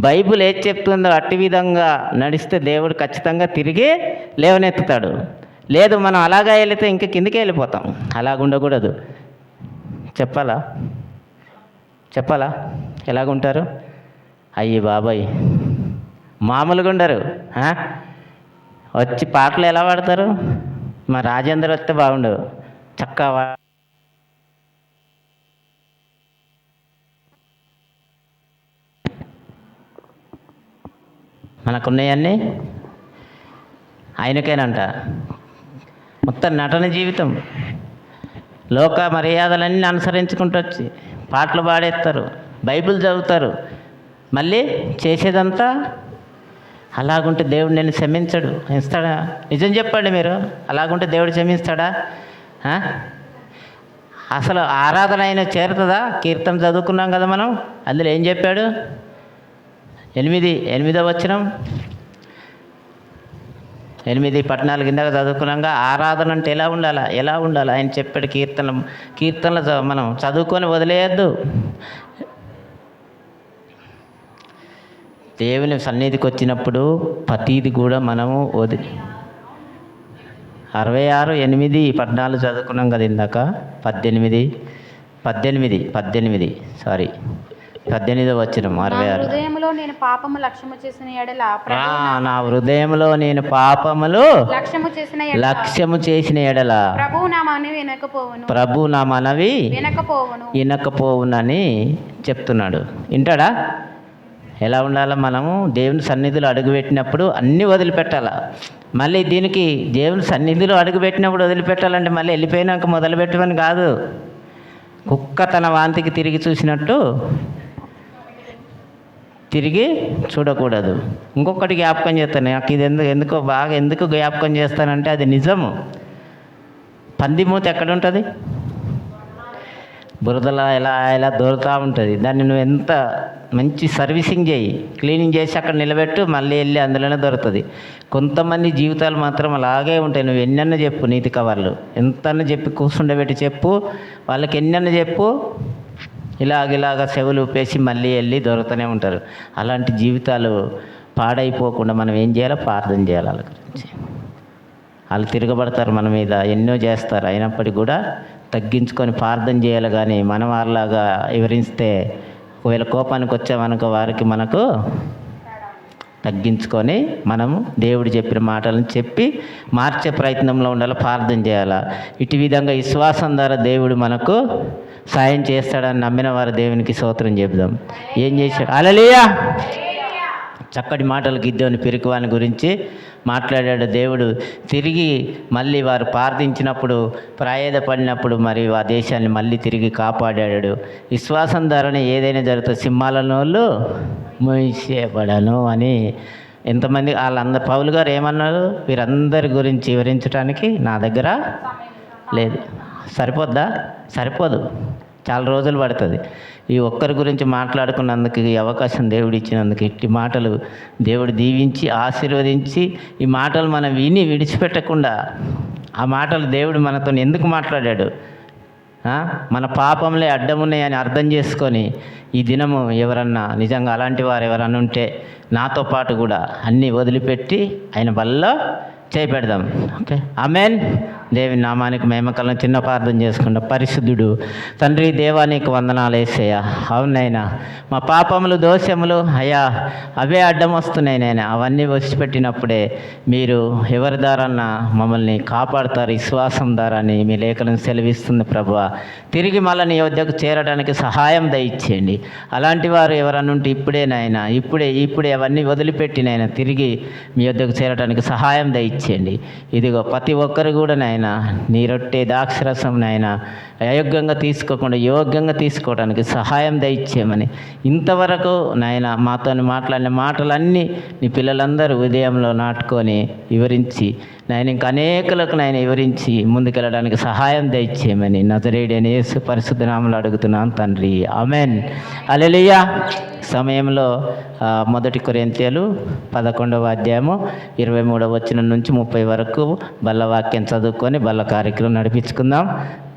బైబిల్ ఏది చెప్తుందో అట్టి విధంగా నడిస్తే దేవుడు ఖచ్చితంగా తిరిగి లేవనెత్తుతాడు. లేదు మనం అలాగా వెళితే ఇంక కిందికి వెళ్ళిపోతాం. అలాగుండకూడదు. చెప్పాలా ఎలాగుంటారు? అయ్యి బాబాయ్, మామూలుగా ఉండరు. వచ్చి పాటలు ఎలా పాడతారు? మా రాజేందర్ వస్తే బాగుండు, చక్కగా మనకున్నాయన్నీ ఆయనకేనంట. మొత్తం నటన జీవితం, లోక మర్యాదలన్నీ అనుసరించుకుంటూ వచ్చి పాటలు పాడేస్తారు, బైబిల్ చదువుతారు, మళ్ళీ చేసేదంతా అలాగుంటే దేవుడు నేను క్షమించడు. ఇస్తాడా? నిజం చెప్పండి మీరు, అలాగుంటే దేవుడు క్షమిస్తాడా? అసలు ఆరాధన అయినా చేరుతుందా? కీర్తన చదువుకున్నాం కదా మనం, అందులో ఏం చెప్పాడు? 8వ వచనం 8:14 కిందగా చదువుకున్నాక ఆరాధన అంటే ఎలా ఉండాలా ఆయన చెప్పాడు. కీర్తనలు మనం చదువుకొని వదిలేయద్దు. దేవుని సన్నిధికి వచ్చినప్పుడు ప్రతీది కూడా మనము 66:8-14 చదువుకున్నాం కదా ఇందాక. 18 సారీ 18వ వచనం 66. హృదయంలో నేను పాపము లక్ష్యము చేసిన ఎడల నా హృదయంలో నేను పాపములు లక్ష్యము చేసిన ఎడల ప్రభు నా మనవి వినకపోవునని చెప్తున్నాడు. వింటాడా? ఎలా ఉండాలా? మనము దేవుని సన్నిధిలో అడుగుపెట్టినప్పుడు అన్నీ వదిలిపెట్టాలా. మళ్ళీ దీనికి దేవుని సన్నిధిలో అడుగుపెట్టినప్పుడు వదిలిపెట్టాలంటే మళ్ళీ వెళ్ళిపోయినాక మొదలుపెట్టమని కాదు. కుక్క తన వాంతికి తిరిగి చూసినట్టు తిరిగి చూడకూడదు. ఇంకొకటి జ్ఞాపకం చేస్తాను, నాకు ఇది ఎందుకు జ్ఞాపకం చేస్తానంటే అది నిజము. పందిమూత ఎక్కడ ఉంటుంది? బురదలా ఎలా దొరుకుతూ ఉంటుంది. దాన్ని నువ్వు ఎంత మంచి సర్వీసింగ్ చేయి, క్లీనింగ్ చేసి అక్కడ నిలబెట్టు, మళ్ళీ వెళ్ళి అందులోనే దొరుకుతుంది. కొంతమంది జీవితాలు మాత్రం అలాగే ఉంటాయి. నువ్వు ఎన్నెన్న చెప్పు, నీతి కవర్లు ఎంతన్నా చెప్పి కూర్చుండబెట్టి చెప్పు, వాళ్ళకి ఎన్నెన్న చెప్పు, ఇలాగ చెవులు ఊపేసి మళ్ళీ వెళ్ళి దొరుకుతూనే ఉంటారు. అలాంటి జీవితాలు పాడైపోకుండా మనం ఏం చేయాలో? ప్రార్థన చేయాలి వాళ్ళ గురించి. వాళ్ళు తిరగబడతారు మన మీద, ఎన్నో చేస్తారు, అయినప్పటికీ కూడా తగ్గించుకొని ప్రార్థన చేయాలి. కానీ మనం వాళ్ళలాగా వివరిస్తే ఒకవేళ కోపానికి వచ్చామనుకో వారికి మనకు తగ్గించుకొని మనము దేవుడు చెప్పిన మాటలను చెప్పి మార్చే ప్రయత్నంలో ఉండాలి, ప్రార్థన చేయాలి. ఇటు విధంగా విశ్వాసం ద్వారా దేవుడు మనకు సాయం చేస్తాడని నమ్మిన వారు దేవునికి స్తోత్రం చెబుదాం. ఏం చేశాడు? హల్లెలూయా. చక్కటి మాటలు గిద్దెని పిరికివాని గురించి మాట్లాడాడు దేవుడు. తిరిగి మళ్ళీ వారు ప్రార్థించినప్పుడు ప్రయాదపడినప్పుడు మరి ఆ దేశాన్ని మళ్ళీ తిరిగి కాపాడాడు. విశ్వాసం ద్వారానే ఏదైనా జరుగుతుంది. సింహాల నోళ్ళు మూసేయబడను అని ఎంతమంది వాళ్ళందరూ పౌలు గారు ఏమన్నారు? వీరందరి గురించి వివరించడానికి నా దగ్గర లేదు. సరిపోదు, చాలా రోజులు పడుతుంది. ఈ ఒక్కరి గురించి మాట్లాడుకున్నందుకు, ఈ అవకాశం దేవుడు ఇచ్చినందుకు, ఇట్టి మాటలు దేవుడు దీవించి ఆశీర్వదించి ఈ మాటలు మనం విని విడిచిపెట్టకుండా, ఆ మాటలు దేవుడు మనతో ఎందుకు మాట్లాడాడు, మన పాపంలే అడ్డమున్నాయని అర్థం చేసుకొని ఈ దినము ఎవరన్నా నిజంగా అలాంటి వారు ఎవరన్నా ఉంటే నాతో పాటు కూడా అన్నీ వదిలిపెట్టి ఆయన బల్ల చేపెడదాం. ఓకే, ఆమేన్. దేవుని నామానికి మహిమ కలుగును. చిన్న ప్రార్థన చేసుకుంటాం. పరిశుద్ధుడు తండ్రి దేవా, నీకు వందనాలు యేసయ్యా. అవునైనా మా పాపములు దోషములు అయ్యా అవే అడ్డం వస్తున్నాయి నాయన. అవన్నీ వదిలిపెట్టినప్పుడే మీరు ఎవరి ద్వారాన్నా మమ్మల్ని కాపాడుతారు, విశ్వాసం ద్వారాని మీ లేఖలను సెలవిస్తుంది ప్రభువా. తిరిగి మళ్ళీ నీ వద్దకు చేరడానికి సహాయం దయచేయండి. అలాంటి వారు ఎవరన్నా ఉంటే ఇప్పుడే నాయన, ఇప్పుడే అవన్నీ వదిలిపెట్టి నాయన తిరిగి మీ వద్దకు చేరడానికి సహాయం దయచేయండి. ఇదిగో ప్రతి ఒక్కరు కూడా నాయన నీ రొట్టె ద్రాక్షరసం నాయన అయోగ్యంగా తీసుకోకుండా యోగ్యంగా తీసుకోవడానికి సహాయం దయచేయమని ఇంతవరకు నాయన మాతో మాట్లాడిన మాటలన్నీ నీ పిల్లలందరూ ఉదయంలో నాటుకొని వివరించి నాయన ఇంకా అనేకులకు నాయన వివరించి ముందుకెళ్ళడానికి సహాయం దయచేయమని నజరేయుడైన యేసు పరిశుద్ధ నామములో అడుగుతున్నాను తండ్రి, ఆమేన్. హల్లెలూయా. సమయంలో 1 కొరింథీయులు 11వ అధ్యాయము 23వ వచనం నుంచి 30 వరకు బల్ల వాక్యం చదువుకొని బల్ల కార్యక్రమం నడిపించుకుందాం.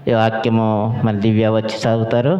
ఈ వాక్యము మన దివ్య వచ్చి చదువుతారు.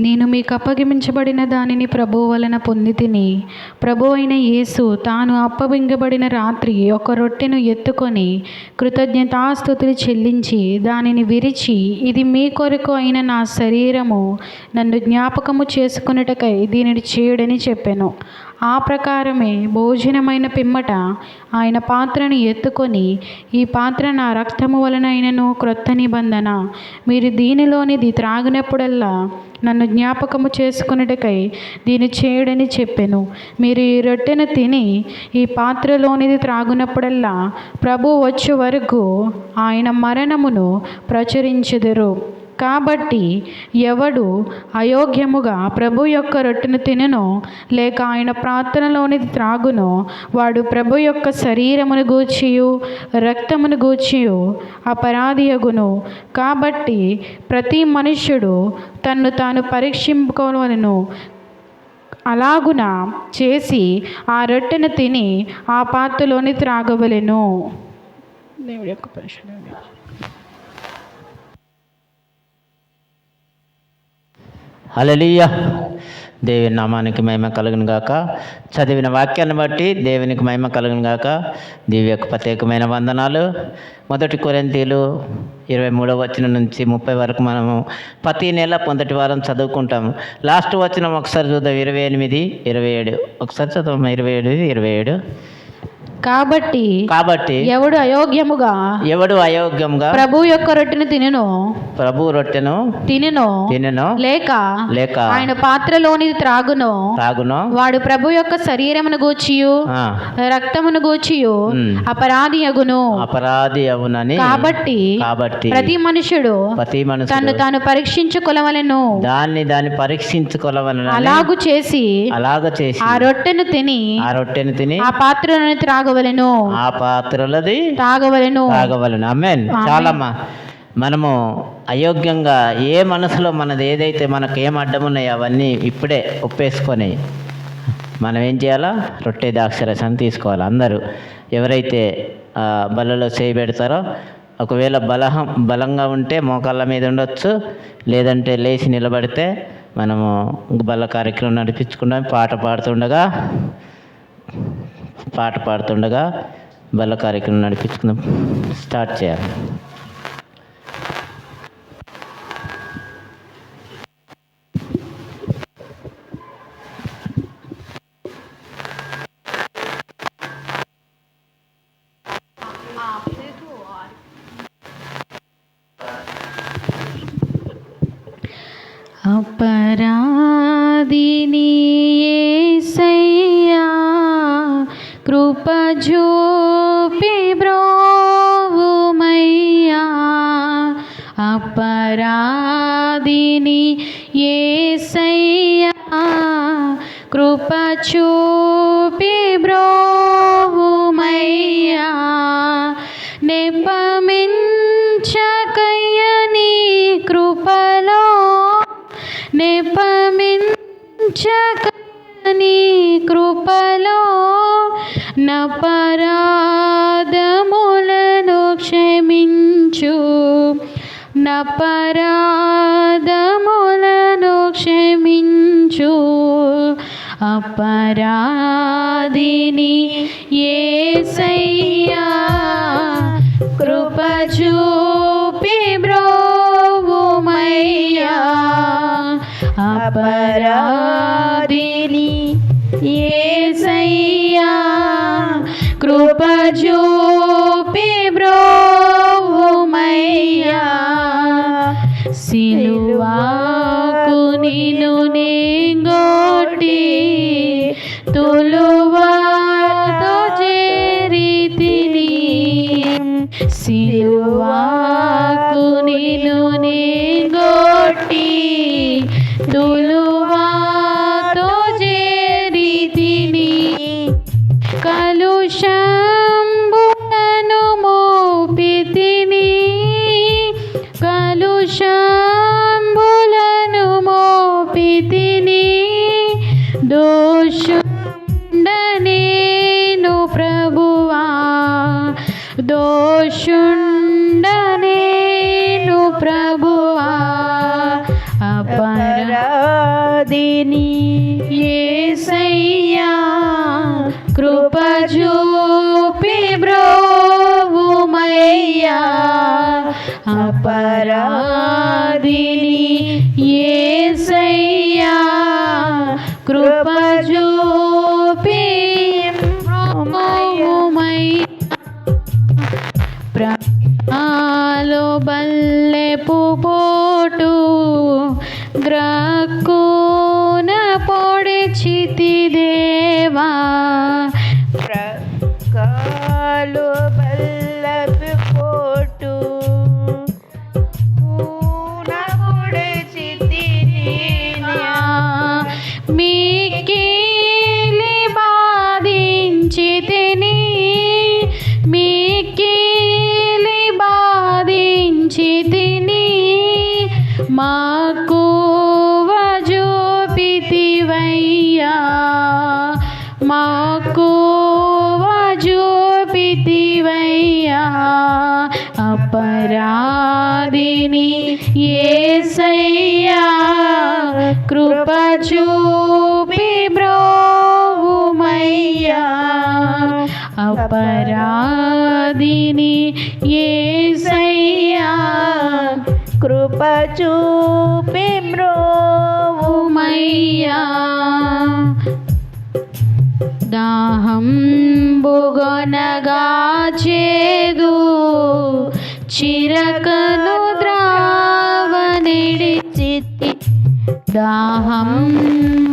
నేను మీకు అప్పగించబడిన దానిని ప్రభువు వలన పొంది తిని, ప్రభు అయిన యేసు తాను అప్పగించబడిన రాత్రి ఒక రొట్టెను ఎత్తుకొని కృతజ్ఞతాస్తుతులు చెల్లించి దానిని విరిచి, ఇది మీ కొరకు అయిన నా శరీరము, నన్ను జ్ఞాపకము చేసుకొనుటకై దీనిని చేయుడని చెప్పెను. ఆ ప్రకారమే భోజనమైన పిమ్మట ఆయన పాత్రను ఎత్తుకొని, ఈ పాత్ర నా రక్తము వలనైనను క్రొత్త నిబంధన, మీరు దీనిలోనిది త్రాగినప్పుడల్లా నన్ను జ్ఞాపకము చేసుకొనుటకై దీన్ని చేయుడని చెప్పెను. మీరు ఈ రొట్టెను తిని ఈ పాత్రలోనిది త్రాగునప్పుడల్లా ప్రభు వచ్చే వరకు ఆయన మరణమును ప్రచురించెదరు. కాబట్టి ఎవడు అయోగ్యముగా ప్రభు యొక్క రొట్టెను తిననో లేక ఆయన ప్రార్థనలోనిది త్రాగునో వాడు ప్రభు యొక్క శరీరమును గూర్చియు రక్తమును గూర్చియు అపరాధియగును. కాబట్టి ప్రతి మనుష్యుడు తన్ను తాను పరీక్షించుకోవలెను. అలాగున చేసి ఆ రొట్టెను తిని ఆ పాత్రలోని త్రాగవలెను. దేవుడి యొక్క పరిశుద్ధ హల్లెలూయా. దేవుని నామానికి మహిమ కలుగును గాక. చదివిన వాక్యాన్ని బట్టి దేవునికి మహిమ కలుగును గాక. దివ్యకు ప్రత్యేకమైన వందనాలు. 1 కొరింథీయులు 23వ వచనం నుంచి 30 వరకు మనము ప్రతి నెల మొదటి వారం చదువుకుంటాము. లాస్ట్ వచనం ఒకసారి చూద్దాం, 28, 27. ఒకసారి చదువు, 27, 27. కాబట్టి ఎవడు అయోగ్యముగా ప్రభు యొక్క రొట్టెను తినెను లేక ఆయన పాత్రలోనిది త్రాగునో వాడు ప్రభు యొక్క శరీరమును గూర్చియు రక్తమును గూర్చియు అపరాధి అగునని. కాబట్టి ప్రతి మనుషుడు తను తాను పరీక్షించుకొనవలెను. దాన్ని పరీక్షించుకొనవలెను. అలాగు చేసి ఆ రొట్టెను తిని ఆ పాత్రలోని త్రాగవలెను. ఆ పాత్రలది తాగవలెను. ఆమేన్. చాలమ్మా. మనము అయోగ్యంగా ఏ మనసులో మనది ఏదైతే మనకు ఏం అడ్డమున్నాయో అవన్నీ ఇప్పుడే ఒప్పేసుకొని మనం ఏం చేయాలా? రొట్టె ద్రాక్షరసం తీసుకోవాలి. అందరూ ఎవరైతే బల్లలో చేయి పెడతారో, ఒకవేళ బలంగా ఉంటే మోకాళ్ళ మీద ఉండొచ్చు, లేదంటే లేచి నిలబడితే మనము బల్ల కార్యక్రమం నడిపించుకుంటాం. పాట పాడుతుండగా బల్ల కార్యక్రమం నడిపించుకుందాం. స్టార్ట్ చేయాలి. అపరాధిని యేసయ్యా కృప చూపి బ్రోవుమయ్యా. అపరాధిని యేసయ్యా కృప చూపి బ్రోవుమయ్యా నెపమించకయ్య నీ కృపలో నెపమించకయ్య నీ కృపలో నపరాధములను క్షమించు నపరాధములను క్షమించు అపరాధిని యేసయ్యా కృప చూపి బ్రోవుమయ్యా అపరాధిని యేసయ్యా కృప చూపి బ్రోవుమయ్యా సిలువాకు నిన్ను నేంగొట్టి తులువాతో చేరితిని సిలువాకు నిన్ను నేంగొట్టి తులువాతో చేరితిని కలుషంబులను మోపితిని కలుషంబులను మోపితిని దోషుండనేను ప్రభువా దోషుండనేను ప్రభువా అపరాధిని యేసయ్యా కృప చూపి బ్రోవుమయ్యా అపరాధిని యేసయ్యా కృప చూపి బ్రోవుమయ్యా ప్రాణాలు బల్లెపు పోటు గ్రక్కున పొడిచితి దేవా ప్రకాలు బల్లపు పోటు మీకేలి బాధించితిని మీకేలి బాధించితిని మాకు వజూపితివయ్యా మాకు వజూపితివయ్యా అపరాధిని యేసయ్యా కృప చూపి బ్రోవుమయ్యా అపరాధిని యేసయ్యా కృప చూపి బ్రోవుమయ్యా దాహం బుగొనగా చేదు చిరకను ద్రావనిడిచితి దాహం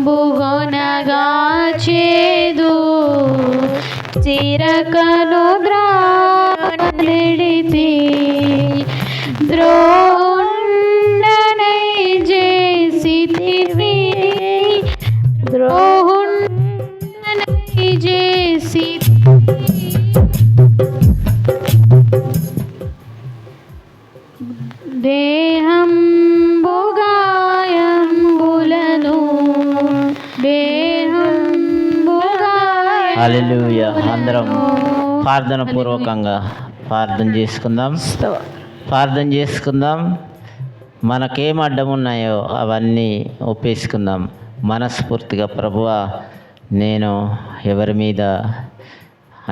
బుగొనగా చేదు చిరకను ద్రావనిడితి ద్రోహుండనై చేసితివి ద్రోహుండనై చేసి దేహం బుగాయంబులను దేహం హల్లెలూయా. అందరం ప్రార్థన పూర్వకంగా ప్రార్థన చేసుకుందాం. మనకేం అడ్డం ఉన్నాయో అవన్నీ ఒప్పేసుకుందాం. మనస్ఫూర్తిగా ప్రభువా, నేను ఎవరి మీద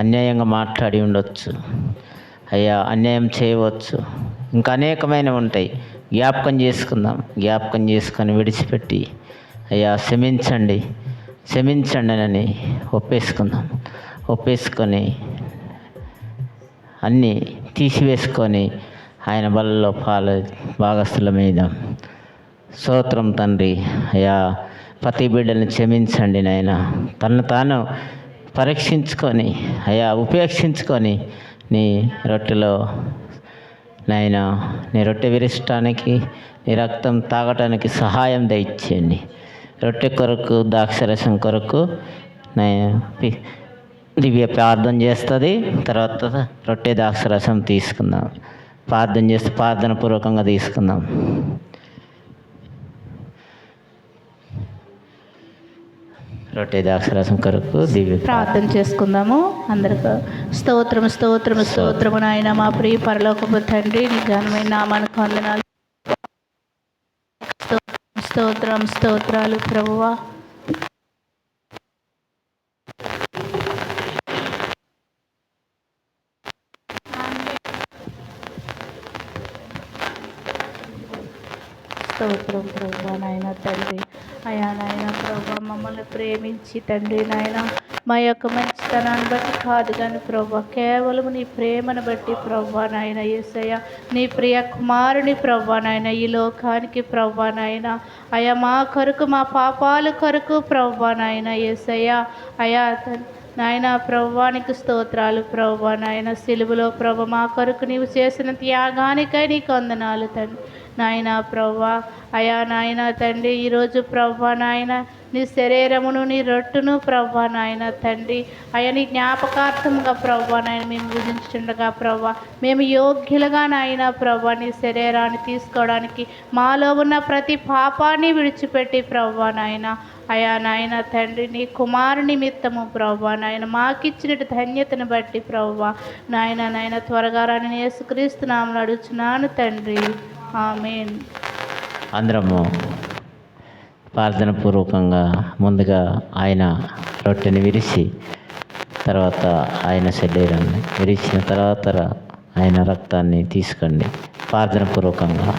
అన్యాయంగా మాట్లాడి ఉండొచ్చు అయ్యా, అన్యాయం చేయవచ్చు, ఇంకా అనేకమైనవి ఉంటాయి. జ్ఞాపకం చేసుకొని విడిచిపెట్టి అయ్యా క్షమించండి అని ఒప్పేసుకొని అన్నీ తీసివేసుకొని ఆయన బలలో భాగస్థుల మీద స్తోత్రం తండ్రి. అయ్యా, ప్రతి బిడ్డల్ని క్షమించండి నాయన. తను తాను పరీక్షించుకొని అయ్యా ఉపేక్షించుకొని నీ రొట్టెలో నాయన, నీ రొట్టె విరచటానికి, నీ రక్తం తాగటానికి సహాయం దయచేయండి. రొట్టె కొరకు ద్రాక్షరసం కొరకు దివ్య ప్రార్థన చేస్తుంది. తర్వాత రొట్టె ద్రాక్షరసం తీసుకుందాం. ప్రార్థన చేస్తే ప్రార్థన పూర్వకంగా తీసుకుందాం. రొట్టె ద్రాక్షరసం కొరకు దివ్య ప్రార్థన చేసుకుందాము. అందరికీ స్తోత్రము స్తోత్రము స్తోత్రము నాయన మా ప్రియ పరలోకపు తండ్రి, నీ ఘనమైన నామానికి వందనాలు. స్తోత్రం స్తోత్రాలు ప్రభువా. స్తోత్రం ప్రభా నాయన తండ్రి. అయా నాయన ప్రభా మమ్మల్ని ప్రేమించి తండ్రి నాయన మా యొక్క మంచితనాన్ని బట్టి కాదు కానీ ప్రభా కేవలం నీ ప్రేమను బట్టి ప్రభా నాయన యేసయ్య నీ ప్రియ కుమారుని ప్రభా నాయన ఈ లోకానికి ప్రభా నాయన అయా మా కొరకు మా పాపాల కొరకు ప్రభా నాయన యేసయ్య అయా నాయన ప్రభువానికి స్తోత్రాలు ప్రభా నాయన సిలువలో ప్రభ మా కొరకు నీవు చేసిన త్యాగానికై నీకు వందనాలు తండ్రి నాయన ప్రభా. అయా నాయన తండ్రి ఈరోజు ప్రభా నాయన నీ శరీరమును నీ రొట్టును ప్రభా నాయన తండ్రి అయా నీ జ్ఞాపకార్థంగా ప్రభా నాయన మేము భుజించుండగా ప్రభా మేము యోగ్యులుగా నాయన ప్రభా నీ శరీరాన్ని తీసుకోవడానికి మాలో ఉన్న ప్రతి పాపాన్ని విడిచిపెట్టి ప్రభా నాయన అయా నాయన తండ్రి నీ కుమారు నిమిత్తము ప్రభా నాయన మాకిచ్చిన ధన్యతను బట్టి ప్రభా నాయన త్వరగా రాని యేసుక్రీస్తు నామమున అడుగుచున్నాను తండ్రి, ఆమేన్. అందరము ప్రార్థన పూర్వకంగా ముందుగా ఆయన రొట్టెని విరిచి తర్వాత ఆయన శరీరాన్ని విరిచిన తర్వాత ఆయన రక్తాన్ని తీసుకోండి ప్రార్థన పూర్వకంగా.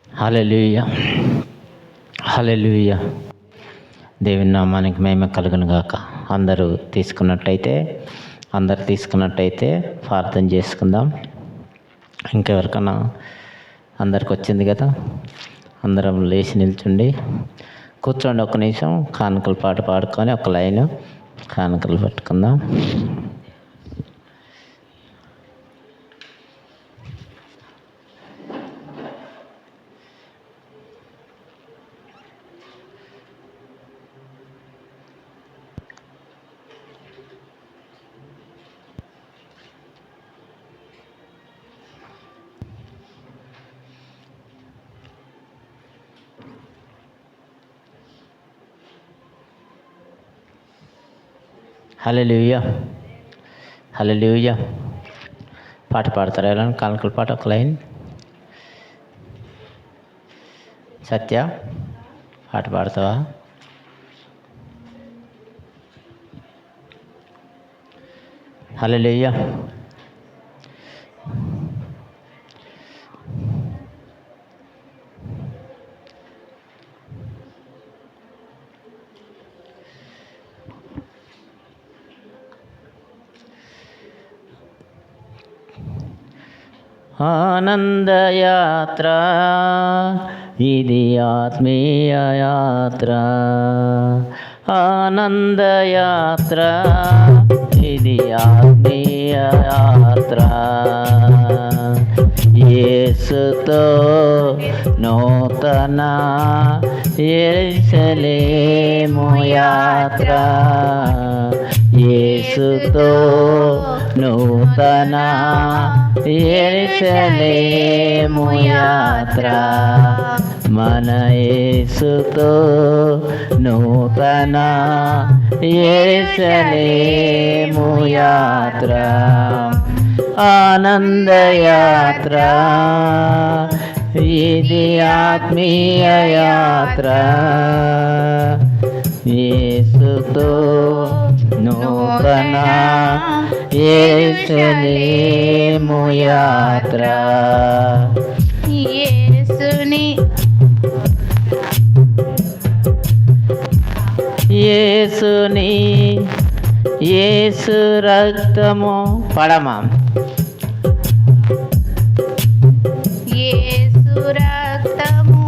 హల్లెలూయా హల్లెలూయా. దేవుని నామానికి మహిమ కలుగును గాక. అందరూ తీసుకున్నట్టయితే ప్రార్థన చేసుకుందాం. ఇంకెవరికన్నా అందరికి వచ్చింది కదా, అందరం లేచి నిల్చుండి కూర్చోండి. ఒక నిమిషం కానుకల పాట పాడుకొని ఒక లైను కానుకలు పట్టుకుందాం. హల్లెలూయా హల్లెలూయా. పాట పాడతారా? ఎలా కానుకల పాట ఒక లైన్. సత్య పాట పాడతావా? హల్లెలూయా. ఆనందయాత్ర ఇది ఆత్మీయ యాత్ర, ఆనందయాత్ర ఇది ఆత్మీయ యాత్ర. యేసుతో నూతన యెరూషలేము యాత్ర, యేసుతో నూతన యెరూషలేము యాత్ర, మన యేసుతో నూతన యెరూషలేము యాత్ర. ఆనందయాత్ర ఇది ఆత్మీయ యాత్ర, యేసుతో నూతన యెరూషలేము యాత్ర. యేసుని యేసుని యేసు రక్తము పడమా యేసు రక్తము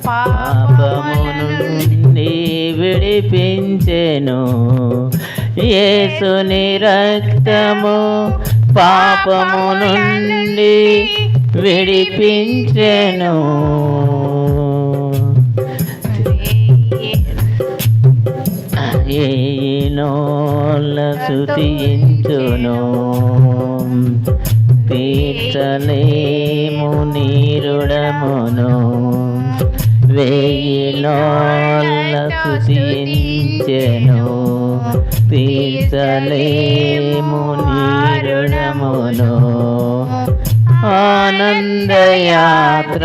పాపము నుండి విడిపించెను. యేసుని రక్తము పాపము నుండి విడిపించెను. ఏనోళ్ళ స్తుతించును, తీర్చలేము నీరుడమును. వేయినోళ్ళ స్తుతించెను, తీర్చలేము నీరుడమును. ఆనందయాత్ర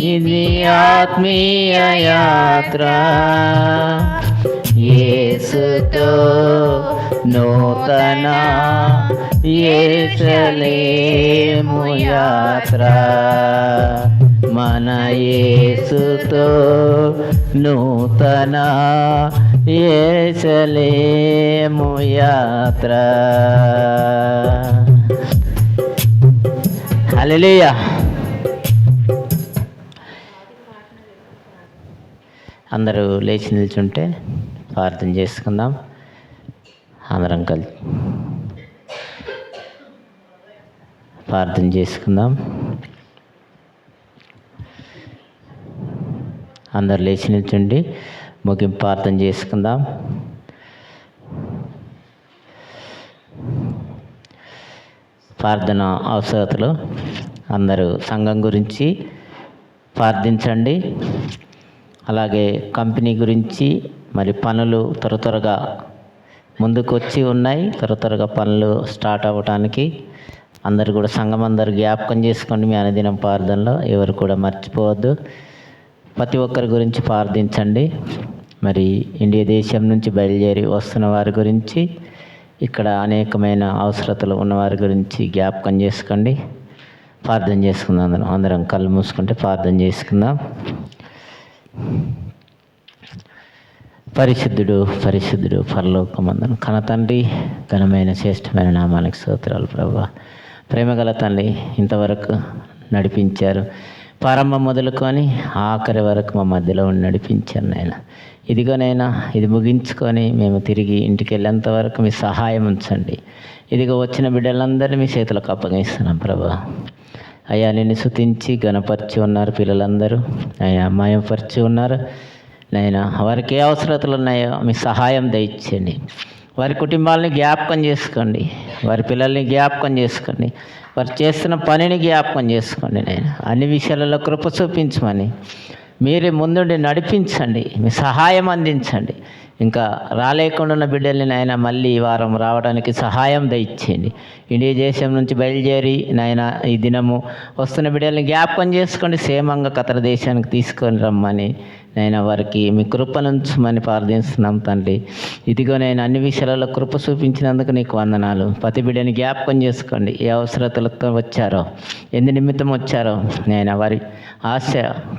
ఇది ఆత్మీయ యాత్ర, యేసుతో నూతన యేసలేము యాత్ర. మన యేసుతో నూతన యేసలేము యాత్ర. హల్లెలూయా. అందరూ లేచి నిల్చుంటే ప్రార్థన చేసుకుందాం. అందరం కలిసి ప్రార్థన చేసుకుందాం. అందరు లేచి నిల్చుండి ముగింపు ప్రార్థన చేసుకుందాం. ప్రార్థన అవసరతలు అందరూ సంఘం గురించి ప్రార్థించండి. అలాగే కంపెనీ గురించి మరి పనులు త్వరగా ముందుకు వచ్చి ఉన్నాయి. త్వరగా పనులు స్టార్ట్ అవ్వటానికి అందరు కూడా సంఘం అందరు జ్ఞాపకం చేసుకోండి. మీ అనుదినం ప్రార్థనలో ఎవరు కూడా మర్చిపోవద్దు. ప్రతి ఒక్కరి గురించి ప్రార్థించండి. మరి ఇండియా దేశం నుంచి బయలుదేరి వస్తున్న వారి గురించి, ఇక్కడ అనేకమైన అవసరతలు ఉన్నవారి గురించి జ్ఞాపకం చేసుకోండి. ప్రార్థన చేసుకుందాం. అందరం కళ్ళు మూసుకుంటే ప్రార్థన చేసుకుందాం. పరిశుద్ధుడు పరిశుద్ధుడు పరలోకమందున కన తండ్రి, ఘనమైన శ్రేష్టమైన నామానికి స్తోత్రాలు ప్రభువా. ప్రేమగల తండ్రి, ఇంతవరకు నడిపించారు. ప్రారంభం మొదలుకొని ఆఖరి వరకు మా మధ్యలో ఉండి నడిపించారు నాయన. ఇదిగోనైనా ఇది ముగించుకొని మేము తిరిగి ఇంటికి వెళ్ళేంత వరకు మీ సహాయం ఉంచండి. ఇదిగో వచ్చిన బిడ్డలందరినీ మీ చేతులకు అప్పగిస్తున్నాం ప్రభువా. అయ్యా, నిన్ను స్తుతించి ఘనపరిచి ఉన్నారు పిల్లలందరూ. అయ్యా, మాయపరిచి ఉన్నారు నాయన. వారికి ఏ అవసరతలు ఉన్నాయో మీ సహాయం దయచేయండి. వారి కుటుంబాలని జ్ఞాపకం చేసుకోండి. వారి పిల్లల్ని జ్ఞాపకం చేసుకోండి. వారు చేస్తున్న పనిని జ్ఞాపకం చేసుకోండి నాయన. అన్ని విషయాలలో కృప చూపించమని మీరే ముందుండి నడిపించండి. మీ సహాయం అందించండి. ఇంకా రాలేకుండా ఉన్న బిడ్డల్ని నాయన మళ్ళీ ఈ వారం రావడానికి సహాయం దయచేయండి. ఇండియా దేశం నుంచి బయలుదేరి నాయన ఈ దినము వస్తున్న బిడ్డల్ని జ్ఞాపకం చేసుకోండి. క్షేమంగా కతర దేశానికి తీసుకొని రమ్మని నాయన వారికి మీ కృపనుంచమని ప్రార్థిస్తున్నాం తండ్రి. ఇదిగో నేను అన్ని విషయాలలో కృప చూపించినందుకు నీకు వందనాలు. ప్రతి బిడ్డని జ్ఞాపకం చేసుకోండి. ఏ అవసరతలతో వచ్చారో, ఎందు నిమిత్తం వచ్చారో నాయన వారి ఆశ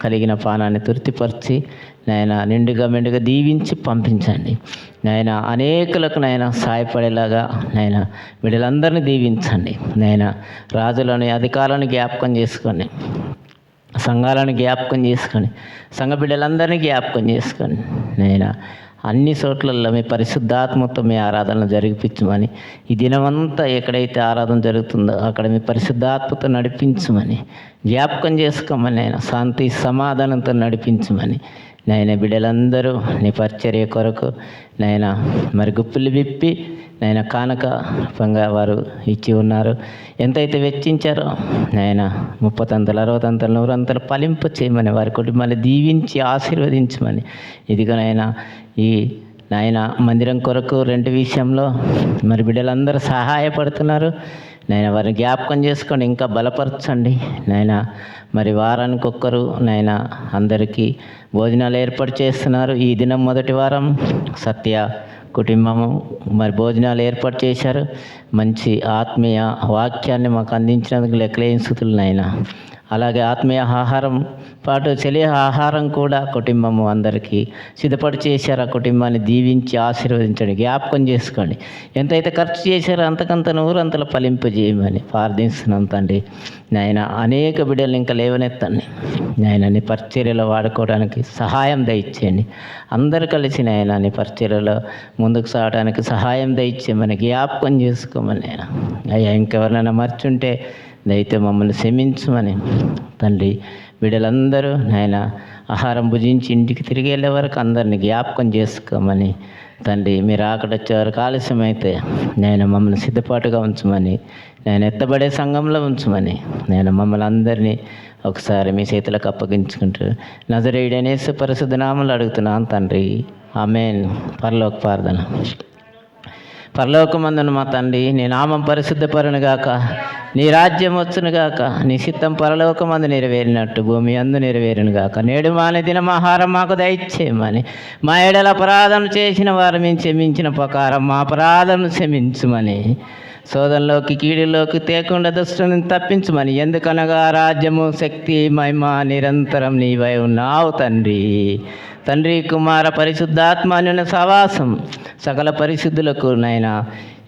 కలిగిన పానాన్ని తృప్తిపరిచి నాయన నిండుగా మెండుగా దీవించి పంపించండి నాయన. అనేకులకు నాయన సహాయపడేలాగా నాయన బిడ్డలందరినీ దీవించండి నాయన. రాజులని అధికారులను జ్ఞాపకం చేసుకోండి. సంఘాలను జ్ఞాపకం చేసుకోండి. సంఘ బిడ్డలందరినీ జ్ఞాపకం చేసుకోండి నాయన. అన్ని చోట్లలో మీ పరిశుద్ధాత్మతో మీ ఆరాధన జరిపించమని, ఈ దినమంతా ఎక్కడైతే ఆరాధన జరుగుతుందో అక్కడ మీ పరిశుద్ధాత్మతో నడిపించమని జ్ఞాపకం చేసుకోమని నాయన. శాంతి సమాధానంతో నడిపించమని నాయన. బిడ్డలందరూ నీ పరిచర్య కొరకు నాయన మరి గుప్పులు విప్పి నాయన కానుక పంగా వారు ఇచ్చి ఉన్నారు. ఎంతైతే వెచ్చించారో నాయన 30 అంతలు 60 అంతలు 100 అంతలు ఫలింప చేయమని వారి కుటుంబాన్ని దీవించి ఆశీర్వదించమని. ఇదిగో నాయన ఈ నాయన మందిరం కొరకు రెంట్ విషయంలో మరి బిడ్డలందరూ సహాయపడుతున్నారు నాయన. వారిని జ్ఞాపకం చేసుకోండి, ఇంకా బలపరచండి నాయన. మరి వారానికి ఒక్కరు నాయన అందరికీ భోజనాలు ఏర్పాటు చేస్తున్నారు. ఈ దినం మొదటి వారం సత్య కుటుంబము మరి భోజనాలు ఏర్పాటు చేశారు. మంచి ఆత్మీయ వాక్యాన్ని మాకు అందించినందుకు లెక్కలేని స్తుతులు నాయన. అలాగే ఆత్మీయ ఆహారం పాటు శరీర ఆహారం కూడా కుటుంబము అందరికీ సిద్ధపడి చేశారు. ఆ కుటుంబాన్ని దీవించి ఆశీర్వదించండి, జ్ఞాపకం చేసుకోండి. ఎంతైతే ఖర్చు చేశారో అంతకంత నూరంతలు ఫలింపజేయమని ప్రార్థిస్తున్నాం తండ్రి. నాయన అనేక బిడ్డలు ఇంకా లేవనెత్తండి నాయన, నీ పరిచర్యలో వాడుకోవడానికి సహాయం దయచేయండి. అందరూ కలిసి నాయన నీ పరిచర్యలో ముందుకు సాగడానికి సహాయం దయచేయమని జ్ఞాపకం చేసుకోమని నాయన. అయ్యా ఇంకెవరినైనా మర్చుంటే దయతో మమ్మల్ని క్షమించమని తండ్రి. బిడ్డలందరూ నాయన ఆహారం భుజించి ఇంటికి తిరిగి వెళ్ళే వరకు అందరినీ జ్ఞాపకం చేసుకోమని తండ్రి. మీరు అక్కడ వచ్చేవారికి ఆలస్యమైతే నేను మమ్మల్ని సిద్ధపాటుగా ఉంచమని, నేను ఎత్తబడే సంఘంలో ఉంచమని నేను మమ్మల్ని అందరినీ ఒకసారి మీ చేతులకు అప్పగించుకుంటూ నజరేయుడైన యేసు పరిశుద్ధ నామములో అడుగుతున్నాను తండ్రి. ఆమేన్. పరలోక ప్రార్థన. పరలోకమందున మా తండ్రి, నీ నామం పరిశుద్ధపరునుగాక, నీ రాజ్యం వచ్చునుగాక, నీ చిత్తం పరలోకమందు నెరవేరినట్టు భూమి అందు నెరవేరునుగాక. నేడు మాని దినం ఆహారం మాకు దయచేయమని, మా ఎడల అపరాధం చేసిన వారు మేము క్షమించిన ప్రకారం మా అపరాధం క్షమించుమని, శోధనలోకి కీడులోకి తేకుండా దుష్టుని తప్పించమని, ఎందుకనగా రాజ్యము శక్తి మహిమ నిరంతరం నీవై ఉన్నావు తండ్రి. తండ్రి కుమార పరిశుద్ధాత్మ అన్యున సహవాసం సకల పరిశుద్ధులకు నైనా,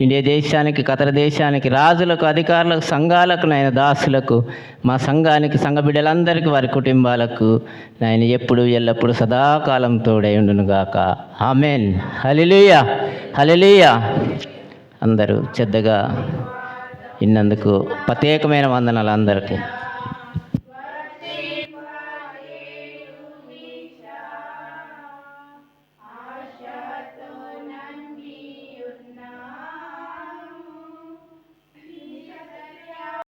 ఇండియా దేశానికి కతర దేశానికి రాజులకు అధికారులకు సంఘాలకు నైనా దాసులకు, మా సంఘానికి సంఘ బిడ్డలందరికీ వారి కుటుంబాలకు నాయన ఎప్పుడు ఎల్లప్పుడు సదాకాలం తోడై ఉండునుగాక. ఆమెన్. హల్లెలూయా, హల్లెలూయా. అందరూ శ్రద్ధగా ఇన్నందుకు ప్రత్యేకమైన వందనాలు అందరికీ.